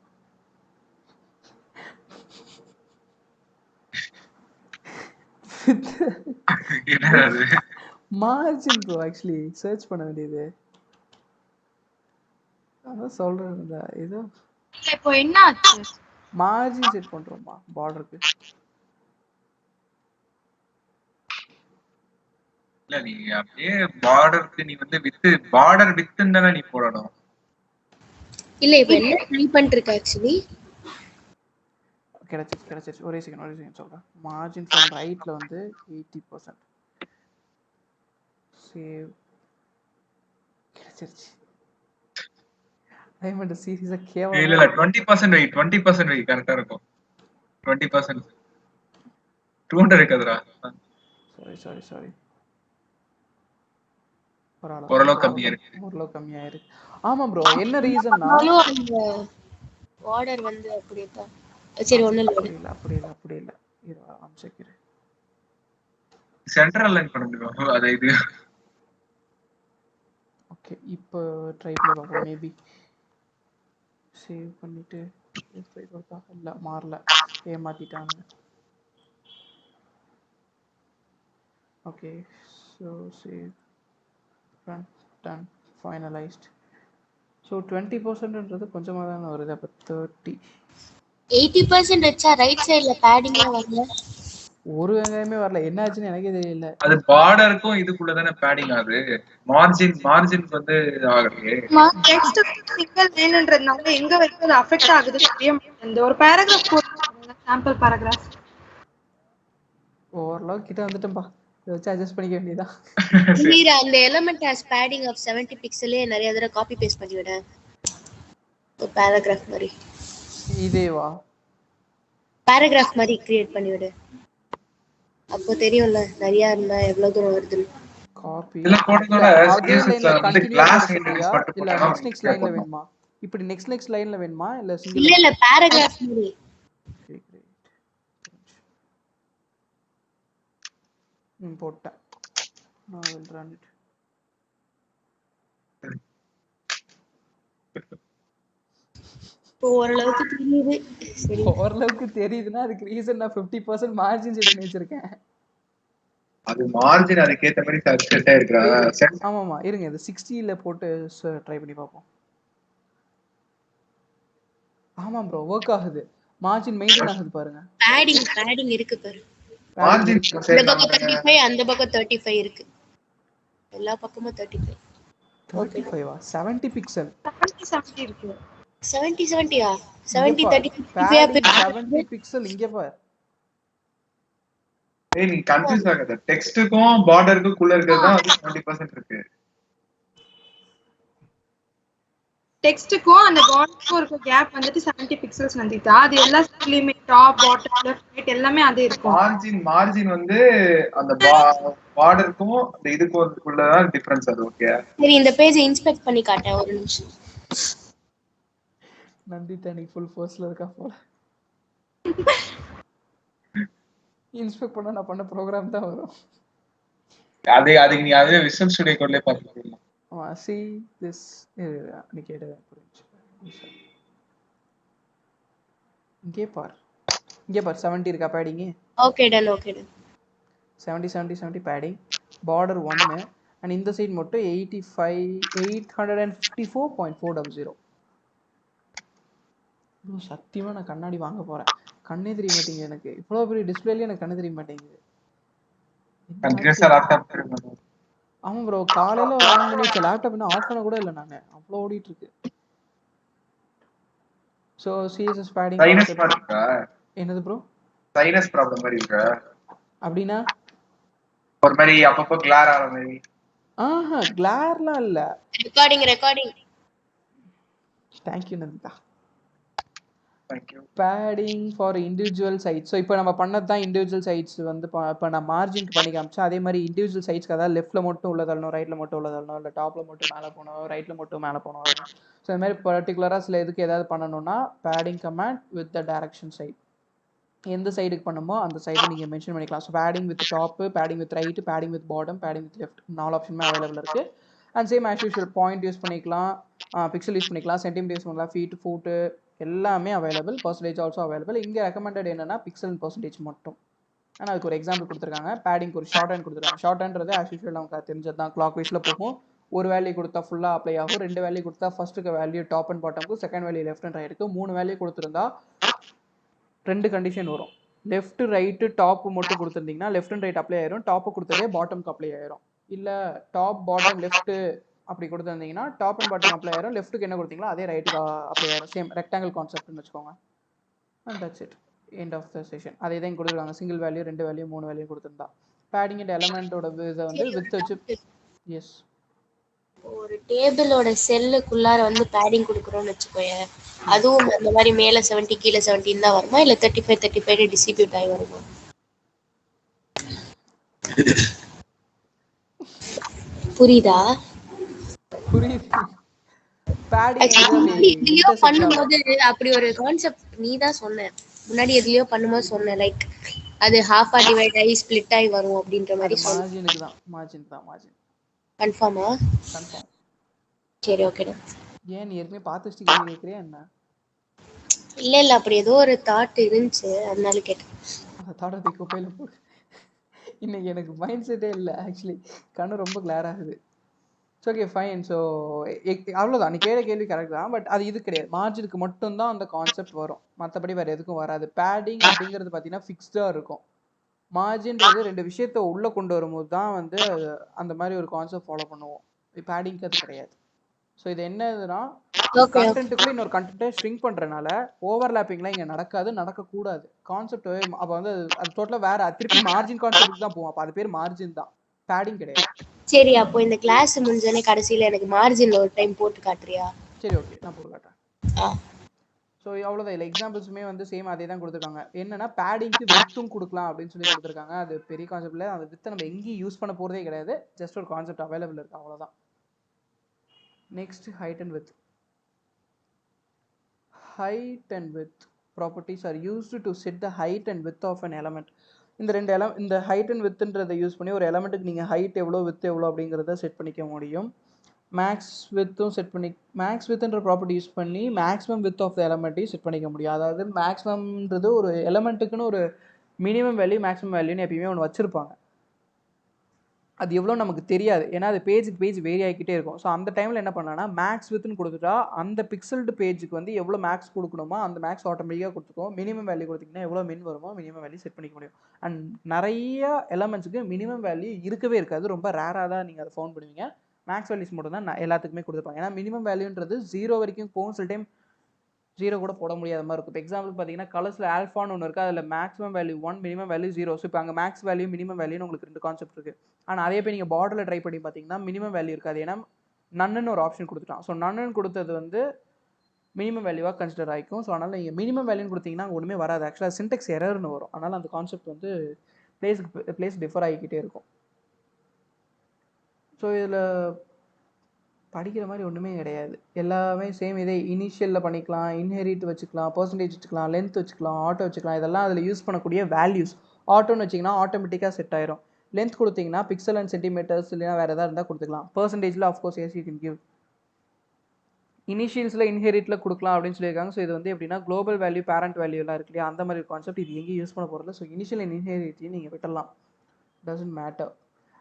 என்னது மார்ஜின் ப்ரோ. ஆக்சுவலி சர்ச் பண்ண வேண்டியது. அதான் சொல்றேன். ஏதோ இப்போ என்ன ஆச்சு? மார்ஜின் செட் பண்றோமா பார்டருக்கு. இல்ல நீ அப்படியே பார்டருக்கு நீ வந்து பார்டர் வித்துன்னு தானே நீ போடணும். இல்ல இப்ப என்ன ட்ரை பண்ணிட்டு இருக்க ஆக்சுவலி கிடைச்சிருச்சு. ஒரே செகண்ட் சொல்றேன். மார்ஜின் ஃப்ரம் ரைட்ல வந்து 80% சேவ் கிடைச்சிருச்சு. டைமண்ட் சீரிஸா இல்ல கேவலமா இல்ல 20% வை 20% வை கரெக்டா இருக்கும். 20% 200 இருக்காதுடா. சாரி ஓரளவு கம்மியா இருக்கு. ஓரளவு கம்மியா இருக்கு. ஆமா ப்ரோ, என்ன ரீசன்னா அந்த பார்டர் வந்து அப்படியே தான். சரி ஒண்ணும் இல்ல. அப்படி இல்ல இது அம்சக்கிரு சென்டர் அலைன் பண்ண முடியும். அத இது ஓகே. இப்போ ட்ரை பண்ணி பார்ப்போம். மேபி சேவ் பண்ணிட்டு ட்ரை பார்த்தா இல்ல மாறல, ஏமாத்திட்டாங்க. Okay so save done finalised. ஸோ 20%ன்றது கொஞ்சமாக தானே வருது. அப்போ 80% வச்சா ரைட் சைடுல பேடிங்கே வரல. ஒரு வெங்காயமே வரல. என்ன ஆச்சுன்னு எனக்கே தெரியல. அது பார்டருக்கும் இதுக்குள்ள தானே பேடிங் ஆகுது. மார்ஜின் வந்து ஆகலையே. டெக்ஸ்ட் சிங்கிள் லைன்ன்றதுனால எங்க வரைக்கும் அது அஃபெக்ட் ஆகுது தெரிய மாட்டேங்குது. ஒரு பேராகிராஃப் போடுங்க, சாம்பிள் பேராகிராஃப். ஓரளவு கிட்ட வந்துட்டேன்பா. இதை வச்சு அட்ஜஸ்ட் பண்ணிக்க வேண்டியதான். மீரா அந்த எலிமெண்ட் ஹஸ் பேடிங் ஆஃப் 70 பிக்சலே நிறைய தடவை காப்பி பேஸ்ட் பண்ணி விட. ஒரு பேராகிராஃப் மாதிரி இதேவா பேராகிராஃப் மாதிரி கிரியேட் பண்ணி விடு. அப்போ தெரியும்ல நிறைய இருந்தா எவ்வளவு தூரம் வருது. காப்பி இல்ல போடுறதோட அதே லைன்ல வந்து கண்டினியூ கிளாஸ் பண்ண சொல்றியா மட்டும் இல்ல போட்டா நெக்ஸ்ட் லைன்ல வேணுமா? இப்படி நெக்ஸ்ட் லைன்ல வேணுமா இல்ல சிங்கிள்? இல்ல பேராகிராஃப் மாதிரி. போட்டேன். நான் will run it. ஓரளவுக்கு தெரியுது. சரி ஓரளவுக்கு தெரியுதுன்னா அதுக்கு ரீசன் நான் 50% மார்ஜின் செட் பண்ணி வச்சிருக்கேன். அது மார்ஜின் அதுக்கு ஏத்த மாதிரி செட் ஆயிருக்கா? ஆமாமா இருங்க, இது 60ல போட்டு ட்ரை பண்ணி பார்ப்போம். ஆமா ப்ரோ ஒர்க் ஆகுது. மார்ஜின் மெயின்டைன் ஆகுது பாருங்க. பேடிங் இருக்கு பாரு. மார்ஜின் இந்த பக்கம் 35 அந்த பக்கம் 35 இருக்கு. எல்லா பக்கமும் 35. 35வா? 70 பிக்சல் 70 இருக்கு. 70யா? 70 70 பிக்சல் இங்க பாரு. ஏய் நீ கன்ஃபியூஸ் ஆகாத. டெக்ஸ்டுக்கும் பார்டருக்கும் குள்ள இருக்கிறது தான் 20% இருக்கு. டெக்ஸ்டுக்கும் அந்த பார்டருக்கும் இருக்க கேப் வந்துட்டு 70 பிக்சல்ஸ் வந்துட்டா அது எல்லா சைடுலயுமே டாப் பாட்டம் லெஃப்ட் ரைட் எல்லாமே அதே இருக்கும். மார்ஜின் வந்து அந்த பார்டருக்கும் அந்த இதுக்கும் உள்ள தான் டிஃபரன்ஸ். அது ஓகே. சரி இந்த பேஜ் இன்ஸ்பெக்ட் பண்ணி காட்டேன் ஒரு நிமிஷம். நந்தி தனி ஃபுல் ஃபோர்ஸ்ல இருக்கா போல. இன்ஸ்பெக்ட் பண்ண நான் பண்ண ப்ரோக்ராம் தான் வரும். அதுக்கு நீ அதே விஷுவல் ஸ்டுடியோ கோட்லயே பார்த்துக்கலாம். see this நீ கேட்டது புரிஞ்சு. இங்கே பார் 70 இருக்கா padding? Okay done 70 padding. Border 1 and இந்த சைடு மட்டும் 854.400. சத்தியமா நான் கண்ணாடி வாங்க போறேன். கண்ணே தெரிய மாட்டேங்குது எனக்கு. இவ்வளவு பெரிய டிஸ்பிளேல எனக்கு கண்ணு தெரிய மாட்டேங்குது. கண்டினியூஸா லேப்டாப். ஆமா ப்ரோ, காலையில ஆன் பண்ணி வச்ச லேப்டாப் இன்னும் ஆஃப் பண்ண கூட இல்லை நானு. அவ்வளோ ஓடிட்டு இருக்கு. ஸோ சிஎஸ்எஸ் பேடிங் என்னது ப்ரோ? சைனஸ் ப்ராப்ளம் மாதிரி இருக்கா? அப்படின்னா ஒரு மாதிரி அப்பப்போ கிளார் ஆகிற மாதிரி. கிளார்லாம் இல்ல. Recording. Thank you Nandita. Padding for individual sides. So இப்போ நம்ம பண்ணது தான் இண்டிவிஜுவல் சைட்ஸ் வந்து இப்போ நான் மார்ஜினுக்கு பண்ணி காமிச்சேன். அதே மாதிரி இண்டிவிஜுவல் சைட்ஸ்க்கு அதாவது லெஃப்ட்டில் மட்டும் உள்ளதள்ளணும், ரைட்டில் மட்டும் உள்ளதள்ளணும், இல்லை டாப்பில் மட்டும் மேலே போகணும், ரைட்டில் மட்டும் மேலே போகணும். ஸோ இந்த மாதிரி பர்டிகுலராக சில இதுக்கு ஏதாவது பண்ணணும்னா padding command with the direction side எந்த சைடுக்கு பண்ணுமோ அந்த சைடு நீங்கள் மென்ஷன் பண்ணிக்கலாம். So padding with top, padding with right, padding with bottom, padding with left 4 ஆப்ஷனுமே அவைலபிள் இருக்குது. And same as usual point use பண்ணிக்கலாம், பிக்சல் யூஸ் பண்ணிக்கலாம், சென்டிமீட்டர் யூஸ் பண்ணலாம், ஃபீட், ஃபூட்டு எல்லாமே அவைலபிள். Percentage also available. இங்கே recommended என்னன்னா pixel percentage மட்டும். ஆனால் அதுக்கு ஒரு எக்ஸாம்பிள் கொடுத்துருக்காங்க. பேடிங்க்கு ஒரு ஷார்ட் ஹேண்ட் கொடுத்துருக்காங்க. ஷார்ட் ஹேண்ட்றது ஆஸ் யூஷுவல் நமக்கு தெரிஞ்சது தான். கிளாக் வைஸில் போகும். ஒரு வேல்யூ கொடுத்தா ஃபுல்லாக அப்ளை ஆகும். 2 வேல்யூ கொடுத்தா ஃபர்ஸ்ட்டுக்கு வேல்யூ டாப் அண்ட் பாட்டமுக்கு, செகண்ட் வேல்யூ லெஃப்ட் அண்ட் ரைட்டுக்கு, 3 வேல்யூ கொடுத்துருந்தா 2 கண்டிஷன் வரும். லெஃப்ட் ரைட்டு டாப்பு மட்டும் கொடுத்துருந்தீங்கன்னா லெஃப்ட் அண்ட் ரைட் அப்ளை ஆயிரும், டாப்பு கொடுத்ததே பாட்டமுக்கு அப்ளை ஆயிரும். இல்லை டாப் பாட்டம் லெஃப்ட்டு அப்படி கொடுத்துருந்தீங்கன்னா டாப் அண்ட் பாட்டம் அப்ளை ஆயிரும், லெஃப்ட்டுக்கு என்ன கொடுத்தீங்களோ அதே ரைட்டுக்கு அப்ளை ஆயிரும். சேம் ரெக்டாங்கிள் கான்செப்ட்னு வச்சுக்கோங்க. And that's it, end of the session. அதே தான் கொடுத்துருக்காங்க, சிங்கிள் வேல்யூ 2 வேல்யூ 3 வேல்யூ கொடுத்துருந்தா. பேடிங் அண்ட் எலமெண்ட்டோட இதை வந்து வித் வச்சு. எஸ், ஒரு டேபிளோட செல்லுக்குள்ளார வந்து பேடிங் கொடுக்குறோம்னு வச்சுக்கோயேன், அதுவும் அந்த மாதிரி மேல 70 கீழே 70 தான் வருமா இல்ல 35 டிஸ்ட்ரிபியூட் ஆகி வருமா? புரியுதா? புரியுது. பேடிங் எதுலயோ பண்ணும்போது அப்படி ஒரு கான்செப்ட் நீ தான் சொன்ன முன்னாடி, எதுலயோ பண்ணும்போது சொன்ன லைக் அது ஹாஃபா டிவைட் ஆகி ஸ்ப்ளிட் ஆகி வரும் அப்படின்ற மாதிரி சொன்ன. மார்ஜினுக்கு தான், மார்ஜின் தான், மார்ஜின். கன்ஃபார்மா? கன்ஃபார்ம். சரி, ஓகேடா. ஏன் நீ ஏற்கனவே பார்த்து வச்சுட்டு கேட்குறியா என்ன? இல்ல அப்படி ஏதோ ஒரு தாட் இருந்துச்சு, அதனால கேட்டேன். அந்த தாட்டை குப்பையில் போடு. இன்னைக்கு எனக்கு மைண்ட் செட்டே இல்லை ஆக்சுவலி, கண்ணு ரொம்ப கிளியர் ஆகுது. So okay fine. ஸோ அவ்வளோதான், நீ கேள்வி கரெக்ட் தான். பட் அது இது கிடையாது, மார்ஜினுக்கு மட்டும்தான் அந்த கான்செப்ட் வரும், மற்றபடி வேறு எதுக்கும் வராது. பேடிங் அப்படிங்கிறது பார்த்தீங்கன்னா ஃபிக்ஸ்டாக இருக்கும். மார்ஜின்றது ரெண்டு விஷயத்த உள்ளே கொண்டு வரும்போது தான் வந்து அந்த மாதிரி ஒரு கான்செப்ட் ஃபாலோ பண்ணுவோம். பேடிங்க்கு அது கிடையாது. ஸோ இது என்னதுன்னா, கண்டென்ட்டுக்குள்ளே இன்னொரு கண்டென்ட்டை ஷ்ரிங்க் பண்ணுறனால ஓவர்லாப்பிங்லாம் இங்கே நடக்காது, நடக்கக்கூடாது. கான்செப்ட் அப்போ வந்து அது டோட்டலாக வேறு, திருப்பி மார்ஜின் கான்செப்ட்டுக்கு தான் போவோம். அப்போ அது பேர் மார்ஜின் தான், பேடிங் கிடையாது. சரி, அப்போ இந்த கிளாஸ் முடிஞ்சோடனே கடைசியில் எனக்கு மார்ஜின்ல ஒரு டைம் போட்டு காட்டுறியா? சரி, ஓகே, நான் போட்டு காட்டுறேன். ஸோ அவ்வளோதான். இல்லை எக்ஸாம்பிள்ஸுமே வந்து சேம் அதே தான் கொடுத்துருக்காங்க. என்னன்னா பேடிங்க்கு வித்தும் கொடுக்கலாம் அப்படின்னு சொல்லி கொடுத்துருக்காங்க. அது பெரிய கான்செப்டில், அந்த வித்தை நம்ம எங்கேயும் யூஸ் பண்ண போகிறதே கிடையாது, ஜஸ்ட் ஒரு கான்செப்ட் அவைலபிள் இருக்குது, அவ்வளோதான். Next height and width. Height and width properties are used to set the height and width of an element. இந்த height and widthன்றதை யூஸ் பண்ணி ஒரு எலமெண்ட்டுக்கு நீங்கள் ஹைட் எவ்வளோ வித் எவ்வளோ அப்படிங்கிறத செட் பண்ணிக்க முடியும். மேக்ஸ் வித்தும் செட் பண்ணி, மேக்ஸ் வித்ன்ற ப்ராப்பர்ட்டி யூஸ் பண்ணி மேக்ஸிமம் வித் ஆஃப் த எலமெண்ட்டையும் செட் பண்ணிக்க முடியும். அதாவது மேக்ஸிமம்ன்றது ஒரு எலமெண்ட்டுக்குன்னு ஒரு மினிமம் வேல்யூ மேக்ஸிமம் வேல்யூன்னு எப்பயுமே ஒன்று வச்சுருப்பாங்க. அது எவ்வளோ நமக்கு தெரியாது, ஏன்னா அது பேஜுக்கு பேஜ் வேரி ஆகிக்கிட்டே இருக்கும். ஸோ அந்த டைமில் என்ன பண்ணான்னா மேக்ஸ் வித்துன்னு கொடுத்துட்டா அந்த பிக்சல்டு பேஜுக்கு வந்து எவ்வளோ மேக்ஸ் கொடுக்கணுமோ அந்த மேக்ஸ் ஆட்டோமேட்டிக்காக கொடுத்துக்கும். மினிமம் வேல்யூ கொடுத்திங்கன்னா எவ்வளோ மின் வருமோ மினிமம் வேல்யூ செட் பண்ணிக்க முடியும். அண்ட் நிறைய எலமெண்ட்ஸுக்கு மினிமம் வேல்யூ இருக்கவே இருக்காது, ரொம்ப ரேராக தான் நீங்கள் அதை ஃபவுண்ட் பண்ணுவீங்க. மேக்ஸ் வேல்யூஸ் மட்டும் தான் எல்லாத்துக்குமே கொடுத்துருப்பாங்க. ஏன்னா மினிமம் வேல்யூன்றது 0 வரைக்கும் போகும், சில டைம் 0 கூட போட முடியாத மாதிரி இருக்கும். இப்போ எக்ஸாம்பிள் பார்த்தீங்கன்னா கலர்ஸில் ஆல்ஃபான்னு ஒன்று இருக்குது, அதில் maximum value 1 minimum value 0. So இப்போ அங்கே மேக்ஸ் வேல்யூ மினிமம் வேல்யூன்னு உங்களுக்கு 2 கான்செப்ட் இருக்குது. ஆனால் அதே போய் நீங்கள் பார்டரில் ட்ரை பண்ணி பார்த்தீங்கன்னா மினிமம் வேல்யூ இருக்காது, ஏன்னா நன்னுன்னு ஒரு ஆப்ஷன் கொடுத்துட்டான். ஸோ நன்னுன்னு கொடுத்தது வந்து மினிமம் வேல்யூவாக கன்சிடர் ஆகிக்கும். ஸோ அதனால் நீங்கள் மினிமம் வேல்யூன்னு கொடுத்தீங்கன்னா ஒன்றுமே வராது, ஆக்சுவலாக சின்டெக்ஸ் எரர்னு வரும். அதனால் அந்த கான்செப்ட் வந்து பிளேஸ் டிஃபர் ஆகிக்கிட்டே இருக்கும். ஸோ இதில் படிக்கிற மாதிரி ஒன்றுமே கிடையாது, எல்லாமே சேம். இதே இனிஷியலில் பண்ணிக்கலாம், இன்ஹெரிட் வச்சுக்கலாம், பர்சன்டேஜ் வச்சுக்கலாம், லென்த் வச்சுக்கலாம், ஆட்டோ வச்சுக்கலாம். இதெல்லாம் அதில் யூஸ் பண்ணக்கூடிய வேல்யூஸ். ஆட்டோன்னு வச்சிங்கன்னா ஆட்டோமேட்டிக்காக செட் ஆயிரும். லென்த் கொடுத்தீங்கன்னா பிக்சல் அண்ட் சென்டிமீட்டர்ஸ் இல்லைனா வேறு எதாவது இருந்தால் கொடுத்துக்கலாம். பர்சன்டேஜில் of course yes you can give. இனிஷியல்ஸில் இன்ஹெரிட்டில் கொடுக்கலாம் அப்படின்னு சொல்லியிருக்காங்க. ஸோ இது வந்து எப்படின்னா குளோபல் வேல்யூ பேரண்ட் வேல்யூலாம் இருக்கு இல்லையா, அந்த மாதிரி கான்செப்ட் இது எங்கேயும் யூஸ் பண்ண போகிறதில்ல. ஸோ இனிஷியல் அண்ட் இன்ஹெரிட்டையும் நீங்கள் விட்டுடலாம், டசன்ட் மேட்டர்.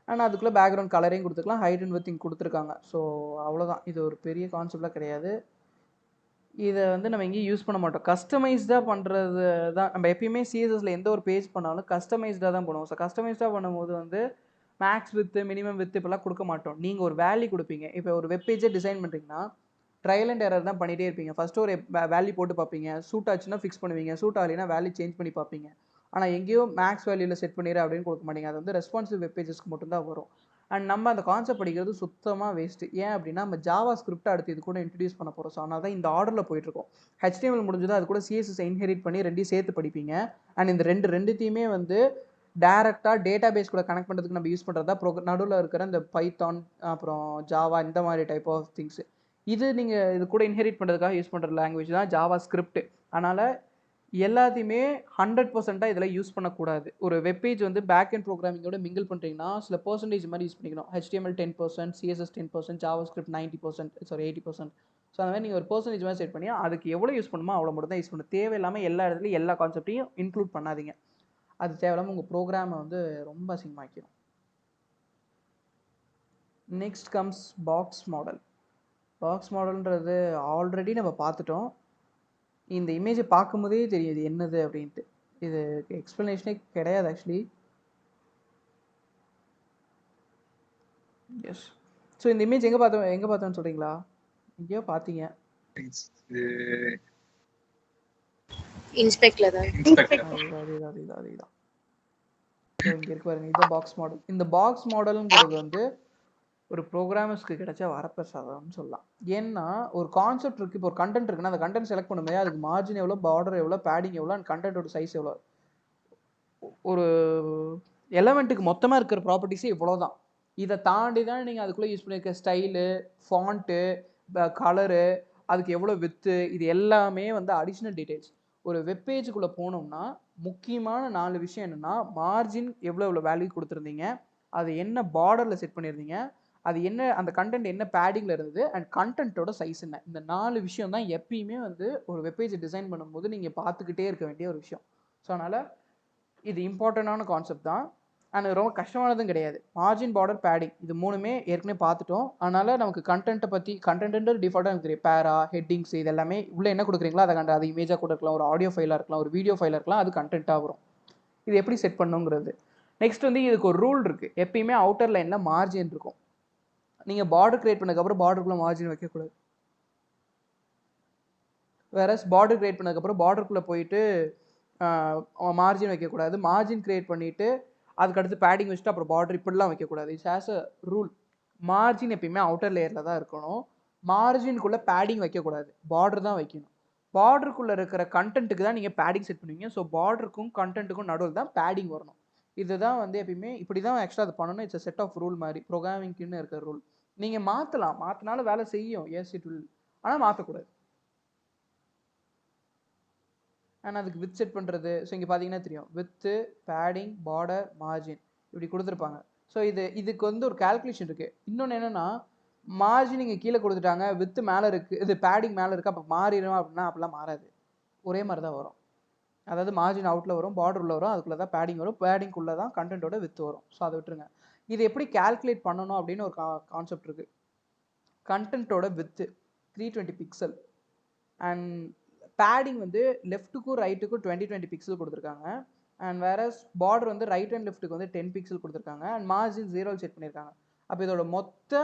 ஆனால் அதுக்குள்ளே பேக்ரவுண்ட் கலரையும் கொடுத்துக்கலாம், ஹைட் அண்ட் வித் இங்கே கொடுத்துருக்காங்க. ஸோ அவ்வளோதான், இது ஒரு பெரிய கான்செப்ட்லாம் கிடையாது. இதை வந்து நம்ம எங்கேயும் யூஸ் பண்ண மாட்டோம். கஸ்டமைஸ்டாக பண்ணுறது தான் நம்ம எப்பயுமே சிஎஸ்எஸில் எந்த ஒரு பேஜ் பண்ணாலும் கஸ்டமைஸ்டாக தான் பண்ணுவோம். ஸோ கஸ்டமைஸ்டாக பண்ணும்போது வந்து மேக்ஸ் வித்து மினிமம் வித்து இப்போலாம் கொடுக்க மாட்டோம். நீங்கள் ஒரு வேல்யூ கொடுப்பீங்க. இப்போ ஒரு வெப் பேஜே டிசைன் பண்ணுறீங்கன்னா ட்ரையல் அண்ட் எரர் தான் பண்ணிகிட்டே இருப்பீங்க. ஃபஸ்ட்டு ஒரு வேல்யூ போட்டு பார்ப்பீங்க, சூட் ஆச்சுன்னா ஃபிக்ஸ் பண்ணுவீங்க, சூட் ஆகலைன்னா வேல்யூ சேஞ்ச் பண்ணி பார்ப்பீங்க. ஆனால் எங்கேயோ மேக்ஸ் வேல்யூவில் செட் பண்ணிடு அப்படின்னு கொடுக்க மாட்டீங்க. அது வந்து ரெஸ்பான்சிவ் வெப் பேஜஸ்க்கு மட்டும்தான் வரும். அண்ட் நம்ம அந்த கான்செப்ட் படிக்கிறது சுத்தமாக வேஸ்ட்டு. ஏன் அப்படின்னா நம்ம ஜாவா ஸ்கிரிப்ட் அடுத்து இது கூட இன்ட்ரடியூஸ் பண்ண போகிறோம். ஸோ அதனால தான் இந்த ஆர்டரில் போயிட்டுருக்கோம். HTML முடிஞ்சது, அது கூட CSS இன்ஹெரிட் பண்ணி ரெண்டையும் சேர்த்து படிப்பீங்க. அண்ட் இந்த ரெண்டுத்தையுமே வந்து டேரெக்டாக டேட்டா பேஸ் கூட கனெக்ட் பண்ணுறதுக்கு நம்ம யூஸ் பண்ணுறது தான் நடுவில் இருக்கிற இந்த பைத்தான் அப்புறம் ஜாவா இந்த மாதிரி டைப் ஆஃப் திங்ஸ். இது நீங்கள் இது கூட இன்ஹெரிட் பண்ணுறதுக்காக யூஸ் பண்ணுற லாங்குவேஜ் தான் ஜாவா ஸ்கிரிப்ட். அதனால் எல்லாத்தையுமே 100% இதில் யூஸ் பண்ணக்கூடாது. ஒரு வெப்பேஜ் வந்து பேக் அண்ட் ப்ரோக்ராமிங்கோட மிங்கிள் பண்ணுறீங்கன்னா சில பர்சன்டேஜ் மாதிரி யூஸ் பண்ணிக்கணும். HTML 10%, CSS 10%, Java script 90%, sorry 80%. So அந்த மாதிரி நீங்கள் ஒரு பர்சன்டேஜ் மாதிரி செட் பண்ணி அதுக்கு எவ்வளோ யூஸ் பண்ணுமோ அவ்வளோ மட்டும் தான் யூஸ் பண்ணணும். தேவையில்லாமல் எல்லா இடத்துலையும் எல்லா கான்செப்டையும் இன்க்ளூட் பண்ணாதீங்க. அது தேவையில்லாமல் உங்கள் ப்ரோக்ராமை வந்து ரொம்ப அசிங்கமாக்கிடும். Next comes box model. Box மாடல்ன்றது ஆல்ரெடி நம்ம பார்த்துட்டோம். இந்த இமேஜை பார்க்கும்போதே தெரியும் இது என்னது அப்படின்ட்டு. இது எக்ஸ்ப்ளனேஷனே கிடையாது ஆக்சுவலி. எஸ். ஸோ இந்த இமேஜ் எங்கே பார்த்தோன்னு சொல்கிறீங்களா? எங்கேயோ பார்த்தீங்க. இன்ஸ்பெக்ட்ல தான். அதுதான். ஸோ இங்கே இருக்கு பாருங்க, இதுதான் பாக்ஸ் மாடல். இந்த பாக்ஸ் மாடலுங்கிறது வந்து ஒரு ப்ரோக்ராமர்ஸ்க்கு கிடைச்ச வரப்பிரசாதம்னு சொல்லலாம். ஏன்னா ஒரு கான்செப்ட் இருக்குது, இப்போ ஒரு கண்டென்ட் இருக்குன்னா அந்த கண்டென்ட் செலக்ட் பண்ணும்போது அதுக்கு மார்ஜின் எவ்வளோ, பார்டர் எவ்வளோ, பேடிங் எவ்வளோ, அண்ட் கண்டென்ட்டோட சைஸ் எவ்வளோ, ஒரு எலமெண்ட்டுக்கு மொத்தமாக இருக்கிற ப்ராப்பர்ட்டிஸே இவ்வளோ தான். இதை தாண்டி தான் நீங்கள் அதுக்குள்ளே யூஸ் பண்ணியிருக்க ஸ்டைலு, ஃபாண்ட்டு, கலரு, அதுக்கு எவ்வளோ வித்து, இது எல்லாமே வந்து அடிஷ்னல் டீட்டெயில்ஸ். ஒரு வெப்பேஜுக்குள்ளே போனோம்னா முக்கியமான 4 விஷயம் என்னென்னா, மார்ஜின் எவ்வளோ வேல்யூ கொடுத்துருந்தீங்க, அது என்ன பார்டரில் செட் பண்ணியிருந்தீங்க, அது என்ன அந்த கண்டென்ட் என்ன பேடிங்கில் இருந்தது, அண்ட் கண்டென்ட்டோட சைஸ் என்ன. இந்த 4 விஷயம் தான் எப்பயுமே வந்து ஒரு வெப்பேஜை டிசைன் பண்ணும்போது நீங்கள் பார்த்துக்கிட்டே இருக்க வேண்டிய ஒரு விஷயம். ஸோ அதனால் இது இம்பார்ட்டண்டான கான்செப்ட் தான், அண்ட் ரொம்ப கஷ்டமானதும் கிடையாது. மார்ஜின், பார்டர், பேடிங் இது 3மே ஏற்கனவே பார்த்துட்டோம். அதனால் நமக்கு கண்டென்ட்டை பற்றி, கண்டென்ட் டிஃபால்ட்டாக எனக்கு தெரியும். பேரா, ஹெட்டிங்ஸ், இது எல்லாமே உள்ளே என்ன கொடுக்குறீங்களோ அதை அது இமேஜாக கூட இருக்கலாம், ஒரு ஆடியோ ஃபைலாக இருக்கலாம், ஒரு வீடியோ ஃபைலாக இருக்கலாம், அது கண்டென்ட்டாக வரும். இது எப்படி செட் பண்ணுங்கிறது. நெக்ஸ்ட் வந்து இதுக்கு ஒரு ரூல் இருக்குது. எப்பயுமே அவுட்டர் லைனில் மார்ஜின் இருக்கும். நீங்கள் பார்டர் கிரியேட் பண்ணதுக்கப்புறம் பார்டருக்குள்ளே மார்ஜின் வைக்கக்கூடாது. வேற பார்டர் கிரியேட் பண்ணதுக்கப்புறம் பார்டருக்குள்ளே போயிட்டு மார்ஜின் வைக்கக்கூடாது. மார்ஜின் கிரியேட் பண்ணிவிட்டு அதுக்கடுத்து பேடிங் வச்சுட்டு அப்புறம் பார்டர் இப்படிலாம் வைக்கக்கூடாது. It's as a rule. Margin எப்பயுமே அவுட்டர் லேயரில் தான் இருக்கணும். மார்ஜின்குள்ளே பேடிங் வைக்கக்கூடாது, பார்டர் தான் வைக்கணும். பார்டருக்குள்ளே இருக்கிற கண்டென்ட்டுக்கு தான் நீங்கள் பேடிங் செட் பண்ணுவீங்க. ஸோ பார்டருக்கும் கண்டென்ட்டுக்கும் நடுவில் தான் பேடிங் வரணும். இதுதான் வந்து எப்பயுமே இப்படி தான் ஆக்சுவலாக அது பண்ணணும். இட்ஸ் செட் ஆஃப் ரூல் மாதிரி, ப்ரோக்ராமிங்க்குன்னு இருக்கிற ரூல். நீங்கள் மாற்றினாலும் வேலை செய்யும், எஸ் இட் வில், ஆனால் மாற்றக்கூடாது. ஆனால் அதுக்கு வித் செட் பண்ணுறது, ஸோ இங்கே பார்த்தீங்கன்னா தெரியும், வித்து, பேடிங், பார்டர், மார்ஜின் இப்படி கொடுத்துருப்பாங்க. ஸோ இதுக்கு வந்து ஒரு கால்குலேஷன் இருக்குது. இன்னொன்று என்னென்னா, மார்ஜின் இங்கே கீழே கொடுத்துட்டாங்க, வித்து மேலே இருக்குது, இது பேடிங் மேலே இருக்குது, அப்போ மாறிடும் அப்படின்னா அப்படிலாம் மாறாது, ஒரே மாதிரி தான் வரும். அதாவது மார்ஜின் அவுட்டில் வரும், பார்டர் உள்ள வரும், அதுக்குள்ளே தான் பேடிங் வரும், பேடிங்குள்ளே தான் கண்டென்ட்டோட வித்து வரும். ஸோ அதை விட்டுருங்க. இது எப்படி கால்குலேட் பண்ணணும் அப்படின்னு ஒரு கான்செப்ட் இருக்குது. கண்டென்ட்டோட வித்து 320 பிக்சல், அண்ட் பேடிங் வந்து லெஃப்ட்டுக்கும் ரைட்டுக்கும் 20 பிக்சல் கொடுத்துருக்காங்க. அண்ட் வேற பார்டர் வந்து ரைட் அண்ட் லெஃப்ட்டுக்கு வந்து 10 பிக்சல் கொடுத்துருக்காங்க. அண்ட் மார்ஜின் 0 செட் பண்ணியிருக்காங்க. அப்போ இதோட மொத்த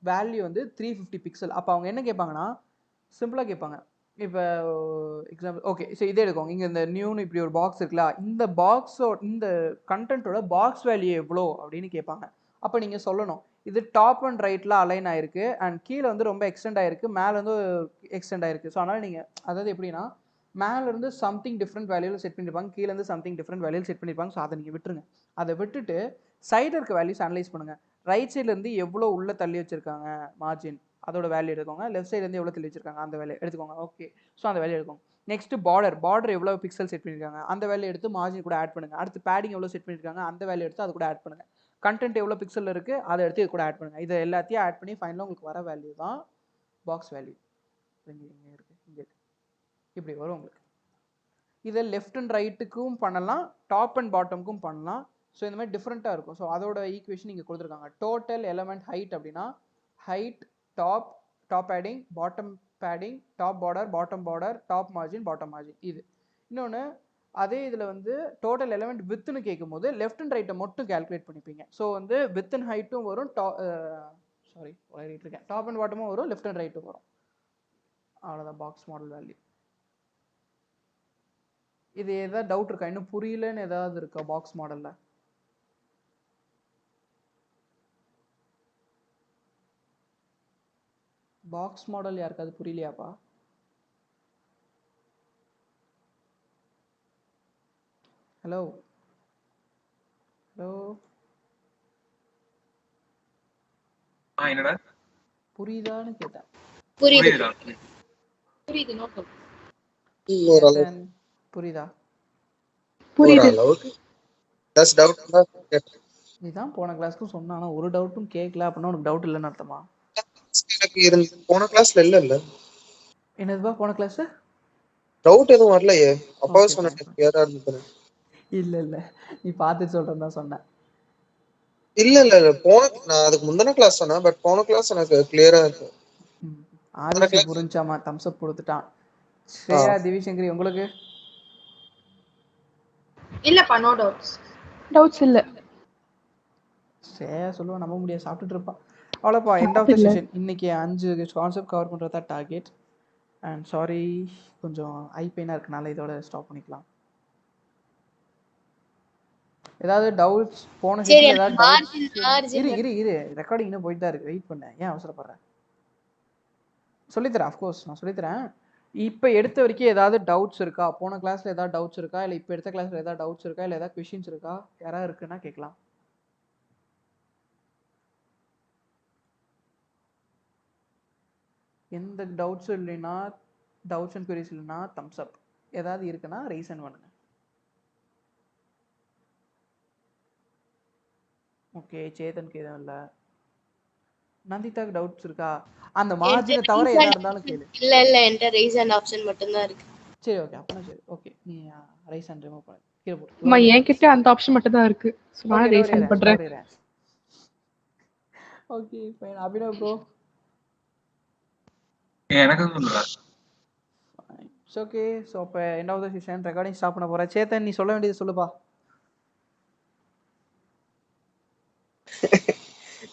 வேல்யூ வந்து 350 பிக்சல். அப்போ அவங்க என்ன கேட்பாங்கன்னா, சிம்பிளாக கேட்பாங்க. இப்போ எக்ஸாம்பிள், ஓகே, ஸோ இதே எடுக்கோங்க. இங்கே இந்த நியூன்னு இப்படி ஒரு பாக்ஸ் இருக்குல்ல, இந்த பாக்ஸோட இந்த கண்டென்ட்டோட பாக்ஸ் வேல்யூ எவ்வளோ அப்படின்னு கேட்பாங்க. அப்போ நீங்கள் சொல்லணும், இது டாப் அண்ட் ரைட்டில் அலைன் ஆயிருக்கு, அண்ட் கீழே வந்து ரொம்ப எக்ஸ்டெண்ட் ஆயிருக்கு, மேலே வந்து எக்ஸ்டெண்ட் ஆயிருக்கு. ஸோ அதனால் நீங்கள், அதாவது எப்படின்னா, மேலேருந்து சம்திங் டிஃப்ரெண்ட் வேல்யூவில் செட் பண்ணியிருப்பாங்க, கீழேருந்து சம்திங் டிஃப்ரெண்ட் வேல்யூவில் செட் பண்ணியிருப்பாங்க. ஸோ அதை நீங்கள் விட்டுருங்க. அதை விட்டுட்டு சைடு இருக்க வேல்யூஸ் அனலைஸ் பண்ணுங்கள். ரைட் சைட்லேருந்து எவ்வளோ உள்ளே தள்ளி வச்சுருக்காங்க மார்ஜின், அதோட வேல்யூ எடுத்துக்கோங்க. லெஃப்ட் சைட்லேருந்து எவ்வளோ தள்ளி வச்சிருக்காங்க அந்த வேல்யூ எடுத்துக்கோங்க. ஓகே, ஸோ அந்த வேல்யூ எடுக்கோங்க. நெக்ஸ்ட் பார்டர் எவ்வளோ பிக்சல் செட் பண்ணியிருக்காங்க அந்த வேல்யூ எடுத்து மார்ஜின் கூட ஆட் பண்ணுங்கள். அடுத்து பேடிங் எவ்வளோ செட் பண்ணியிருக்காங்க அந்த வேல்யூ எடுத்து அது கூட ஆட் பண்ணுங்கள். கண்டென்ட் எவ்வளோ பிக்சல் இருக்குது அதை எடுத்து இது கூட ஆட் பண்ணுங்கள். இது எல்லாத்தையும் ஆட் பண்ணி ஃபைனலாக உங்களுக்கு வர வேல்யூ தான் பாக்ஸ் வேல்யூ. இங்கே இருக்குது, இங்கே இப்படி வரும் உங்களுக்கு. இதை லெஃப்ட் அண்ட் ரைட்டுக்கும் பண்ணலாம், டாப் அண்ட் பாட்டமுக்கும் பண்ணலாம். ஸோ இந்த மாதிரி டிஃப்ரெண்ட்டாக இருக்கும். ஸோ அதோட ஈக்குவேஷன் இங்கே கொடுத்துருக்காங்க. டோட்டல் எலமெண்ட் ஹைட் அப்படின்னா height, top padding, bottom padding, top border, top margin, bottom margin. இது இன்னொன்று, அதே இதில் வந்து டோட்டல் எலமெண்ட் வித்துன்னு கேட்கும் போது லெஃப்ட் அண்ட் ரைட்டை மட்டும் கால்குலேட் பண்ணிப்பீங்க. ஸோ வந்து வித் அண்ட் ஹைட்டும் வரும், இருக்கேன், டாப் அண்ட் பாட்டமும் வரும், லெஃப்ட் அண்ட் ரைட்டும் வரும். அவ்வளோதான் பாக்ஸ் மாடல் வேல்யூ. இது ஏதாவது டவுட் இருக்கா? இன்னும் புரியலன்னு ஏதாவது இருக்கா பாக்ஸ் மாடலில்? பாக்ஸ் மாடல் யாருக்காவது புரியலையாப்பா? ஹலோ என்னடா புரியுதான்னு கேட்டேன். புரியுதா? புரியுது. நோட் புரியுதா? நீதான் போன கிளாஸ்க்கும் சொன்னா, ஒரு டவுட்டும் கேட்கல அப்படின்னா உனக்கு டவுட் இல்லைன்னு அர்த்தமா? எனக்கு இருந்து போன கிளாஸ்ல இல்ல. என்னதுப்பா போன கிளாஸ்? டவுட் எதுவும் வரலையே. அப்பாவே சொன்னேன் கிளியரா இருந்துச்சு. இல்ல நீ பார்த்து சொல்றேன்னு தான் சொன்னேன். இல்ல நான் அதுக்கு முந்தின கிளாஸ் சொன்னேன், பட் போன கிளாஸ் எனக்கு கிளியரா இருக்கு. ஆதிசி புரிஞ்சாமா? தம்ஸ் அப் கொடுத்துட்டான். ஸ்ரேயா, திவிசங்கரி உங்களுக்கு? இல்லப்பா, நோ டவுட்ஸ் இல்ல. ஸ்ரேயா சொல்லுவா, நம்ப முடியாது, சாப்பிட்டுட்டு இருப்பா. அவ்வளோப்பா எண்ட் ஆஃப் த இல்ல. செஷன். இன்னைக்கு 5 கான்செப்ட் கவர் பண்ணுறது தான் டார்கெட். அண்ட் சாரி, கொஞ்சம் ஐ பெயினாக இருக்கனால இதோட ஸ்டாப் பண்ணிக்கலாம். ஏதாவது டவுட்ஸ் போன சரி செஷனில் அந்த ஏதாவது டவுட்ஸ்? மார்ஜின் இரு ரெக்கார்டிங் இன்னும் போயிட்டு தான் இருக்கு, வெயிட் பண்ண, ஏன் அவசரப்படுற? சொல்லித்தரேன், அஃப்கோர்ஸ் நான் சொல்லித்தரேன். இப்போ எடுத்த வரைக்கும் ஏதாவது டவுட்ஸ் இருக்கா? போன கிளாஸில் ஏதாவது டவுட்ஸ் இருக்கா? இல்லை இப்போ எடுத்த கிளாஸில் ஏதாவது டவுட்ஸ் இருக்கா? இல்லை ஏதாவது கொஷின்ஸ் இருக்கா? யாராவது இருக்குன்னா கேட்கலாம். எந்த டவுட்ஸும் இல்லைன்னா, டவுட்ஸ் அண்ட் queries இல்லைன்னா தம்ஸ் அப். ஏதாவது இருக்குன்னா ரீசன் பண்ணுங்க. ஓகே, சேதனுக்கு எதுவும் இல்லை. நந்திதாக்கு டவுட்ஸ் இருக்கா? அந்த மார்ஜினை தவிர எதா இருந்தாலும் கேளு. இல்ல என்கிட்ட ரைஸ் ஹேண்ட் ஆப்ஷன் மட்டும் தான் இருக்கு. சரி ஓகே, அப்பனா சரி ஓகே, நீ ரைஸ் ஹேண்ட் ரிமூவ் பண்ணு, கீழே போடு. அம்மா என்கிட்ட அந்த ஆப்ஷன் மட்டும் தான் இருக்கு. So நான் ரைஸ் ஹேண்ட் பண்றேன். Okay fine. அபினவ் ப்ரோ? எனக்கு சொல்லுடா. It's okay. ஸோ இப்போ end of the session recording stop பண்ண போகிறேன். சேத்தன், நீ சொல்ல வேண்டியது சொல்லுப்பா.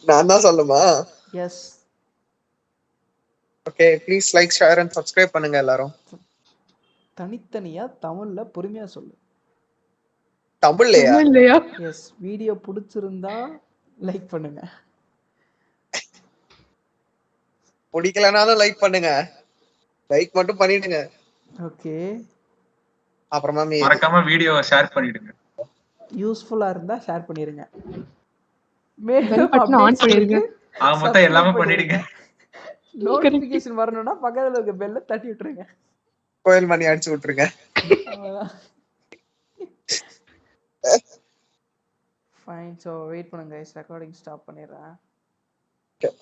நான் தான் சொல்லுமா? Yes. Okay, please like, share and subscribe பண்ணுங்க எல்லாரும். தனித்தனியா தமிழ்ல பொறுமையா சொல்லு. தமிழ்லையா? இல்லையா? எஸ். வீடியோ பிடிச்சிருந்தா லைக் பண்ணுங்க. பிடிக்கலனாலும் லைக் பண்ணுங்க. லைக் மட்டும் பண்ணிடுங்க. ஓகே. அப்புறமா மறக்காம வீடியோவை ஷேர் பண்ணிடுங்க. யூஸ்ஃபுல்லா இருந்தா ஷேர் பண்ணிருங்க. பெல் பட்டன் ஆன் பண்ணிருங்க. ஆக மொத்தம் எல்லாமே பண்ணிடுங்க. நோட்டிபிகேஷன் வரணும்னா பக்கத்துல இருக்க பெல்ல தட்டி விட்டுருங்க. கோயில் மணி அடிச்சு விட்டுருங்க. ஃபைன். ஸோ வெயிட் பண்ணுங்க கைஸ், ரெக்கார்டிங் ஸ்டாப் பண்ணிடுறேன். Okay.